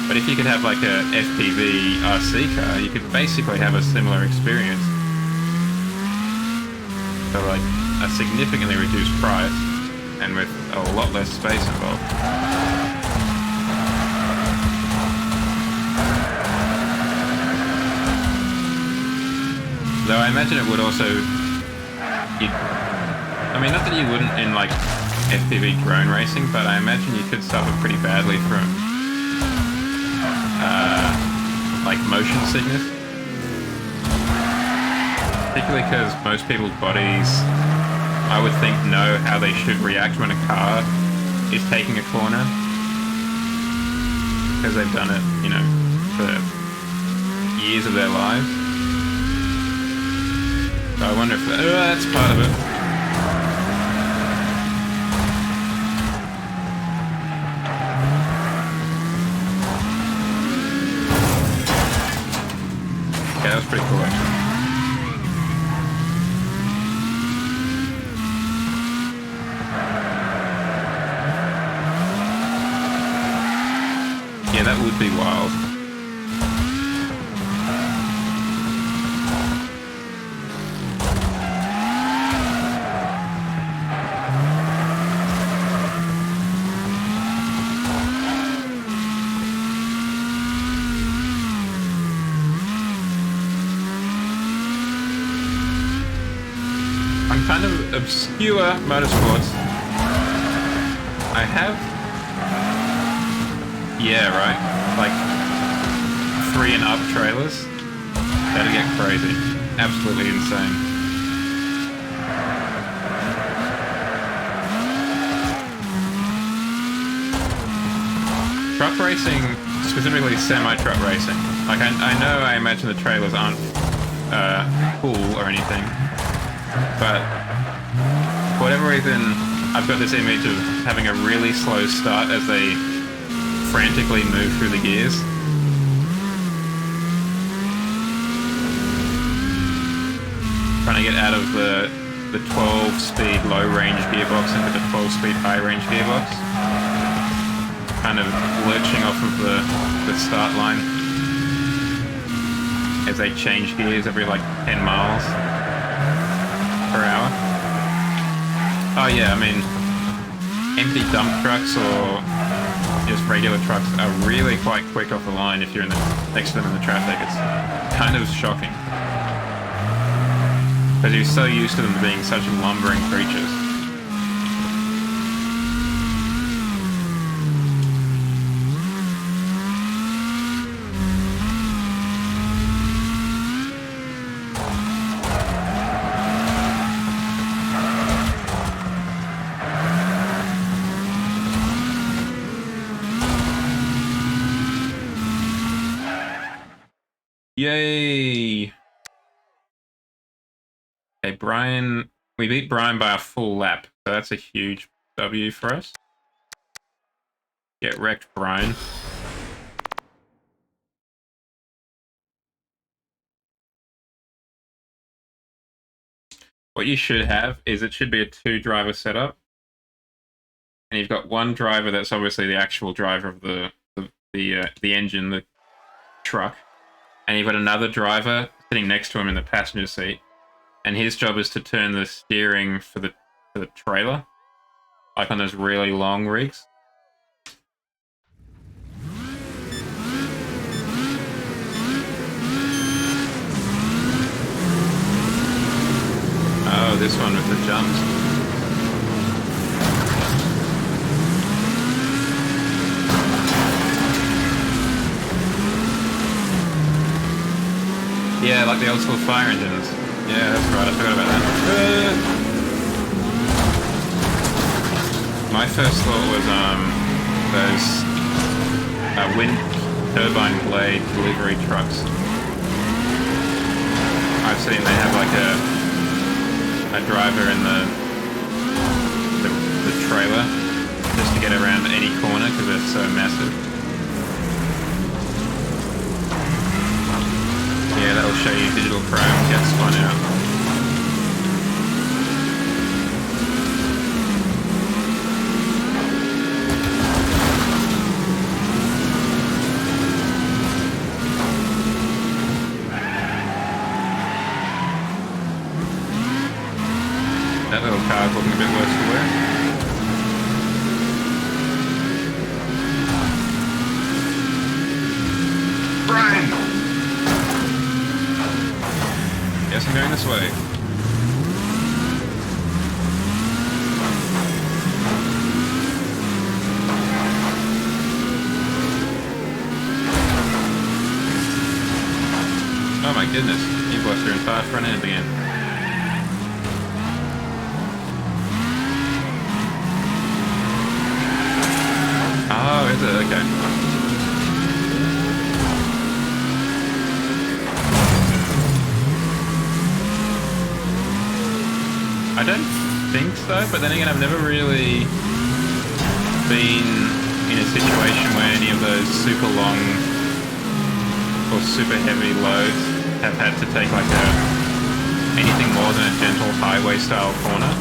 But if you could have like a FPV RC car, you could basically have a similar experience. For like a significantly reduced price and with a lot less space involved. Though I imagine it would also... I mean, not that you wouldn't in like FPV drone racing, but I imagine you could suffer pretty badly from like motion sickness. Particularly because most people's bodies, I would think, know how they should react when a car is taking a corner. Because they've done it, you know, for years of their lives. So I wonder if that's part of it. Yeah, that was pretty cool actually. Yeah, that would be wild. Kind of obscure motorsports. I have, yeah, right, like 3 and up trailers. That'd get crazy, absolutely insane. Truck racing, specifically semi-truck racing. Like I know, I imagine the trailers aren't cool or anything. But for whatever reason, I've got this image of having a really slow start as they frantically move through the gears. Trying to get out of the 12-speed low-range gearbox into the 12-speed high-range gearbox. Kind of lurching off of the start line as they change gears every like 10 miles. Per hour. Oh yeah, I mean, empty dump trucks or just regular trucks are really quite quick off the line if you're next to them in the traffic. It's kind of shocking. Because you're so used to them being such lumbering creatures. Yay! Okay, Brian. We beat Brian by a full lap, so that's a huge W for us. Get wrecked, Brian. What you should have is it should be a 2-driver setup. And you've got one driver that's obviously the actual driver of the engine, the truck. And you've got another driver sitting next to him in the passenger seat. And his job is to turn the steering for the trailer. Like on those really long rigs. Oh, this one with the jumps. Yeah, like the old school fire engines. Yeah, that's right, I forgot about that. My first thought was those wind turbine blade delivery trucks. I've seen they have like a driver in the trailer just to get around any corner because they're so massive. Yeah, that'll show you digital chrome get spun out. That little car's looking a bit worse for wear. Brian! Guess I'm going this way. Oh my goodness, you've lost your entire front end again. Oh, is it? Okay. I don't think so, but then again, I've never really been in a situation where any of those super long or super heavy loads have had to take like anything more than a gentle highway style corner.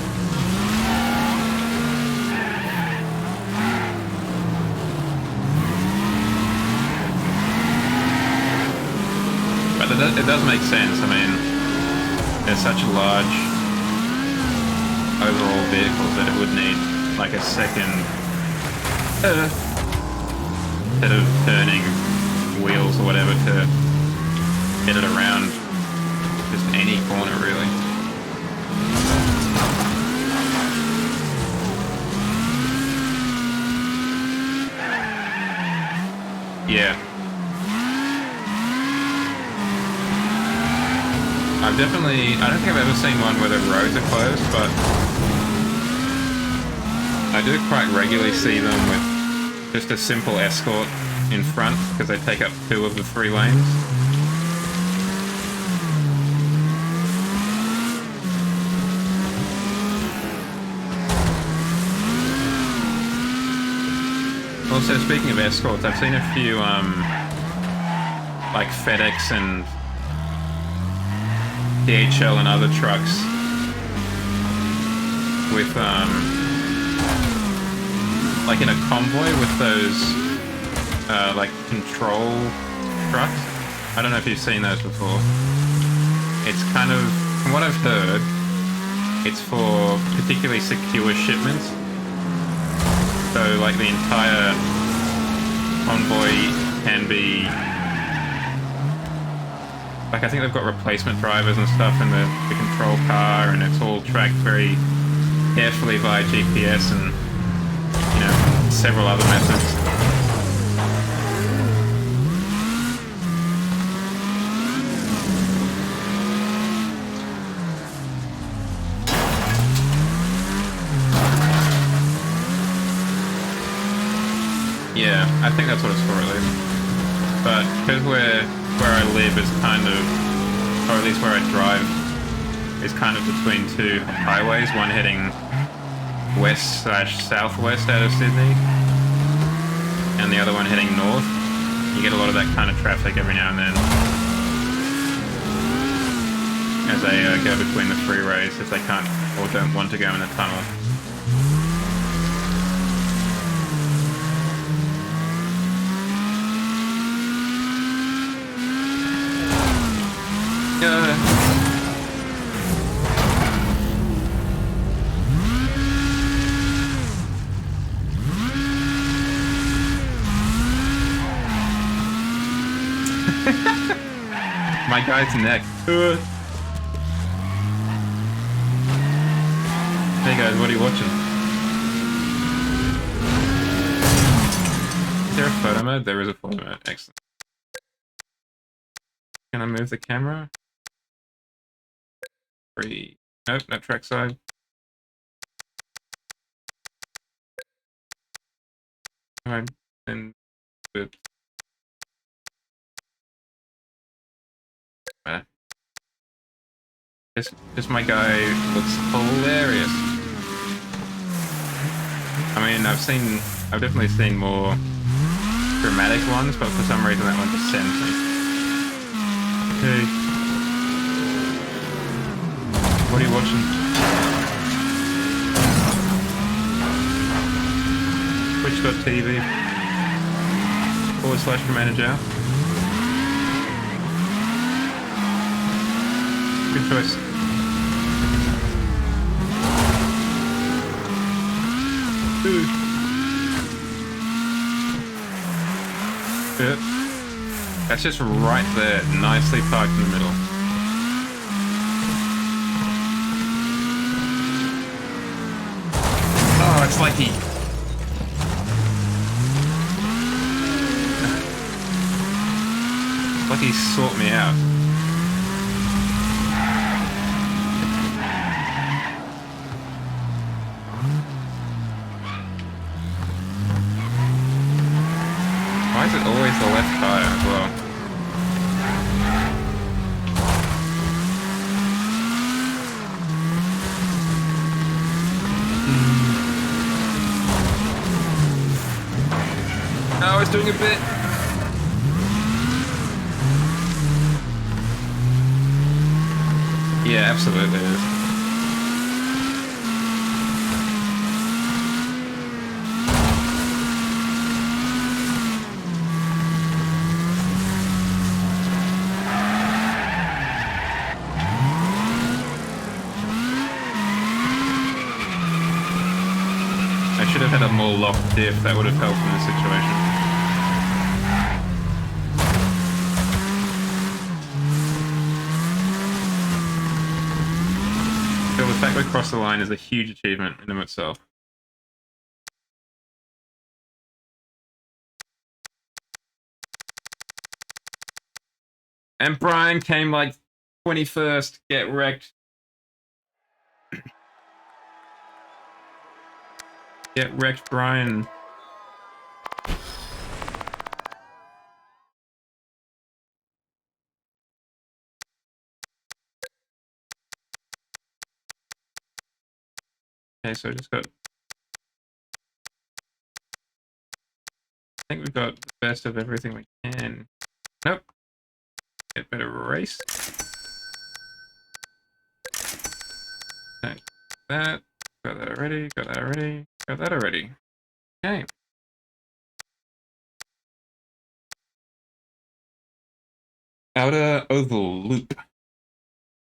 But it does make sense. I mean, they're such large overall vehicles that it would need like a second set of turning wheels or whatever to get it around just any corner, really. Yeah. I don't think I've ever seen one where the roads are closed, but I do quite regularly see them with just a simple escort in front because they take up 2 of the 3 lanes. Also, speaking of escorts, I've seen a few like FedEx and DHL and other trucks with like in a convoy with those like control trucks. I don't know if you've seen those before. It's kind of, from what I've heard, it's for particularly secure shipments. So like the entire convoy can be, like I think they've got replacement drivers and stuff in the control car, and it's all tracked very carefully via GPS and, you know, several other methods. Yeah, I think that's what it's for at least. But because we're where I live is kind of, or at least where I drive, is kind of between two highways, one heading west/southwest out of Sydney, and the other one heading north. You get a lot of that kind of traffic every now and then as they go between the freeways if they can't or don't want to go in the tunnel. My guy's neck. Hey guys, what are you watching? Is there a photo mode? There is a photo mode. Excellent. Can I move the camera? Free. Nope, no trackside. Alright, then good. This my guy looks hilarious. I mean, I've definitely seen more dramatic ones, but for some reason that one just sends me. Hey. What are you watching? Twitch.tv /manager. Good choice. Ooh. Yeah. That's just right there, nicely parked in the middle. Oh, it's like he sought me out. Why is it always the left tire as well? Oh, it's doing a bit. Yeah, absolutely it is. I should have had a more locked diff, that would have helped in this situation. So the fact we crossed the line is a huge achievement in and of itself. And Brian came like 21st, get wrecked. Get wrecked, Brian. Okay, so I just got... I think we've got the best of everything we can. Nope. Get better race. Okay. That. Got that already. Got that already. Got that already. Okay. Outer oval loop.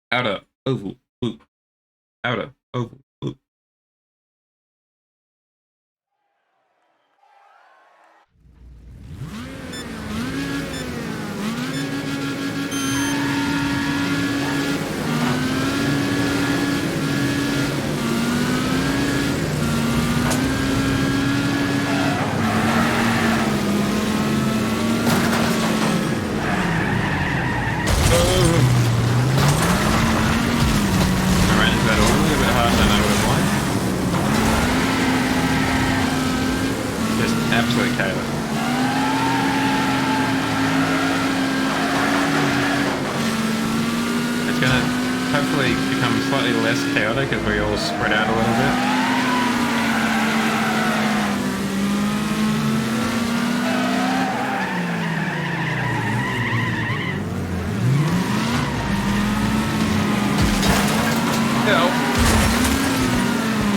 Outer oval loop. Outer oval loop. I ran into that a little bit harder than I slightly less chaotic as we all spread out a little bit. Help!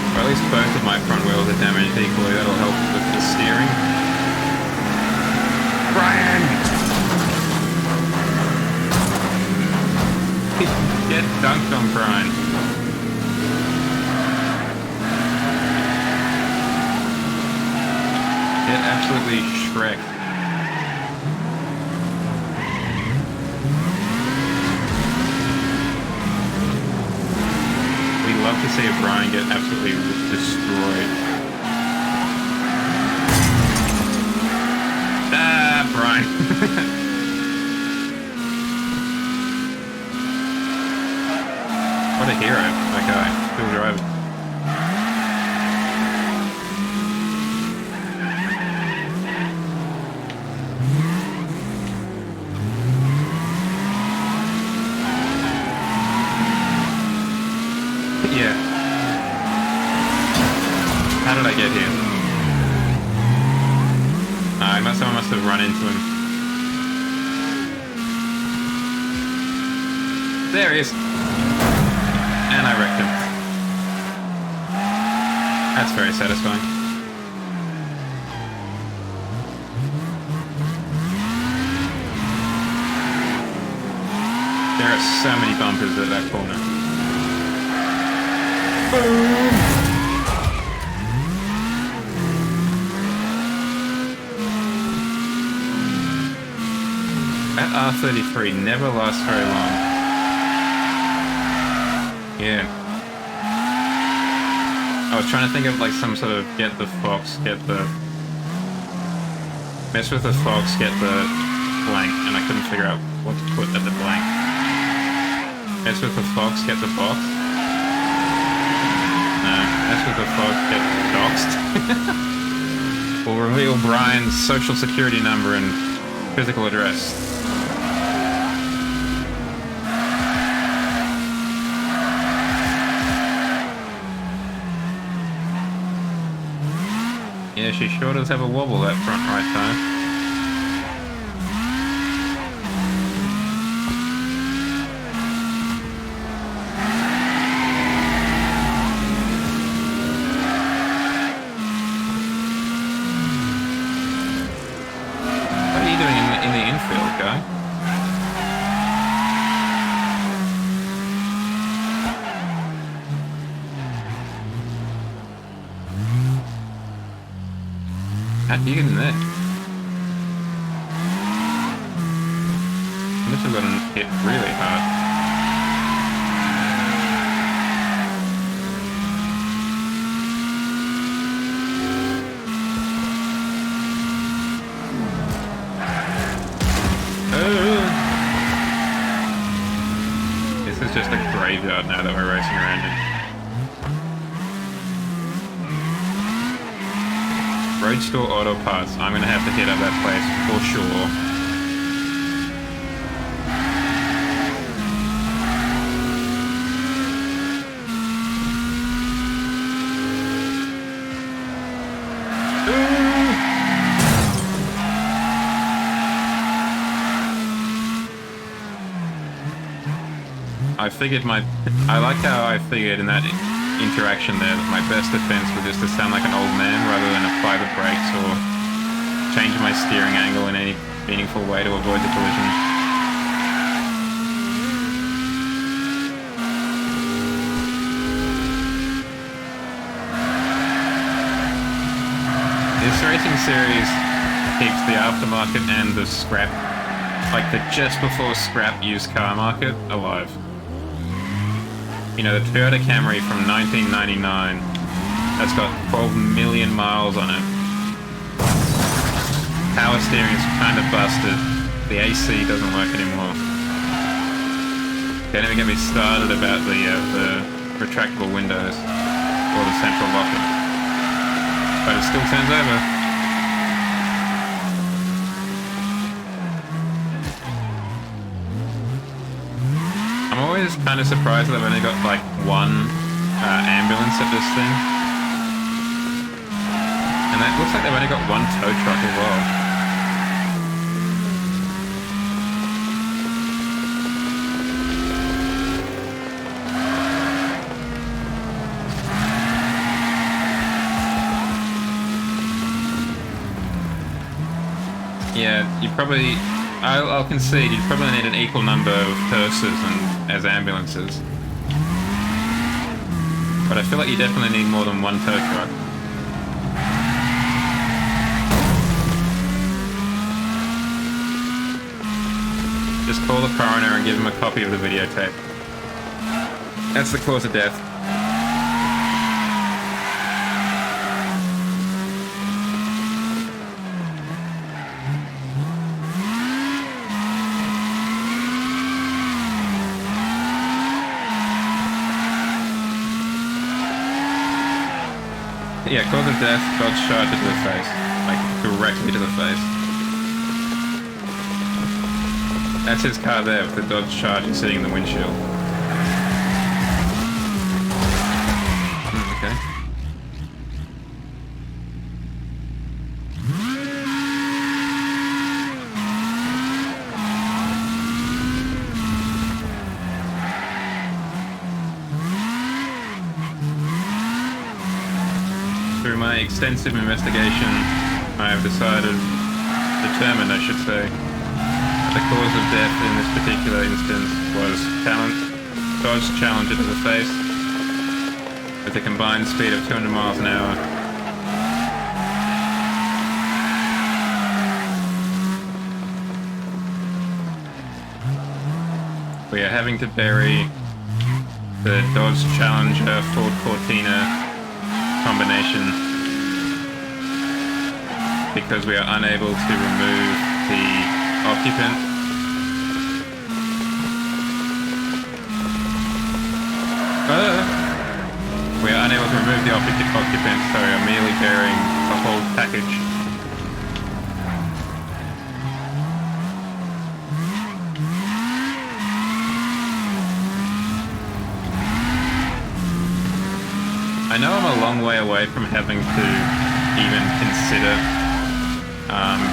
Or at least both of my front wheels are damaged equally. That'll help with the steering. Brian! Get dunked on, Brian. Get absolutely shreked. We'd love to see a Brian get absolutely destroyed. Ah, Brian. What a hero, that guy. Still driving. Yeah. How did I get here? Someone must have run into him. There he is. And I wrecked him. That's very satisfying. There are so many bumpers at that corner. Boom! That R33 never lasts very long. Yeah. I was trying to think of like some sort of get the fox, get the... Mess with the fox, get the blank, and I couldn't figure out what to put at the blank. Mess with the fox, get the box. No, mess with the fox, get doxed. We'll reveal Brian's social security number and physical address. Yeah, she sure does have a wobble, that front right tire. What are you doing in the infield, guy? How do you get in there? I must have gotten hit really hard. This is just a graveyard now that we're racing around in. Road Store Auto Parts. I'm gonna have to hit up that place for sure. I figured I like how I figured in that interaction there that my best defense was just to sound like an old man rather than apply the brakes or change my steering angle in any meaningful way to avoid the collision. This racing series keeps the aftermarket and the scrap, like the just before scrap used car market, alive. You know, the Toyota Camry from 1999, that's got 12 million miles on it. Power steering's kind of busted. The AC doesn't work anymore. Don't even get me started about the retractable windows or the central locker. But it still turns over. I'm always is kind of surprised that I've only got like one ambulance at this thing. And it looks like they've only got one tow truck as well. Yeah, you probably... I'll concede, you'd probably need an equal number of hearses as ambulances. But I feel like you definitely need more than one tow truck. Just call the coroner and give him a copy of the videotape. That's the cause of death. Yeah, cause of death, dodge charge to the face. Like, directly to the face. That's his car there with the dodge charge sitting in the windshield. Okay. Through my extensive investigation, I have determined, I should say, the cause of death in this particular instance was dodge challenger to the face with a combined speed of 200 miles an hour. We are having to bury the Dodge Challenger Ford Cortina combination because we are unable to remove the occupant. We are unable to remove the occupant, so we are merely bearing the whole package. I know I'm a long way away from having to even consider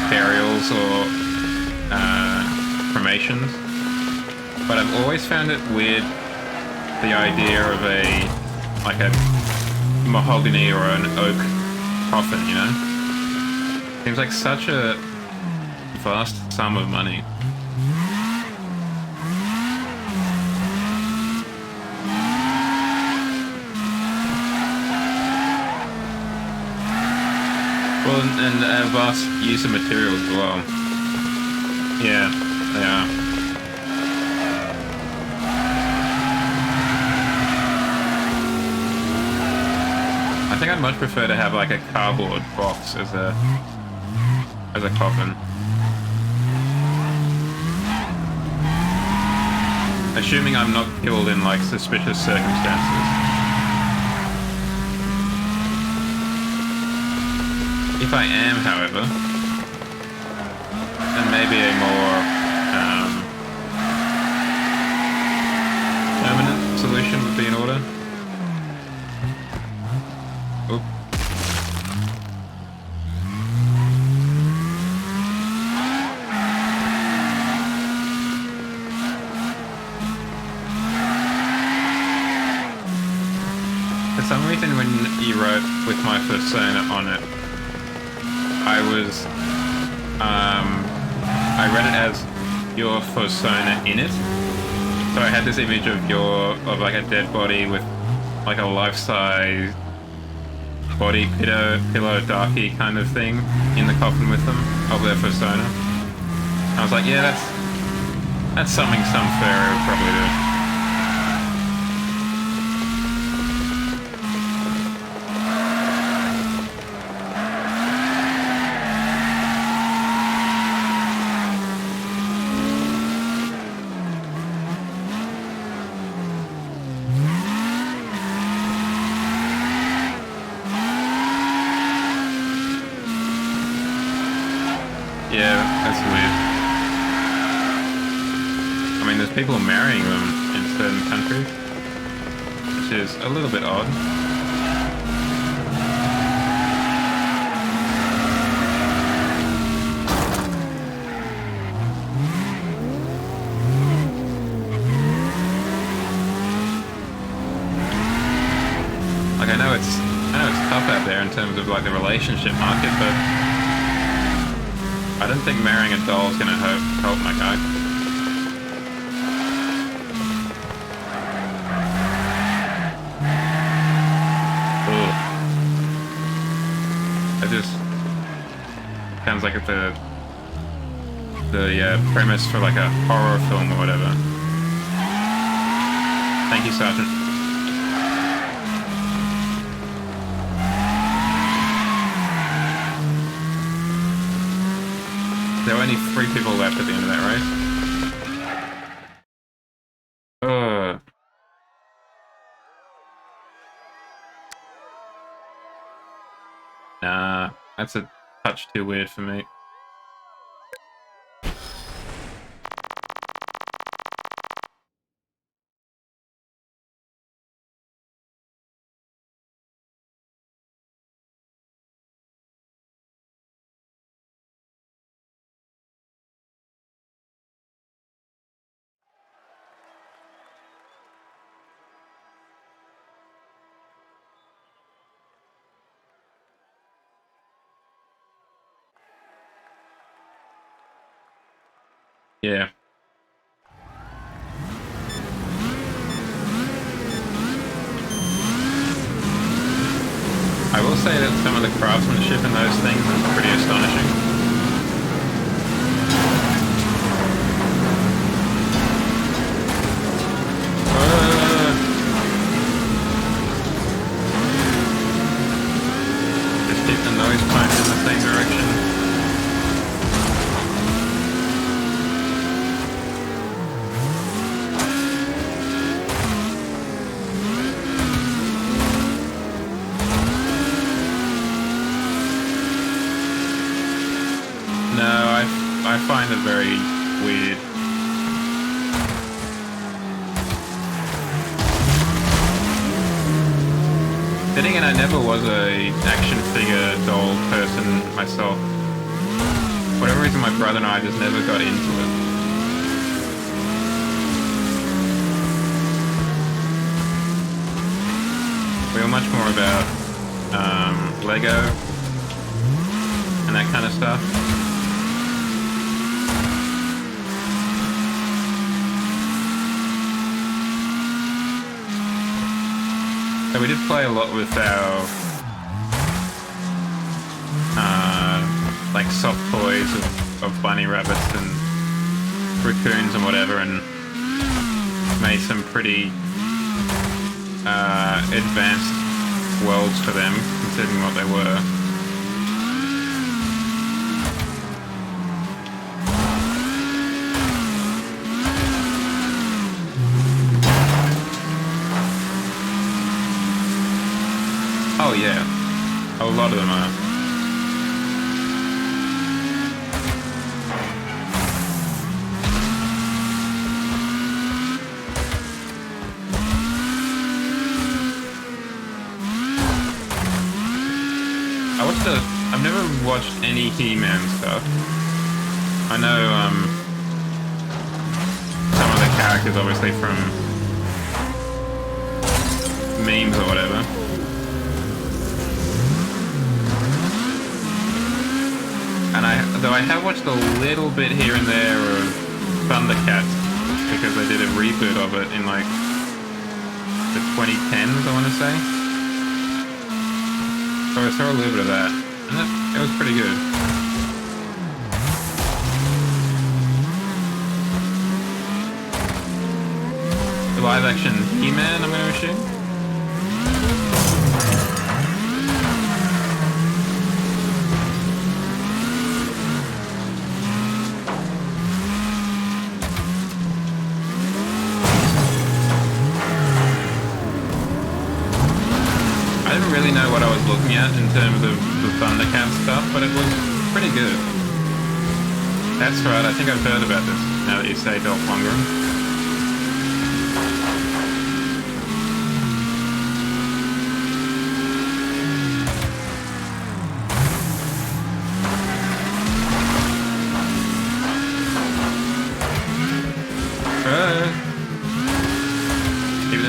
burials or cremations, but I've always found it weird the idea of a mahogany or an oak coffin, you know? Seems like such a vast sum of money. Well, and a vast use of materials as well. Yeah, they are. I think I'd much prefer to have like a cardboard box as a coffin. Assuming I'm not killed in like suspicious circumstances. If I am, however, then maybe a more permanent solution would be in order. Oop. For some reason, when you wrote with my persona on it, I read it as your persona in it. So I had this image of like a dead body with like a life-size body pillow darky kind of thing in the coffin with them of their persona. I was like, yeah, that's something some fairy would probably do. Yeah, that's weird. I mean, there's people marrying them in certain countries, which is a little bit odd. Like, I know it's tough out there in terms of like the relationship market, but I don't think marrying a doll is gonna help my guy. Ugh. That just sounds like it's the premise for like a horror film or whatever. Thank you, Sergeant. There were only 3 people left at the end of that race. Nah, that's a touch too weird for me. Yeah. I will say that some of the craftsmanship in those things is pretty astonishing. Just keep the noise pointing in the same direction. I find it very weird. Then again, I never was a action figure doll person myself. For whatever reason, my brother and I just never got into it. We were much more about Lego and that kind of stuff. So we did play a lot with our like soft toys of bunny rabbits and raccoons and whatever, and made some pretty advanced worlds for them, considering what they were. Oh yeah, a lot of them are. I've never watched any He-Man stuff. I know some of the characters obviously from memes or whatever. And though I have watched a little bit here and there of Thundercats, because they did a reboot of it in like the 2010s, I want to say. So I saw a little bit of that, and it was pretty good. The live action He-Man, I'm going to assume. I didn't really know what I was looking at in terms of the Thundercats stuff, but it was pretty good. That's right, I think I've heard about this, now that you say Dolph Lundgren.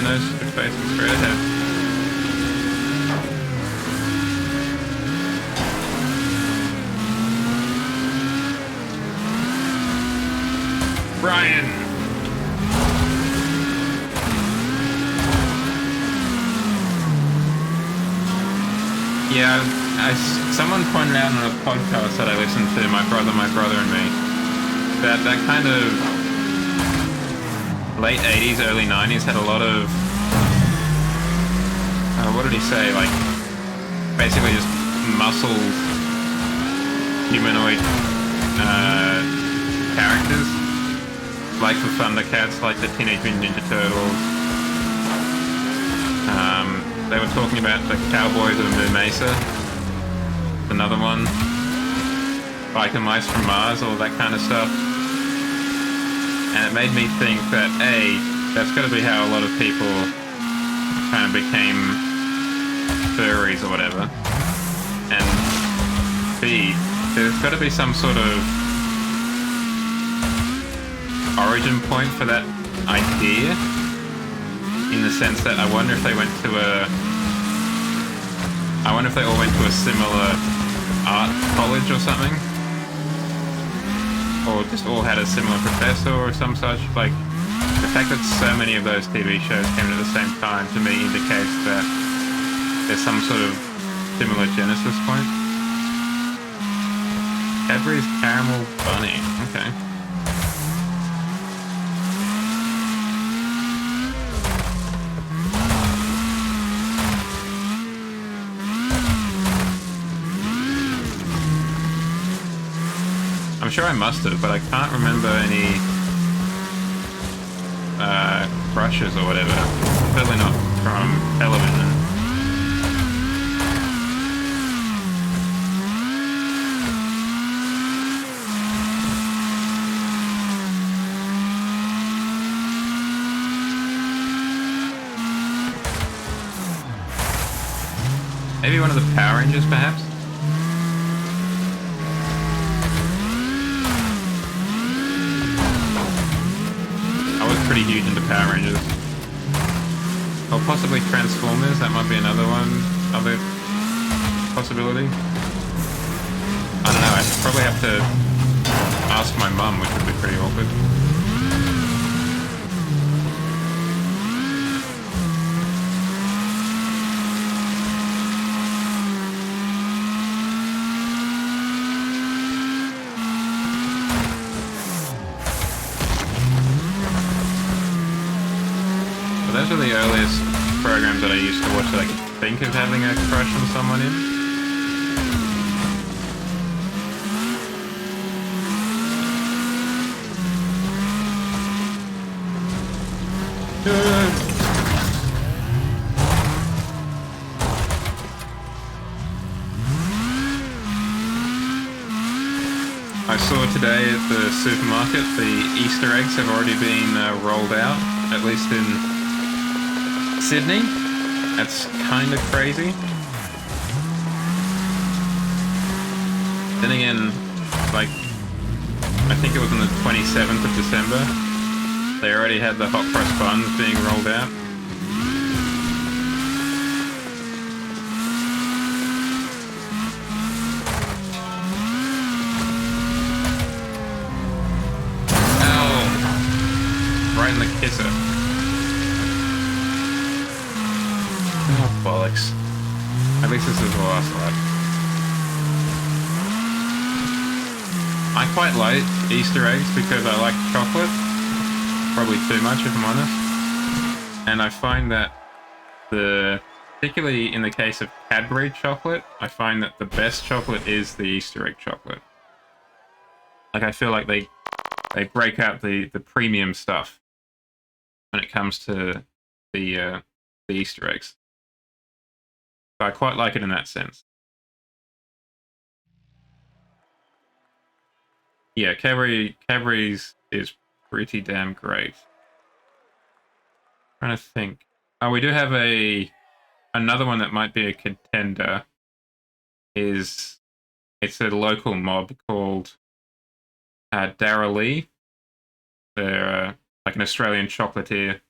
no space, straight ahead. Brian! Yeah, someone pointed out on a podcast that I listened to, my brother and me, that kind of late 80s, early 90s had a lot of, what did he say, like, basically just muscled humanoid characters, like the Thundercats, like the Teenage Mutant Ninja Turtles. They were talking about the Cowboys of Moo Mesa, another one, Biker Mice from Mars, all that kind of stuff. And it made me think that A, that's got to be how a lot of people kind of became furries or whatever. And B, there's got to be some sort of origin point for that idea, in the sense that I wonder if they all went to a similar art college or something, or just all had a similar professor or some such. Like, the fact that so many of those TV shows came at the same time, to me indicates that there's some sort of similar genesis point. Cadbury's Caramel Bunny, okay. I'm sure I must have, but I can't remember any crushes or whatever. Certainly not from television. Maybe one of the Power Rangers, perhaps? Pretty huge into Power Rangers. Or possibly Transformers, that might be another possibility. I don't know, I'd probably have to ask my mum, which would be pretty awkward. Those are the earliest programs that I used to watch that I could think of having a crush on someone in. I saw today at the supermarket the Easter eggs have already been rolled out, at least in Sydney. That's kind of crazy. Then again, like, I think it was on the 27th of December, they already had the hot cross buns being rolled out. Ow! Right in the kisser. Oh, bollocks. At least this is the last lap. I quite like Easter eggs because I like chocolate. Probably too much, if I'm honest. And I find that particularly in the case of Cadbury chocolate, I find that the best chocolate is the Easter egg chocolate. Like, I feel like they break out the premium stuff when it comes to the Easter eggs. I quite like it in that sense. Yeah, Cadbury's is pretty damn great. Trying to think. Oh, we do have another one that might be a contender. It's a local mob called Dara Lee. They're like an Australian chocolatier.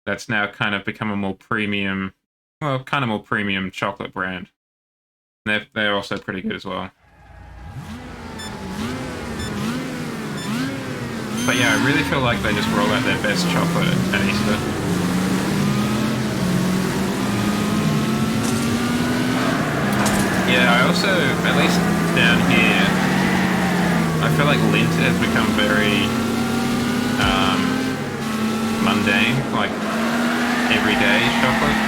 that's now kind of become a more premium, well, kind of more premium chocolate brand. And they're also pretty good as well. But yeah, I really feel like they just roll out their best chocolate at Easter. Yeah, I also, at least down here, I feel like Lindt has become very mundane, like everyday chocolate.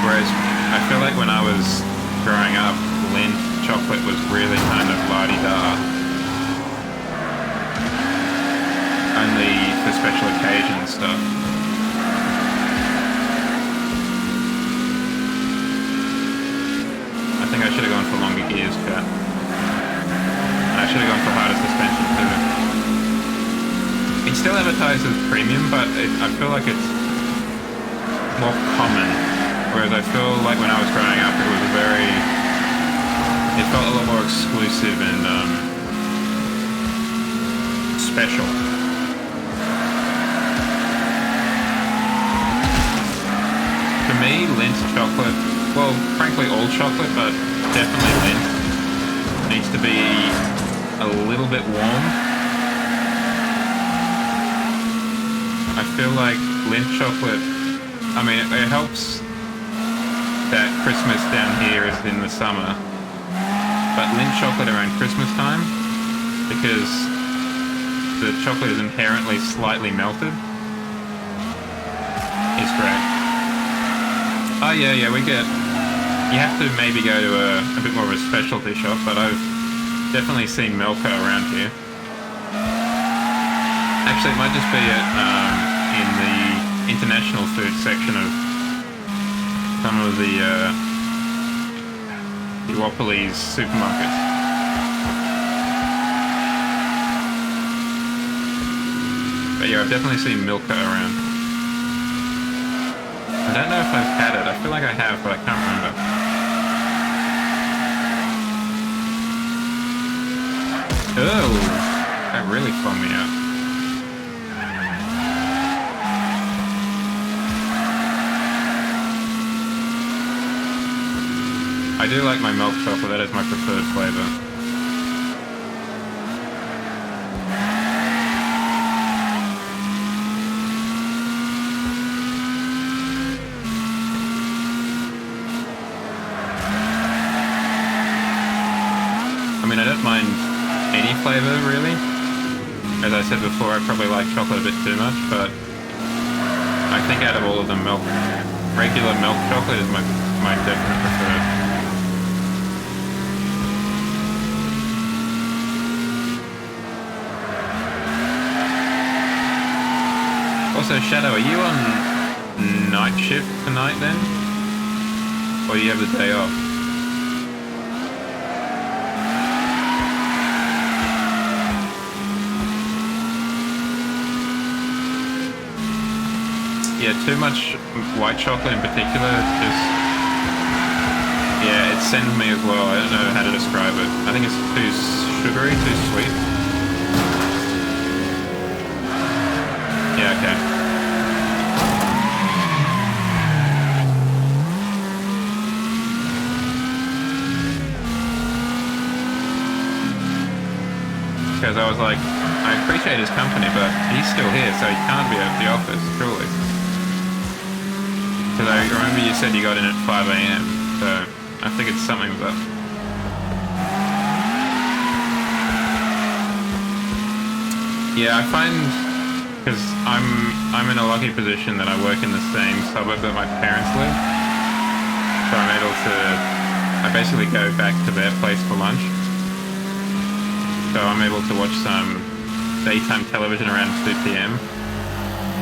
Whereas I feel like when I was growing up, Lindt chocolate was really kind of la-di-da. Only for special occasion stuff. I think I should have gone for longer gears, Cat. And I should have gone for harder suspension too. It's still advertised as premium, but I feel like it's more common. Whereas I feel like when I was growing up, it was it felt a lot more exclusive and special. For me, Lindt chocolate, well, frankly all chocolate, but definitely Lindt, needs to be a little bit warm. I feel like Lindt chocolate, I mean, it helps that Christmas down here is in the summer, but Lindt chocolate around Christmas time, because the chocolate is inherently slightly melted, is great. Oh yeah, you have to maybe go to a bit more of a specialty shop, but I've definitely seen Milka around here. Actually, it might just be in the international food section of some of the duopolies supermarkets. But yeah, I've definitely seen Milka around. I don't know if I've had it. I feel like I have, but I can't remember. Oh, that really flung me out. I do like my milk chocolate. That is my preferred flavor. I mean, I don't mind any flavor, really. As I said before, I probably like chocolate a bit too much, but I think out of all of them, regular milk chocolate is my definite preferred. Also, Shadow, are you on night shift tonight then? Or you have the day off? Yeah, too much white chocolate in particular, just, yeah, it sends me as well. I don't know how to describe it. I think it's too sugary, too sweet. Yeah, okay. Because I was like, I appreciate his company, but he's still here, so he can't be at the office, surely. Because I remember you said you got in at 5 AM, so I think it's something with that. Yeah, I find, because I'm in a lucky position that I work in the same suburb that my parents live, so I'm able to, I basically go back to their place for lunch. So I'm able to watch some daytime television around 2 PM,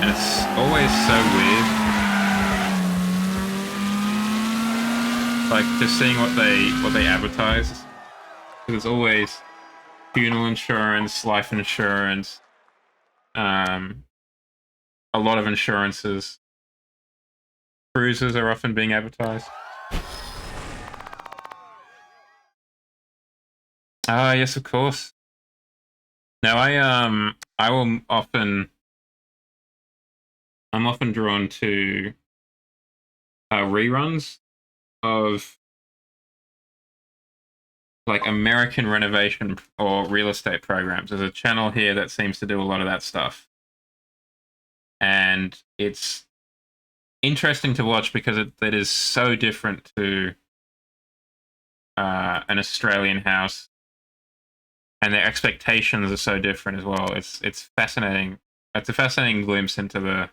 and it's always so weird. Like, just seeing what they advertise. There's always funeral insurance, life insurance, a lot of insurances. Cruises are often being advertised. Ah, yes, of course. Now I will often I'm often drawn to reruns of like American renovation or real estate programs. There's a channel here that seems to do a lot of that stuff. And it's interesting to watch because it is so different to an Australian house, and their expectations are so different as well. It's fascinating. It's a fascinating glimpse into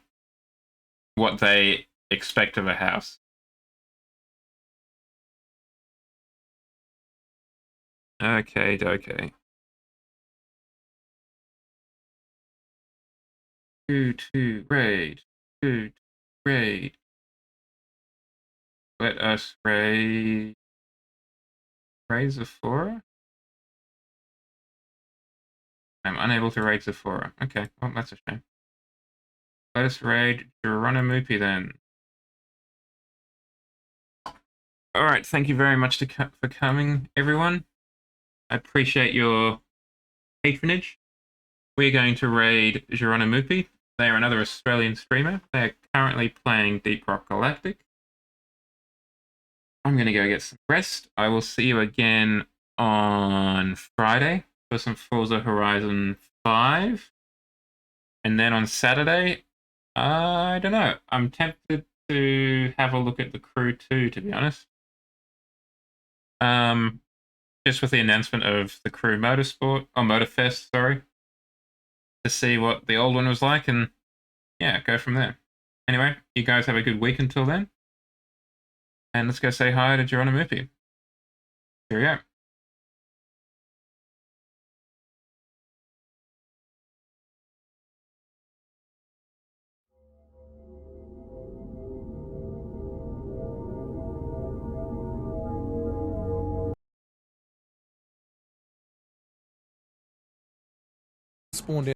what they expect of a house. Okay. To raid. To raid. Let us raid. Raid Zephora? I'm unable to raid Zephora. Okay, well, that's a shame. Let us raid Geronimoopy then. Alright, thank you very much for coming, everyone. I appreciate your patronage. We're going to raid Geronimoopy. They are another Australian streamer. They are currently playing Deep Rock Galactic. I'm going to go get some rest. I will see you again on Friday for some Forza Horizon 5. And then on Saturday, I don't know. I'm tempted to have a look at the crew too, to be honest. Just with the announcement of the crew Motorfest, sorry, to see what the old one was like, and yeah, go from there. Anyway, you guys have a good week until then, and let's go say hi to Geronimoopy. Here we go. Spawned in.